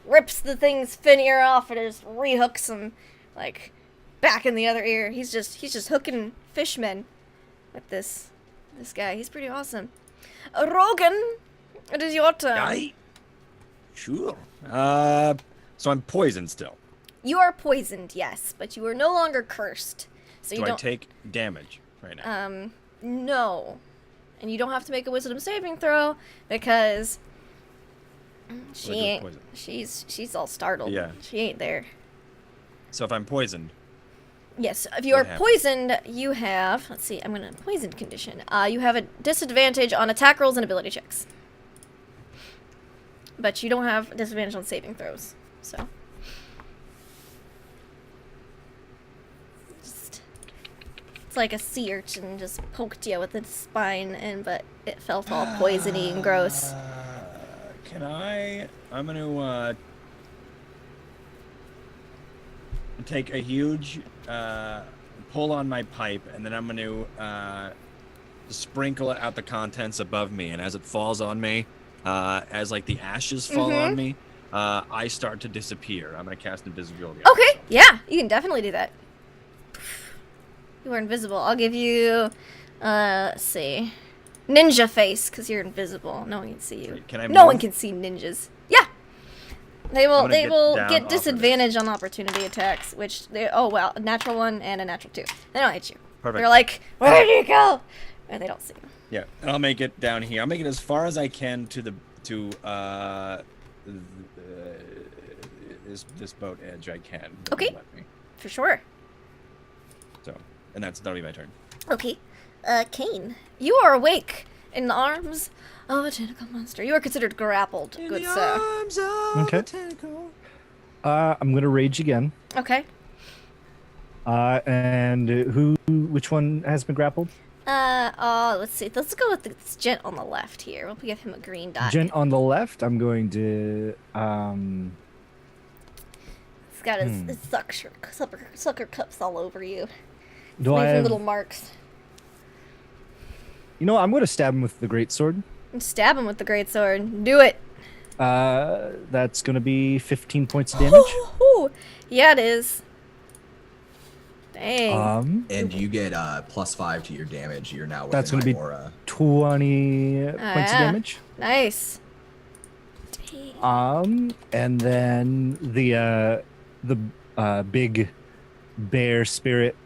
rips the thing's fin ear off and just rehooks him like back in the other ear. He's just hooking fishmen with this guy. He's pretty awesome. Rogan, it is your turn. Sure. So I'm poisoned still. You are poisoned, yes, but you are no longer cursed. So you Do I don't take damage right now? no. And you don't have to make a wisdom saving throw because she What do I do with ain't poison? she's all startled. Yeah. She ain't there. So if I'm poisoned, Yes, if you What are happens? poisoned, you have, let's see, I'm gonna poisoned condition. You have a disadvantage on attack rolls and ability checks. But you don't have disadvantage on saving throws. So it's like a sea urchin just poked you with its spine, but it felt all poisony and gross. I'm gonna take a huge pull on my pipe, and then I'm gonna sprinkle it out the contents above me, and as it falls on me, as like the ashes fall on me, I start to disappear. I'm gonna cast invisibility. Okay, yeah, you can definitely do that. You are invisible. I'll give you, let's see, ninja face, because you're invisible. No one can see you. Can I No one move? can see ninjas. Yeah. They will. gonna They get will down get off of disadvantage on opportunity attacks, which they. Oh well, a natural one and a natural 2. They don't hit you. Perfect. They're like, where did you go? And they don't see you. Yeah, and I'll make it down here. I'll make it as far as I can to this boat edge I can. Okay. Let me. For sure. So, and that'll be my turn. Okay. Kane, you are awake in the arms of a tentacle monster. You are considered grappled, good sir. Okay. I'm gonna rage again. Okay. And which one has been grappled? Let's see. Let's go with this gent on the left here. We'll give him a green dot. Gent on the left. I'm going to He's got his sucker cups all over you. do I Leaving have, little marks. You know what? I'm going to stab him with the greatsword. And stab him with the greatsword. Do it. That's going to be 15 points of damage. Yeah, it is. Dang. And you get +5 to your damage. You're now within That's going to my be aura. 20 points of damage. Nice. Dang. And then the big bear spirit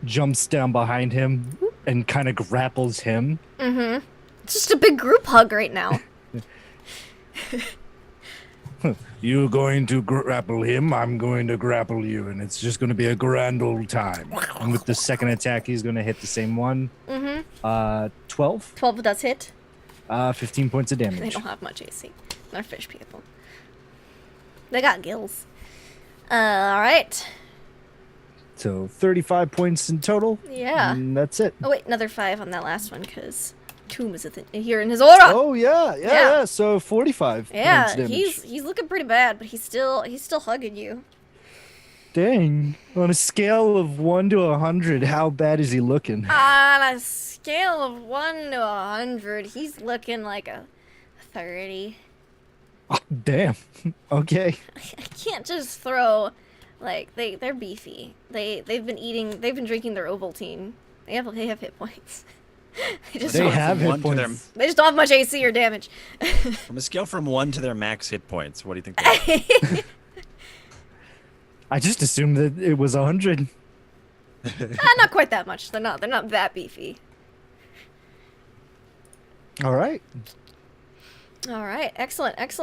jumps down behind him and kind of grapples him. Mm-hmm. It's just a big group hug right now. You're going to grapple him, I'm going to grapple you, and it's just going to be a grand old time. And with the second attack, he's going to hit the same one. Mm-hmm. 12. 12 does hit. 15 points of They damage. don't have much AC. They're fish people. They got gills. Alright. So 35 points in total. Yeah. And that's it. Oh, wait, another 5 on that last one, because Tomb is here in his aura. Oh yeah. So 45 Yeah, points damage. he's looking pretty bad, but he's still hugging you. Dang. On a scale of 1 to 100, how bad is he looking? On a scale of 1 to 100, he's looking like a 30. Oh, damn. Okay. I can't just throw, like, they're beefy. They've been drinking their Ovaltine. They have hit points. They They have hit one to their- points. They just don't have much AC or damage. From a scale from 1 to their max hit points, what do you think? They I just assumed that it was 100. Not quite that much. They're not that beefy. All right. All right, excellent. It's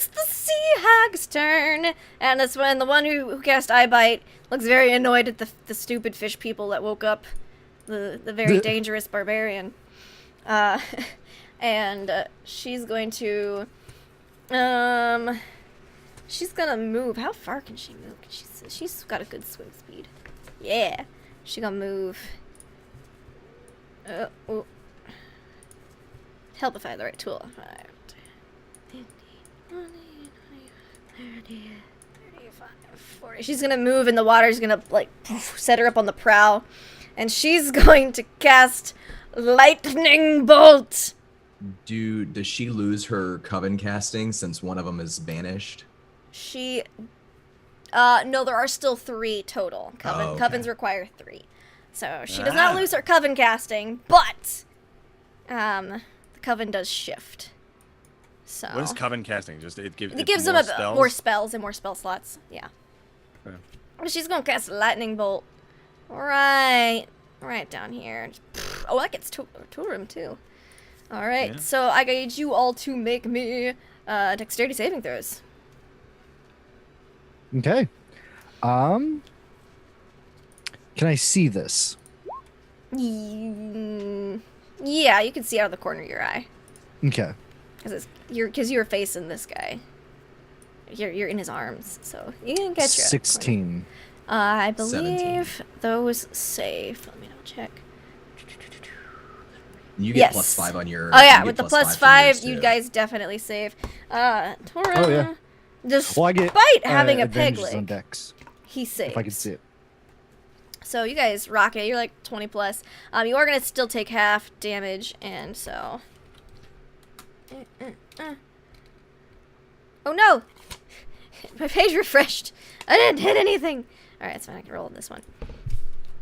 the Sea Hag's turn, and it's when the one who cast Eye Bite looks very annoyed at the stupid fish people that woke up the very dangerous barbarian. And she's going to, she's gonna move. How far can she move? She's got a good swim speed. Yeah, she gonna move. Oh. Help if I have the right tool. 40. She's gonna move and the water's gonna like set her up on the prow. And she's going to cast Lightning Bolt. Does she lose her coven casting since one of them is banished? No, there are still 3 total. Okay. Covens require 3. So she does not lose her coven casting, but the coven does shift. So What is coven casting? Just it gives them spells? more spells and more spell slots. Yeah. Okay. She's gonna cast Lightning Bolt. Right down here. Oh, that gets Turum too. All right, Yeah. so I need you all to make me dexterity saving throws. Okay. Can I see this? Yeah, you can see out of the corner of your eye. Okay. Because you're facing this guy. You're in his arms, so you can get your 16. I believe 17. those save. Let me double check. You get Yes. +5 on your. Oh yeah, you with get the +5 from +5, yours, you too. guys definitely save. Torum, Oh, yeah. despite Well, I get having a peg advantages on leg, dex, he saves. if I can see it. So you guys rock it. You're like 20 plus. You are gonna still take half damage, and so. Oh no! My page refreshed. I didn't hit anything. All right, it's fine. I can roll on this one.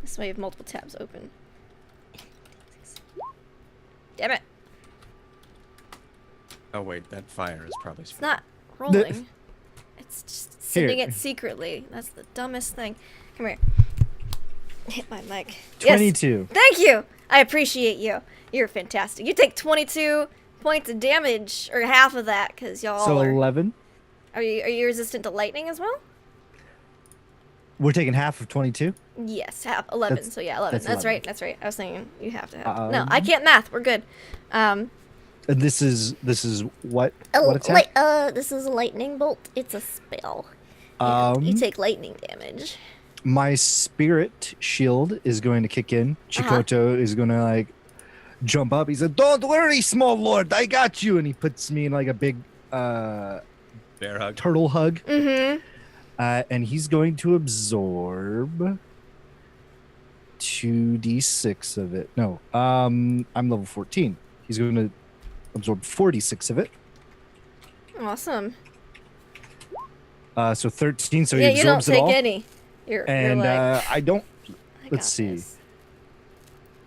This way, you have multiple tabs open. Damn it! Oh wait, that fire is probably. It's not rolling. It's just sending it secretly. That's the dumbest thing. Come here. Hit my mic. Yes. 22. Thank you. I appreciate you. You're fantastic. You take 22 points of damage, or half of that, because y'all So are. 11. Are you resistant to lightning as well? We're taking half of 22. Yes, 11. That's- So yeah, 11. that's That's 11. right. That's right. I was saying you have to have. No, I can't math. We're good. And this is what attack? This is a lightning bolt. It's a spell. You take lightning damage. My spirit shield is going to kick in. Chikoto is going to like jump up. He said, "Don't worry, small lord, I got you." And he puts me in like a big Bear hug. turtle hug. Mm-hmm. And he's going to absorb 2d6 of it. No, I'm level 14. He's going to absorb 46 of it. Awesome. So 13. So he Yeah, you don't absorbs it take all. any. You're like, I don't. I let's got see. this.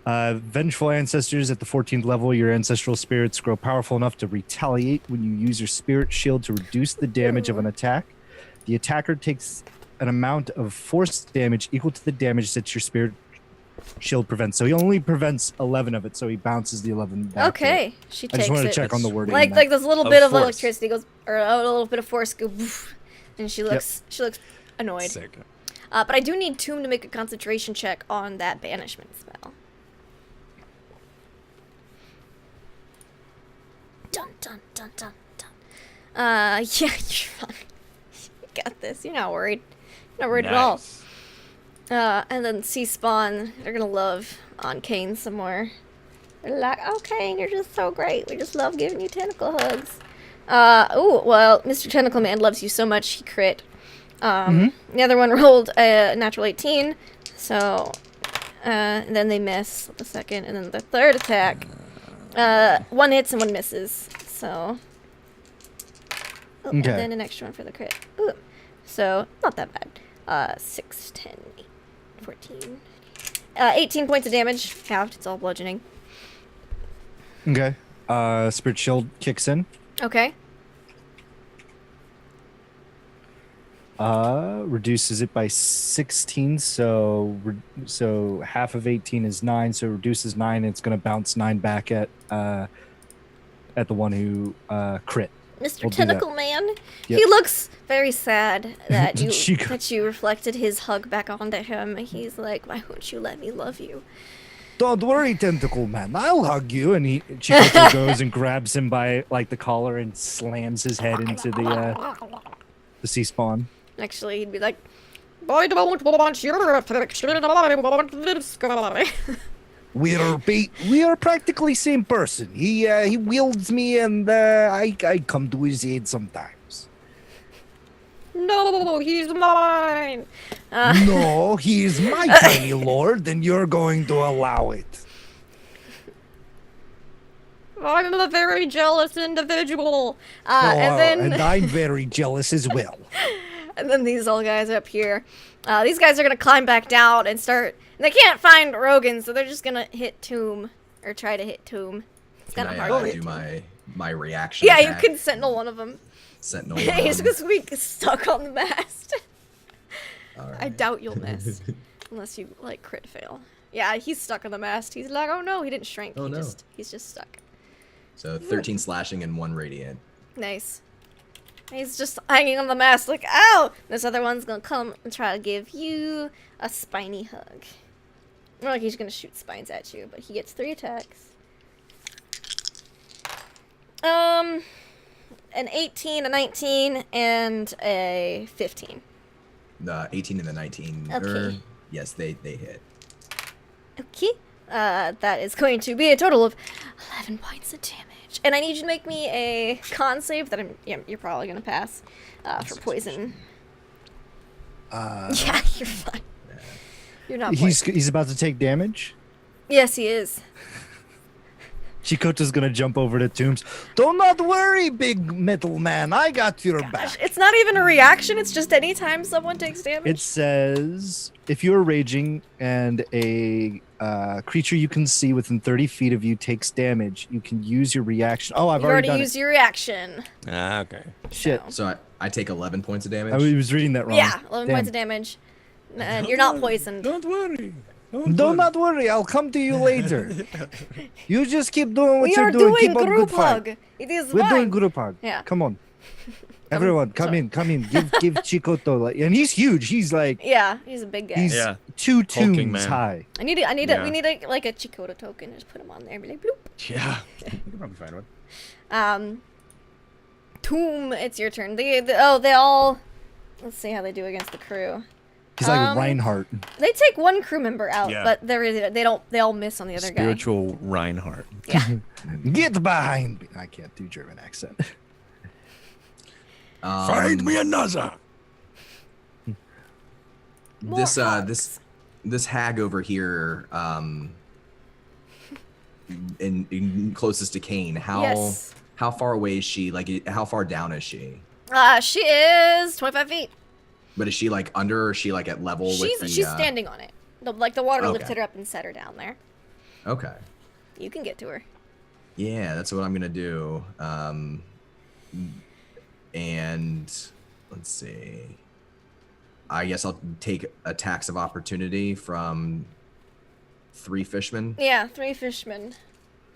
Vengeful ancestors at the 14th level, your ancestral spirits grow powerful enough to retaliate when you use your spirit shield to reduce the damage of an attack. The attacker takes an amount of force damage equal to the damage that your spirit shield prevents. So he only prevents 11 of it, so he bounces the 11 back. Okay, she I takes just wanted to it. check on the wording. Like on that. this little Of bit of force. electricity goes, or a little bit of force go, woof, and she looks annoyed. Sick. But I do need Tomb to make a concentration check on that banishment spell. Dun dun dun dun dun. Yeah, you're fine. You got this. You're not worried. You're not worried at all. Nice. And then C-Spawn, they're gonna love on Kane some more. They're like, "Oh, Kane, you're just so great. We just love giving you tentacle hugs." Oh, well, Mr. Tentacle Man loves you so much, he crit. The other one rolled a natural 18, so, and then they miss the second, and then the third attack, one hits and one misses, so. Oh, Okay. And then an extra one for the crit. Ooh. So, not that bad. 6, 10, 8, 14, 18 points of damage, halved, it's all bludgeoning. Okay. Spirit shield kicks in. Okay. Reduces it by 16, so half of 18 is 9, so reduces 9, and it's going to bounce 9 back at the one who crit. Mr. We'll do Tentacle that. Man. Yep. He looks very sad that you Chico. that you reflected his hug back onto him. He's like, "Why won't you let me love you?" Don't worry, Tentacle Man, I'll hug you. And Chikoto goes and grabs him by like the collar and slams his head into the sea spawn. Actually, he'd be like, "I don't want your affection. I want this guy." We are practically same person. He wields me, and I come to his aid sometimes. No, he's mine. No, he is my tiny lord, and you're going to allow it. I'm a very jealous individual. And I'm very jealous as well. And then these old guys up here. These guys are gonna climb back down and start. They can't find Rogan, so they're just gonna hit Tomb or try to hit Tomb. It's Can kind of I hard. to do hit. my reaction? Yeah, you attack? can sentinel one of them. Sentinel. He's gonna be stuck on the mast. All right. I doubt you'll miss, unless you like crit fail. Yeah, he's stuck on the mast. He's like, oh no, he didn't shrink. Oh, no. He's just stuck. So 13 slashing and 1 radiant. Nice. He's just hanging on the mast like, ow! This other one's gonna come and try to give you a spiny hug. More like he's gonna shoot spines at you, but he gets 3 attacks. An 18, a 19, and a 15. The 18 and the 19. Okay. Yes, they hit. Okay. That is going to be a total of 11 points of damage. And I need you to make me a con save that you're probably gonna pass for poison. Yeah, you're fine. You're not poisoned. He's about to take damage. Yes, he is. Chikoto's gonna jump over to Tombs. Do not worry, big metal man. I got your back. It's not even a reaction, it's just anytime someone takes damage. It says if you're raging and a creature you can see within 30 feet of you takes damage, you can use your reaction. Oh, I've You've already done used your reaction. Okay. it. Shit. So I take 11 points of damage. I was reading that wrong. Yeah, 11 Damn. points of damage. And you're not poisoned. Don't worry. Do not worry. I'll come to you later. You just keep doing what We you're are doing. doing Keep on group good fight. hug. It is We're fine. doing group hug. Yeah. Come on. Everyone, come in. Give Chicoto, like, and he's huge. He's like, Yeah, he's a big guy. he's Yeah. 2 Hulking tombs man. high. We need like a Chikota token. Just put him on there. Be like, bloop. Yeah. You can probably find one. Tomb, it's your turn. They all. Let's see how they do against the crew. He's like Reinhardt. They take one crew member out, Yeah. but they all miss on the other Spiritual Reinhardt. guy. Get behind me. I can't do German accent. Find me another. This hag over here, in closest to Kane. Yes. How far away is she? Like, how far down is she? She is 25 feet. But is she like under, or is she like at level with the? She's standing on it. The water Okay. lifted her up and set her down there. Okay. You can get to her. Yeah, that's what I'm gonna do. And let's see. I guess I'll take attacks of opportunity from 3 fishmen. Yeah, 3 fishmen.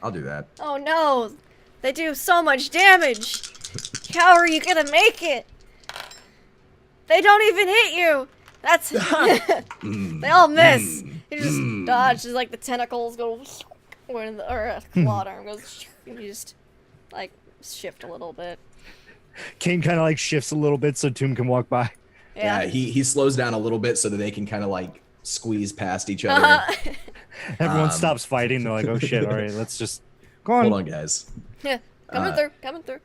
I'll do that. Oh no, they do so much damage. How are you gonna make it? They don't even hit you. That's they all miss. You just dodge. Just like the tentacles go, or a clawed arm goes, and you just like shift a little bit. Kane kind of like shifts a little bit so Tomb can walk by. Yeah. He slows down a little bit so that they can kind of like squeeze past each other. Everyone stops fighting. They're like, oh shit, all right, let's just go on. Hold on, guys. Yeah, coming through.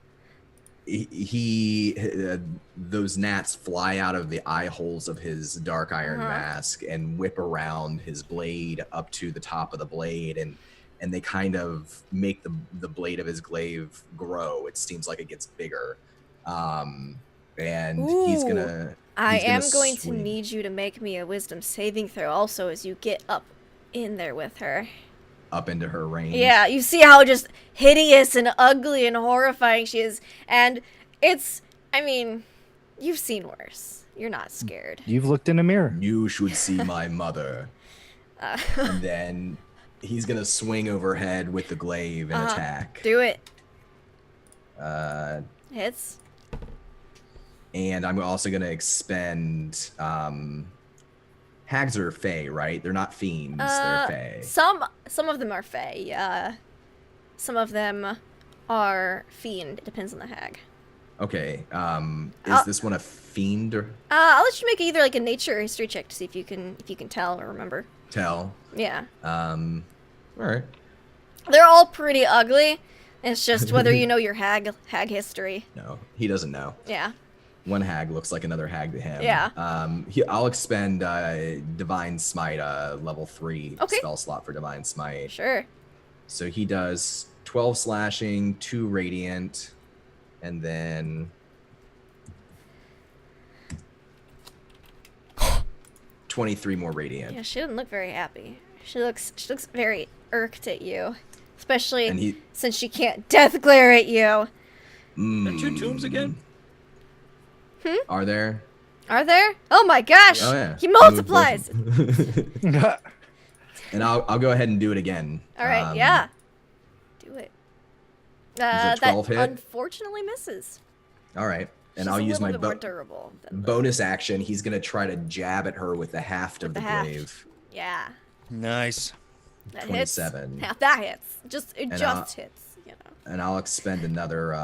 Those gnats fly out of the eye holes of his dark iron mask and whip around his blade up to the top of the blade, and they kind of make the blade of his glaive grow. It seems like it gets bigger. And he's gonna. I he's gonna am going to swing. need you to make me a wisdom saving throw also as you get up in there with her. Up into her range. Yeah, you see how just hideous and ugly and horrifying she is. And I mean, you've seen worse. You're not scared. You've looked in a mirror. You should see my mother. And then he's gonna swing overhead with the glaive and attack. Do it. Hits. And I'm also gonna expend hags are fae, right? They're not fiends, they're fae. Some of them are fae. Some of them are fiend. It depends on the hag. Okay. Is this one a fiend or I'll let you make either like a nature or history check to see if you can tell or remember. tell? Yeah. Alright. They're all pretty ugly. It's just whether you know your hag history. No, he doesn't know. Yeah. One hag looks like another hag to him. Yeah. I'll expend Divine Smite, level 3 Okay. spell slot for Divine Smite. Sure. So he does 12 slashing, 2 radiant, and then 23 more radiant. Yeah, she doesn't look very happy. She looks very irked at you, especially And since she can't death glare at you. There 2 tombs again? Are there? Are there? Oh my gosh! Oh yeah. He multiplies. And I'll go ahead and do it again. All right, yeah. Do it. a 12 that hit? unfortunately misses. All right. And She's I'll a use little my bit more durable than the- bonus action. He's gonna try to jab at her with the haft of the the haft. glaive. Yeah. Nice. That 27. hits. Yeah, that hits. It And, just hits. You know. And I'll expend another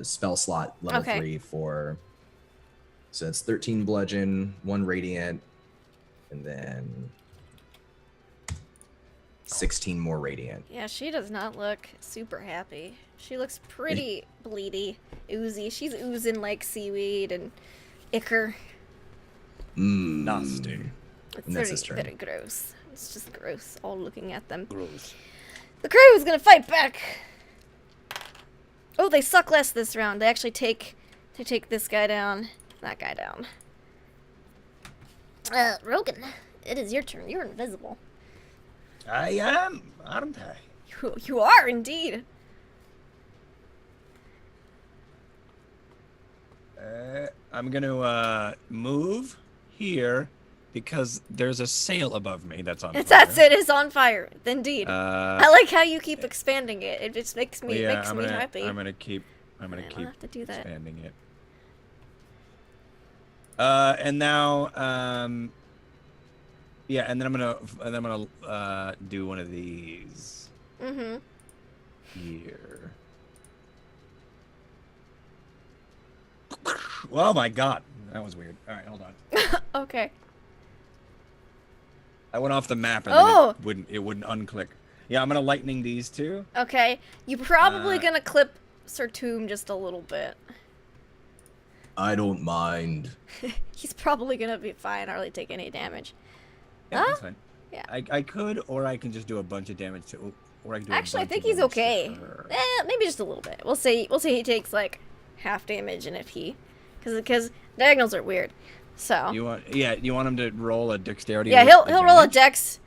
spell slot level Okay. 3 for. So it's 13 bludgeon, 1 radiant, and then 16 more radiant. Yeah, she does not look super happy. She looks pretty bleedy, oozy. She's oozing like seaweed and ichor. Nasty. It's And that's his very, turn. very gross. It's just gross, all looking at them. Gross. The crew is gonna fight back. Oh, they suck less this round. They actually take this guy down, that guy down. Rogan, it is your turn. You're invisible. I am, aren't I? You are indeed. I'm gonna move here because there's a sail above me that's on fire. That's it. It's on fire. Indeed. I Uh, like how you keep expanding it. It just makes me yeah, happy. I'm gonna keep I'm gonna Alright, keep I'll have to do that. expanding it. And now, yeah, and then I'm gonna do one of these Mm-hmm. here. Oh my god, that was weird. All right, hold on. Okay. I went off the map and Oh! then it wouldn't unclick. Yeah, I'm gonna lightning these two. Okay. You're probably Uh, gonna clip Sir Tomb just a little bit. I don't mind. He's probably gonna be fine, hardly take any damage. Yeah, Huh? that's fine. Yeah. I could, or I can just do a bunch of damage to, or I can do. Actually, I a bunch think of he's damage to okay. her. Maybe just a little bit. We'll say he takes like half damage, and if he, because diagonals are weird. So You want him to roll a dexterity? yeah, with he'll roll a advantage? dex.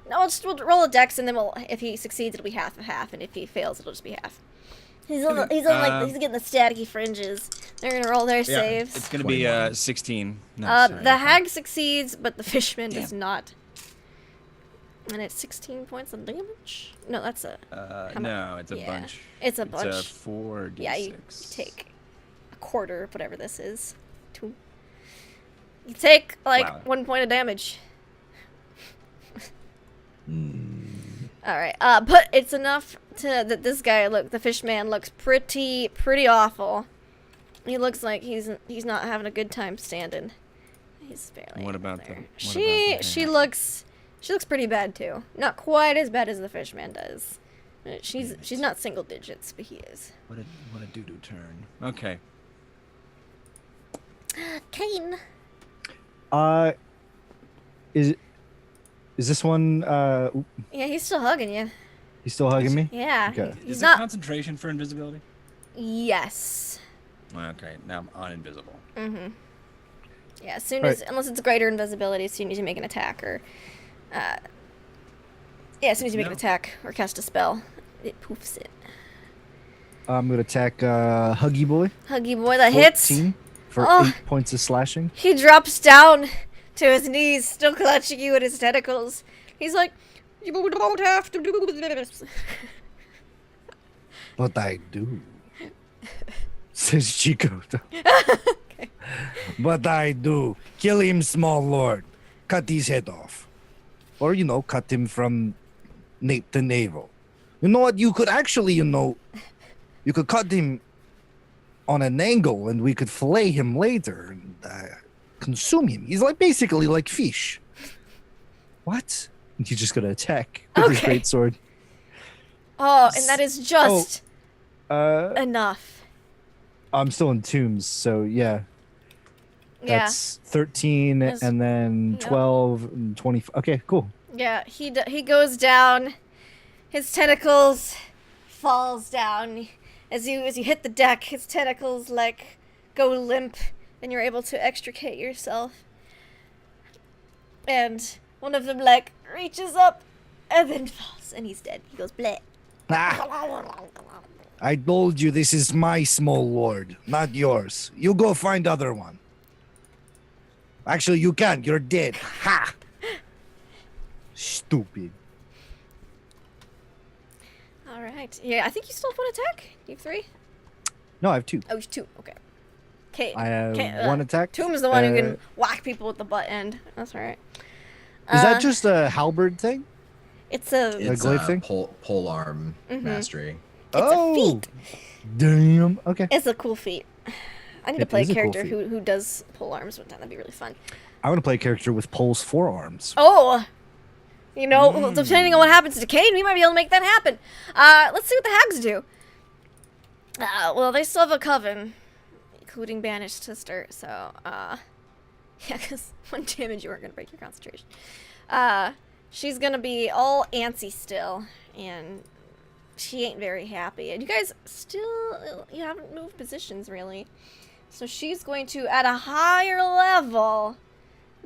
No, we'll roll a dex, and then if he succeeds, it'll be half and half, and if he fails, it'll just be half. He's on he's getting the staticky fringes. They're gonna roll their Yeah, saves. it's gonna be 21. 16. No, sorry, The okay. hag succeeds, but the fishman does not. And it's 16 points of damage. No, that's a. how No, it's a yeah, bunch. it's a It's bunch. a 4d6. Yeah, you take a quarter of whatever this is. Two. You take like Wow. 1 point of damage. All right. But it's enough that this guy the fishman looks pretty awful. He looks like he's not having a good time standing. He's barely. What about there. the? What She about the hag? looks pretty bad too. Not quite as bad as the fishman does. She's not single digits, but he is. What a doo-doo turn. Okay. Kane. Is this one? Yeah, he's still hugging you. He's still hugging me. Yeah. Okay. He's Is not. it concentration for invisibility? Yes. Okay, now I'm uninvisible. Mm-hmm. Yeah, as soon Right. as, unless it's greater invisibility, as soon as you make an attack or, yeah, as soon as you make an No. attack or cast a spell, it poofs it. I'm gonna attack Huggy Boy. Huggy boy, that hits. 14 for Oh. 8 points of slashing. He drops down to his knees, still clutching you in his tentacles. He's like, "You don't have to do this." But I do. Says Chico. Okay. But I do. Kill him, small lord. Cut his head off. Or, cut him from nape to navel. You know what? You could actually, you could cut him on an angle and we could fillet him later and consume him. He's basically like fish. What? And he's just going to attack with his Okay. greatsword. Oh, and that is just Uh, enough. I'm still in tombs, so yeah. Yeah. That's 13 That's- and then yeah. 12 and 20. Okay, cool. Yeah, he goes down. His tentacles falls down as you hit the deck. His tentacles go limp, and you're able to extricate yourself. And one of them reaches up, and then falls, and he's dead. He goes bleh. Ah, I told you this is my small lord, not yours. You go find other one. Actually, you can't. You're dead. Ha! Stupid. All right. Yeah, I think you still have one attack. You have 3. No, I have 2. Oh, you have 2. Okay. Okay. I have okay, 1 attack. Tomb's the one who Uh, can whack people with the butt end. That's all right. Is that just a halberd thing? It's a. It's glaive thing? pole arm Mhm. mastery. a feat. Damn. Okay. It's a cool feat. I need to It play a is a cool character feat. who does pole arms one time. That'd be really fun. I want to play a character with pole's forearms. Oh, depending on what happens to Kane, we might be able to make that happen. Let's see what the hags do. Well, they still have a coven, including banished sister. So, yeah, because 1 damage you weren't gonna break your concentration. She's gonna be all antsy still, and she ain't very happy. And you guys still, you haven't moved positions really. So she's going to, at a higher level,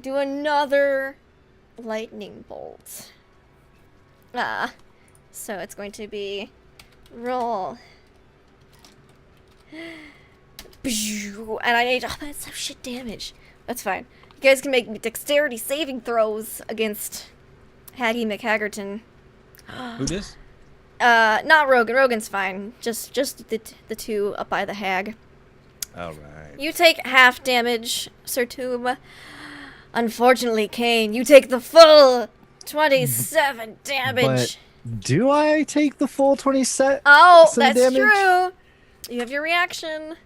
do another lightning bolt. So it's going to be roll. And I need, that's some shit damage. That's fine. You guys can make dexterity saving throws against Haggy McHaggerton. Who this? Not Rogan. Rogan's fine. Just the two up by the hag. All right. You take half damage, Sir Tomb. Unfortunately, Kane, you take the full 27 damage. But do I take the full 20 set? Oh, some that's damage? true. You have your reaction.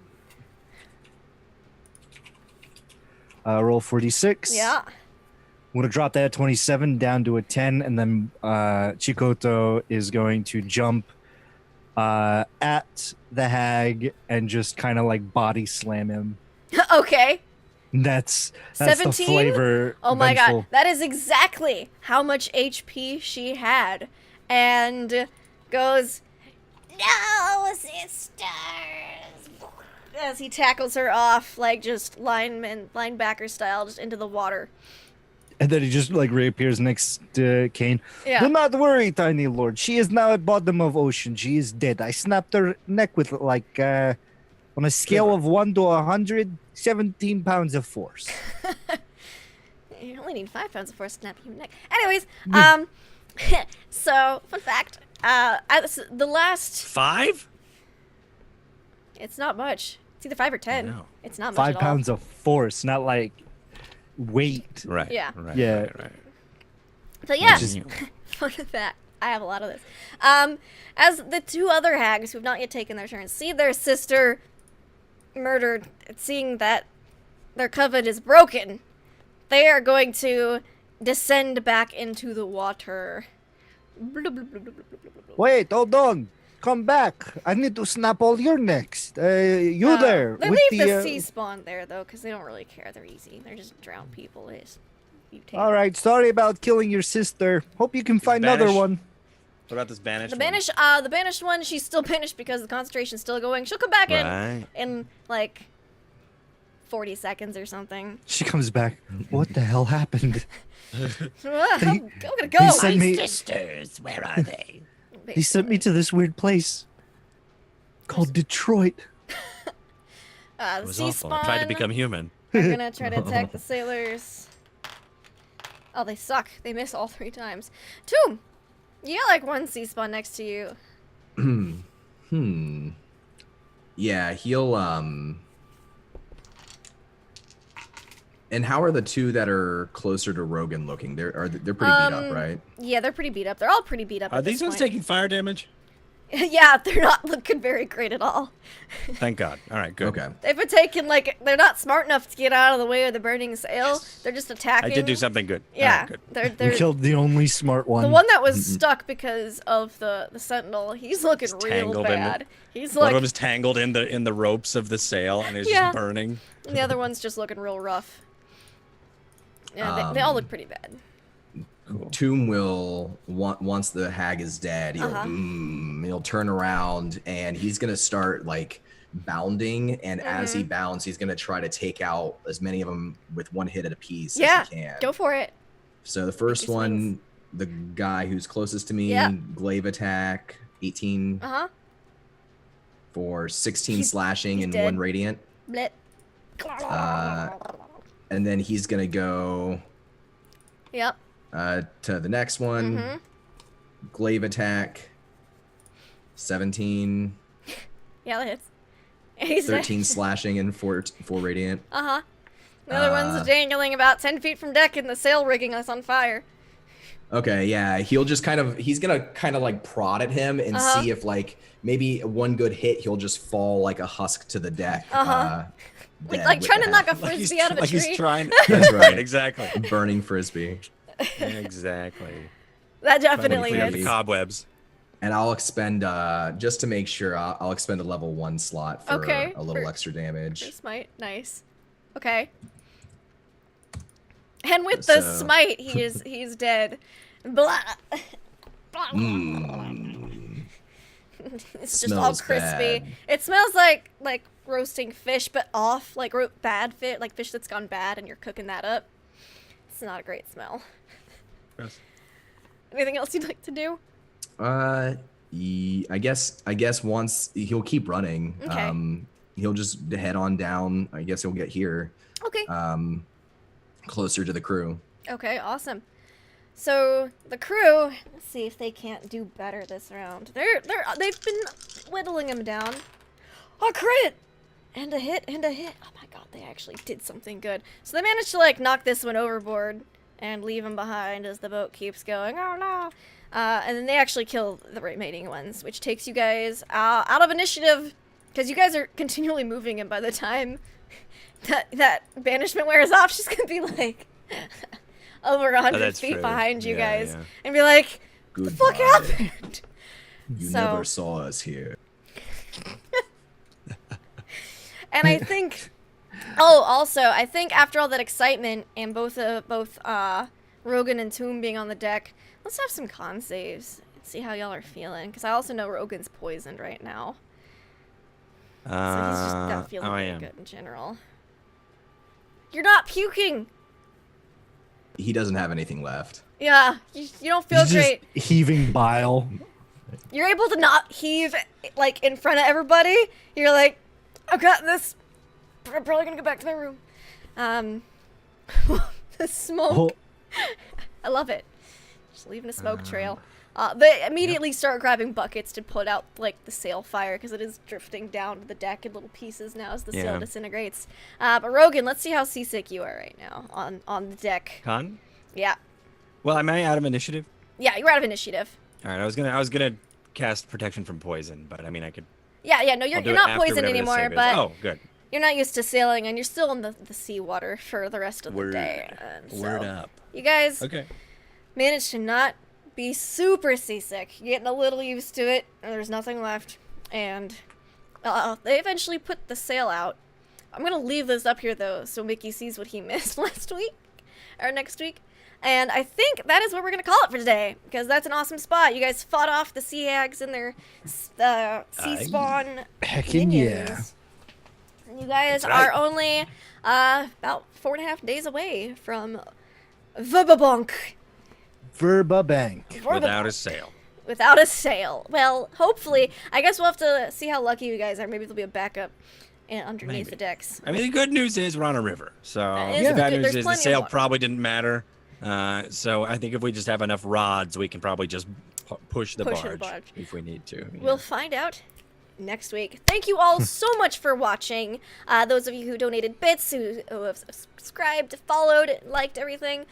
Roll 46. Yeah. I'm gonna drop that 27 down to a 10, and then Chikoto is going to jump at the hag and just kind of like body slam him. Okay. That's 17? the flavor. Oh my vengeful. god, that is exactly how much HP she had. And goes, "No, sisters!" As he tackles her off, like just linebacker style, just into the water. And then he just like reappears next to Kane. Yeah. Do not worry, tiny lord. She is now at bottom of ocean. She is dead. I snapped her neck with like on a scale of 1 to 100, 17 pounds of force. You only need 5 pounds before snapping your neck. Anyways, so fun fact, the last 5? it's not much. It's either 5 or 10. No. It's not much 5 at all. pounds of force, not like weight. Right. Yeah. Right. Yeah. Right. So yeah, Which is- fun fact. I have a lot of this. As the two other hags who have not yet taken their turns see their sister murdered, seeing that their coven is broken, they are going to descend back into the water. Wait, hold on. Come back. I need to snap all your necks. You there. They with leave the the, sea spawn there, though, because they don't really care. They're easy. They're just drowned people. They just mutate. All right, sorry about killing your sister. Hope you can find another Banish. one. What about this banished The banished one, she's still banished because the concentration's still going. She'll come back in like 40 seconds or something. She comes back. What the hell happened? I'm gonna go. They sent me. Sisters, where are they? They sent me to this weird place called Detroit. The It was sea awful. spawn I tried to become human. are gonna try to attack the sailors. Oh, they suck. They miss all 3 times. Tomb, you got like one sea spawn next to you. Yeah, he'll And how are the two that are closer to Rogan looking? They're pretty beat up, right? Yeah, they're pretty beat up. They're all pretty beat up. Are at these this ones point. taking fire damage? Yeah, they're not looking very great at all. Thank God. All right, good. Okay. They've been taking like they're not smart enough to get out of the way of the burning sail. They're just attacking. I did do something good. All Yeah, right, good. they're We killed the only smart one. the one that was stuck because of the sentinel. He's looking real tangled in the- bad. He's One like, of them is tangled in the ropes of the sail and is Yeah. just burning. and the other one's just looking real rough. Yeah, they all look pretty bad. Tomb will once the hag is dead, he'll turn around and he's gonna start like bounding, and as he bounds, he's gonna try to take out as many of them with one hit at a piece Yeah, as he can. go for it. So the first your one, swings. the guy who's closest to me, Yep. glaive attack, 18 for 16 slashing he's and dead. 1 radiant. Blit. And then he's gonna go Yep. to the next one. Glaive attack, 17, Yeah, that hits. He's 13 slashing and 4 radiant. The other one's dangling about 10 feet from deck, and the sail rigging is on fire. Okay, yeah, he's gonna kind of like prod at him and see if like maybe one good hit he'll just fall like a husk to the deck. Dead Like with trying to the knock a hag. frisbee out of a like tree. he's trying. That's right. Exactly. Burning frisbee. Exactly. That Trying to definitely clean up the is. cobwebs. And I'll expend just to make sure I'll expend a level 1 slot for Okay, a little for- extra damage. Smite, nice. Okay. And with the So- smite, he's dead. Blah. It's just all Smells crispy. bad. It smells like roasting fish, but off, like bad fish, like fish that's gone bad, and you're cooking that up. It's not a great smell. Gross. Anything else you'd like to do? I guess once he'll keep running. Okay. He'll just head on down. I guess he'll get here, Okay. closer to the crew. Okay, awesome. So the crew, let's see if they can't do better this round. They've been whittling him down. A crit! And a hit, and a hit. Oh my god, they actually did something good. So they managed to, like, knock this one overboard and leave him behind as the boat keeps going. Oh no! And then they actually kill the remaining ones, which takes you guys out of initiative, because you guys are continually moving, and by the time that banishment wears off, she's gonna be, like, over 100 feet true. behind you Yeah, guys, yeah. and be like, what the fuck Goodbye. happened? You So- never saw us here. And I think, also, I think after all that excitement and both Rogan and Tomb being on the deck, let's have some con saves and see how y'all are feeling. Because I also know Rogan's poisoned right now, so he's just not feeling I very am. good in general. You're not puking. He doesn't have anything left. Yeah, you don't feel He's just great. heaving bile. You're able to not heave, like, in front of everybody. You're like, I've got this. I'm probably gonna go back to my room. The smoke. Oh, I love it. Just leaving a smoke trail. They immediately start grabbing buckets to put out, like, the sail fire, because it is drifting down to the deck in little pieces now as the sail Yeah. disintegrates. But Rogan, let's see how seasick you are right now on the deck. Con? Yeah. Well, am I out of initiative? Yeah, you're out of initiative. All right, I was gonna cast protection from poison, but I mean I could. Yeah, no, you're I'll do you're it not after poisoned whatever the anymore, save is. but Oh, good. you're not used to sailing, and you're still in the seawater for the rest of the Word. day. And Word so up. you guys Okay. managed to not be super seasick. You're getting a little used to it, and there's nothing left. And they eventually put the sail out. I'm gonna leave this up here though, so Mickey sees what he missed last week or next week. And I think that is what we're gonna call it for today, because that's an awesome spot. You guys fought off the sea hags and their sea spawn heckin' minions. yeah. And you guys That's right. are only about 4.5 days away from Verbobonc. Verbobonc. Without a sail. Without a sail. Well, hopefully. I guess we'll have to see how lucky you guys are. Maybe there'll be a backup underneath Maybe. the decks. I mean, the good news is we're on a river. So is the bad good. news There's is the plenty of sail water. probably didn't matter. So I think if we just have enough rods, we can probably just push the Push the barge barge. if we need to. Yeah. We'll find out next week. Thank you all so much for watching. Those of you who donated bits, who have subscribed, followed, liked everything.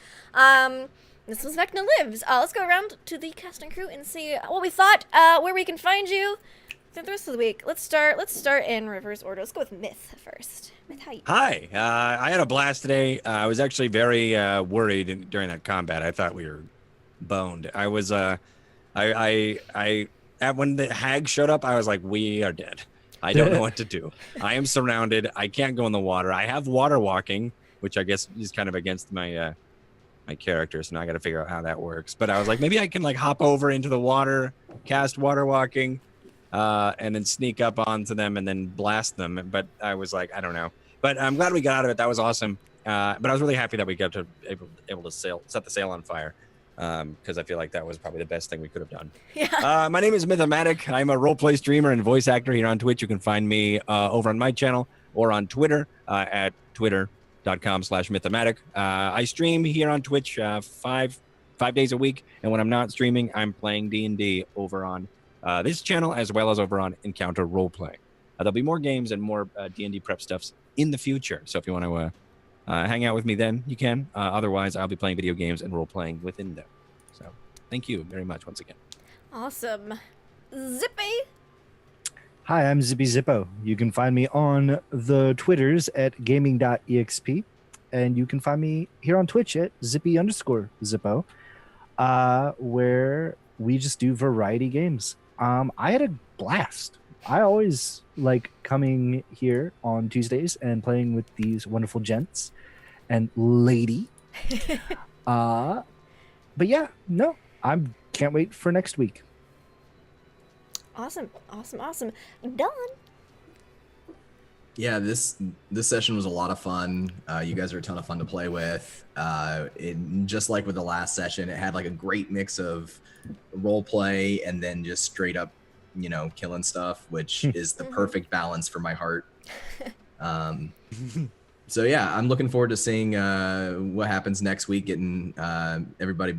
This was Vecna Lives. Let's go around to the cast and crew and see what we thought, where we can find you through the rest of the week. Let's start in reverse order. Let's go with Myth first. Myth, how you? Hi, I had a blast today. I was actually very worried during that combat. I thought we were boned. I was, when the hag showed up, I was like, we are dead. I don't know what to do. I am surrounded. I can't go in the water. I have water walking, which I guess is kind of against my my character, so now I got to figure out how that works. But I was like, maybe I can like hop over into the water, cast water walking, and then sneak up onto them and then blast them. But I was like, I don't know. But I'm glad we got out of it. That was awesome. But I was really happy that we got to able to set the sail on fire, because I feel like that was probably the best thing we could have done. Yeah. My name is Mythomatic. I'm a roleplay streamer and voice actor here on Twitch. You can find me over on my channel or on Twitter at twitter.com/Mythomatic. I stream here on Twitch 5 days a week, and when I'm not streaming, I'm playing D&D over on this channel as well as over on Encounter Roleplay. There'll be more games and more D&D prep stuffs in the future, so if you want to hang out with me then, you can. Otherwise, I'll be playing video games and role-playing within them. So thank you very much once again. Awesome. Zippy. Hi, I'm Zippy Zippo. You can find me on the Twitters at gaming.exp, and you can find me here on Twitch at Zippy_Zippo, where we just do variety games. I had a blast. I always like coming here on Tuesdays and playing with these wonderful gents and lady. But yeah, no, I can't wait for next week. Awesome. Done. Yeah, this session was a lot of fun. You guys are a ton of fun to play with. Just like with the last session, it had like a great mix of role play and then just straight up, killing stuff, which is the perfect balance for my heart. So yeah, I'm looking forward to seeing what happens next week, getting everybody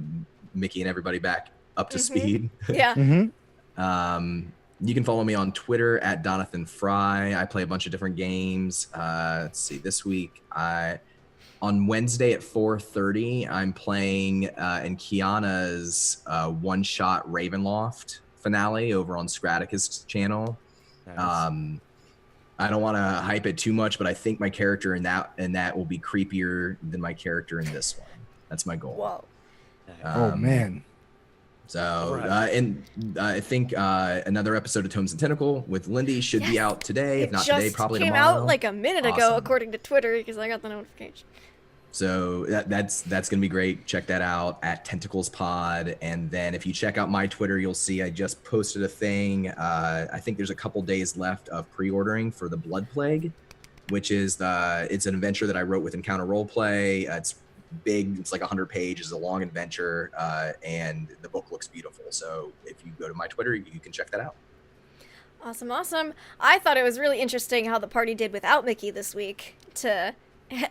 Mickey and everybody back up to speed. Yeah. You can follow me on Twitter at Donathan Fry. I play a bunch of different games. Let's see, this week on Wednesday at 4:30, I'm playing in Kiana's one-shot Ravenloft finale over on Scraticus channel. Nice. I don't want to hype it too much, but I think my character in that will be creepier than my character in this one. That's my goal. Whoa. Oh man. So, Right. and I think another episode of Tomes and Tentacle with Lindy should be out today. If It not just today, probably came tomorrow. out like a minute ago, Awesome. according to Twitter, because I got the notification. So that's gonna be great. Check that out at Tentacles Pod. And then if you check out my Twitter, you'll see I just posted a thing. I think there's a couple days left of pre-ordering for the Blood Plague, which is it's an adventure that I wrote with Encounter Roleplay. It's big. It's like 100 pages, a long adventure, and the book looks beautiful. So if you go to my Twitter, you can check that out. Awesome, awesome. I thought it was really interesting how the party did without Mickey this week to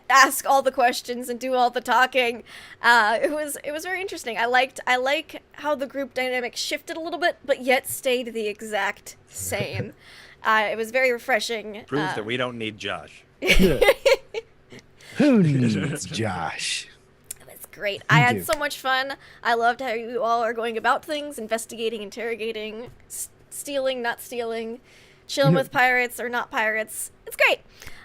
ask all the questions and do all the talking. It was very interesting. I like how the group dynamic shifted a little bit, but yet stayed the exact same. It was very refreshing. Proof that we don't need Josh. Who needs Josh? It's great. I had do. so much fun. I loved how you all are going about things, investigating, interrogating, stealing, not stealing, chilling with pirates or not pirates. It's great.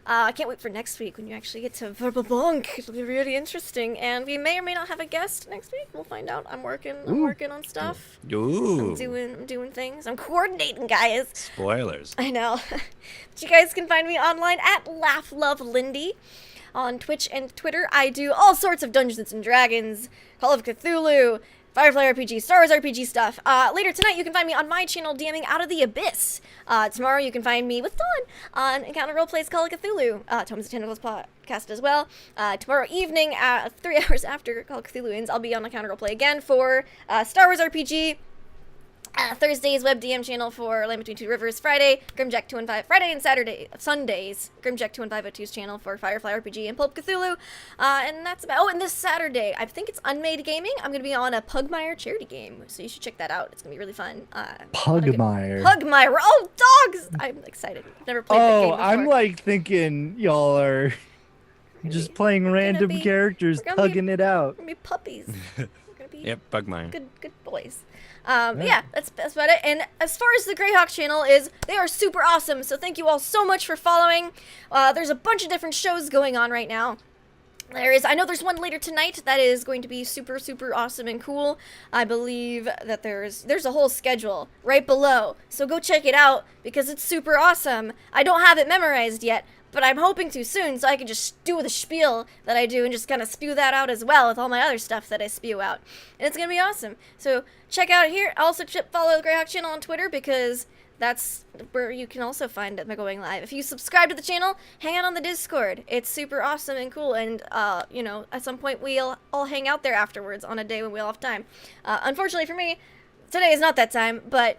I can't wait for next week when you actually get to Verbobonc. It'll be really interesting, and we may or may not have a guest next week. We'll find out. I'm working on stuff. Ooh. I'm doing things. I'm coordinating, guys. Spoilers. I know. But you guys can find me online at LaughLoveLindy. On Twitch and Twitter, I do all sorts of Dungeons and Dragons, Call of Cthulhu, Firefly RPG, Star Wars RPG stuff. Later tonight, you can find me on my channel, DMing Out of the Abyss. Tomorrow, you can find me with Dawn on Encounter Roleplay's Call of Cthulhu, Tomes and Tentacles podcast as well. Tomorrow evening, 3 hours after Call of Cthulhu ends, I'll be on Encounter Roleplay again for Star Wars RPG. Thursday's web DM channel for Land Between Two Rivers. Friday, Grimjack 215. Friday and Sundays, Grimjack 21502's channel for Firefly RPG and Pulp Cthulhu. And that's about. Oh, and this Saturday, I think it's Unmade Gaming. I'm gonna be on a Pugmire charity game, so you should check that out. It's gonna be really fun. Pugmire. Pugmire. Oh, dogs! I'm excited. I've never played that game Oh, before. I'm like thinking y'all are just playing random be- characters, we're gonna be- tugging it out. We're gonna be puppies. We're gonna be Yep, Bugmire. good boys. Yeah, that's about it. And as far as the Greyhawk channel is, they are super awesome. So thank you all so much for following. There's a bunch of different shows going on right now. I know there's one later tonight that is going to be super, super awesome and cool. I believe that there's a whole schedule right below. So go check it out because it's super awesome. I don't have it memorized yet, but I'm hoping to soon so I can just do the spiel that I do and just kind of spew that out as well with all my other stuff that I spew out. And it's going to be awesome. So check out here. Also follow the Greyhawk channel on Twitter because that's where you can also find it by going live. If you subscribe to the channel, hang out on the Discord. It's super awesome and cool. And, at some point we'll all hang out there afterwards on a day when we all have time. Unfortunately for me, today is not that time, but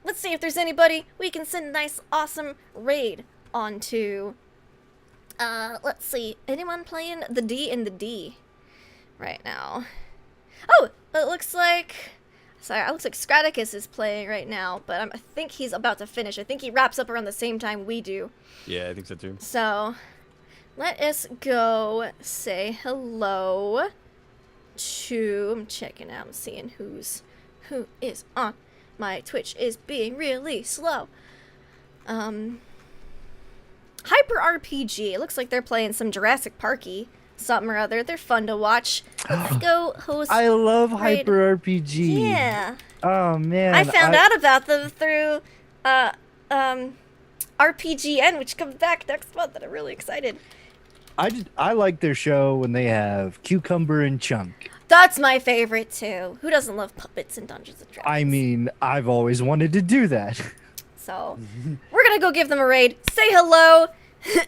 let's see if there's anybody we can send a nice, awesome raid onto. Let's see. Anyone playing the D in the D right now? Oh, it looks like... Sorry, it looks like Scraticus is playing right now, but I think he's about to finish. I think he wraps up around the same time we do. Yeah, I think so too. So, let us go say hello to... I'm checking out, I'm seeing who is on. My Twitch is being really slow. Hyper RPG. It looks like they're playing some Jurassic Parky something or other. They're fun to watch. Let's go host. I love raid. Hyper RPG. Yeah. Oh man. I found out about them through RPGN, which comes back next month, and I'm really excited. I like their show when they have Cucumber and Chunk. That's my favorite too. Who doesn't love puppets and Dungeons and Dragons? I mean, I've always wanted to do that. So, we're gonna go give them a raid. Say hello.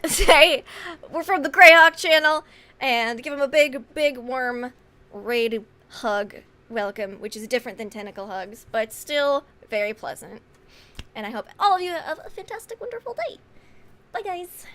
Say we're from the Greyhawk channel, and give them a big warm raid hug welcome, which is different than tentacle hugs, but still very pleasant. And I hope all of you have a fantastic, wonderful day. Bye, guys.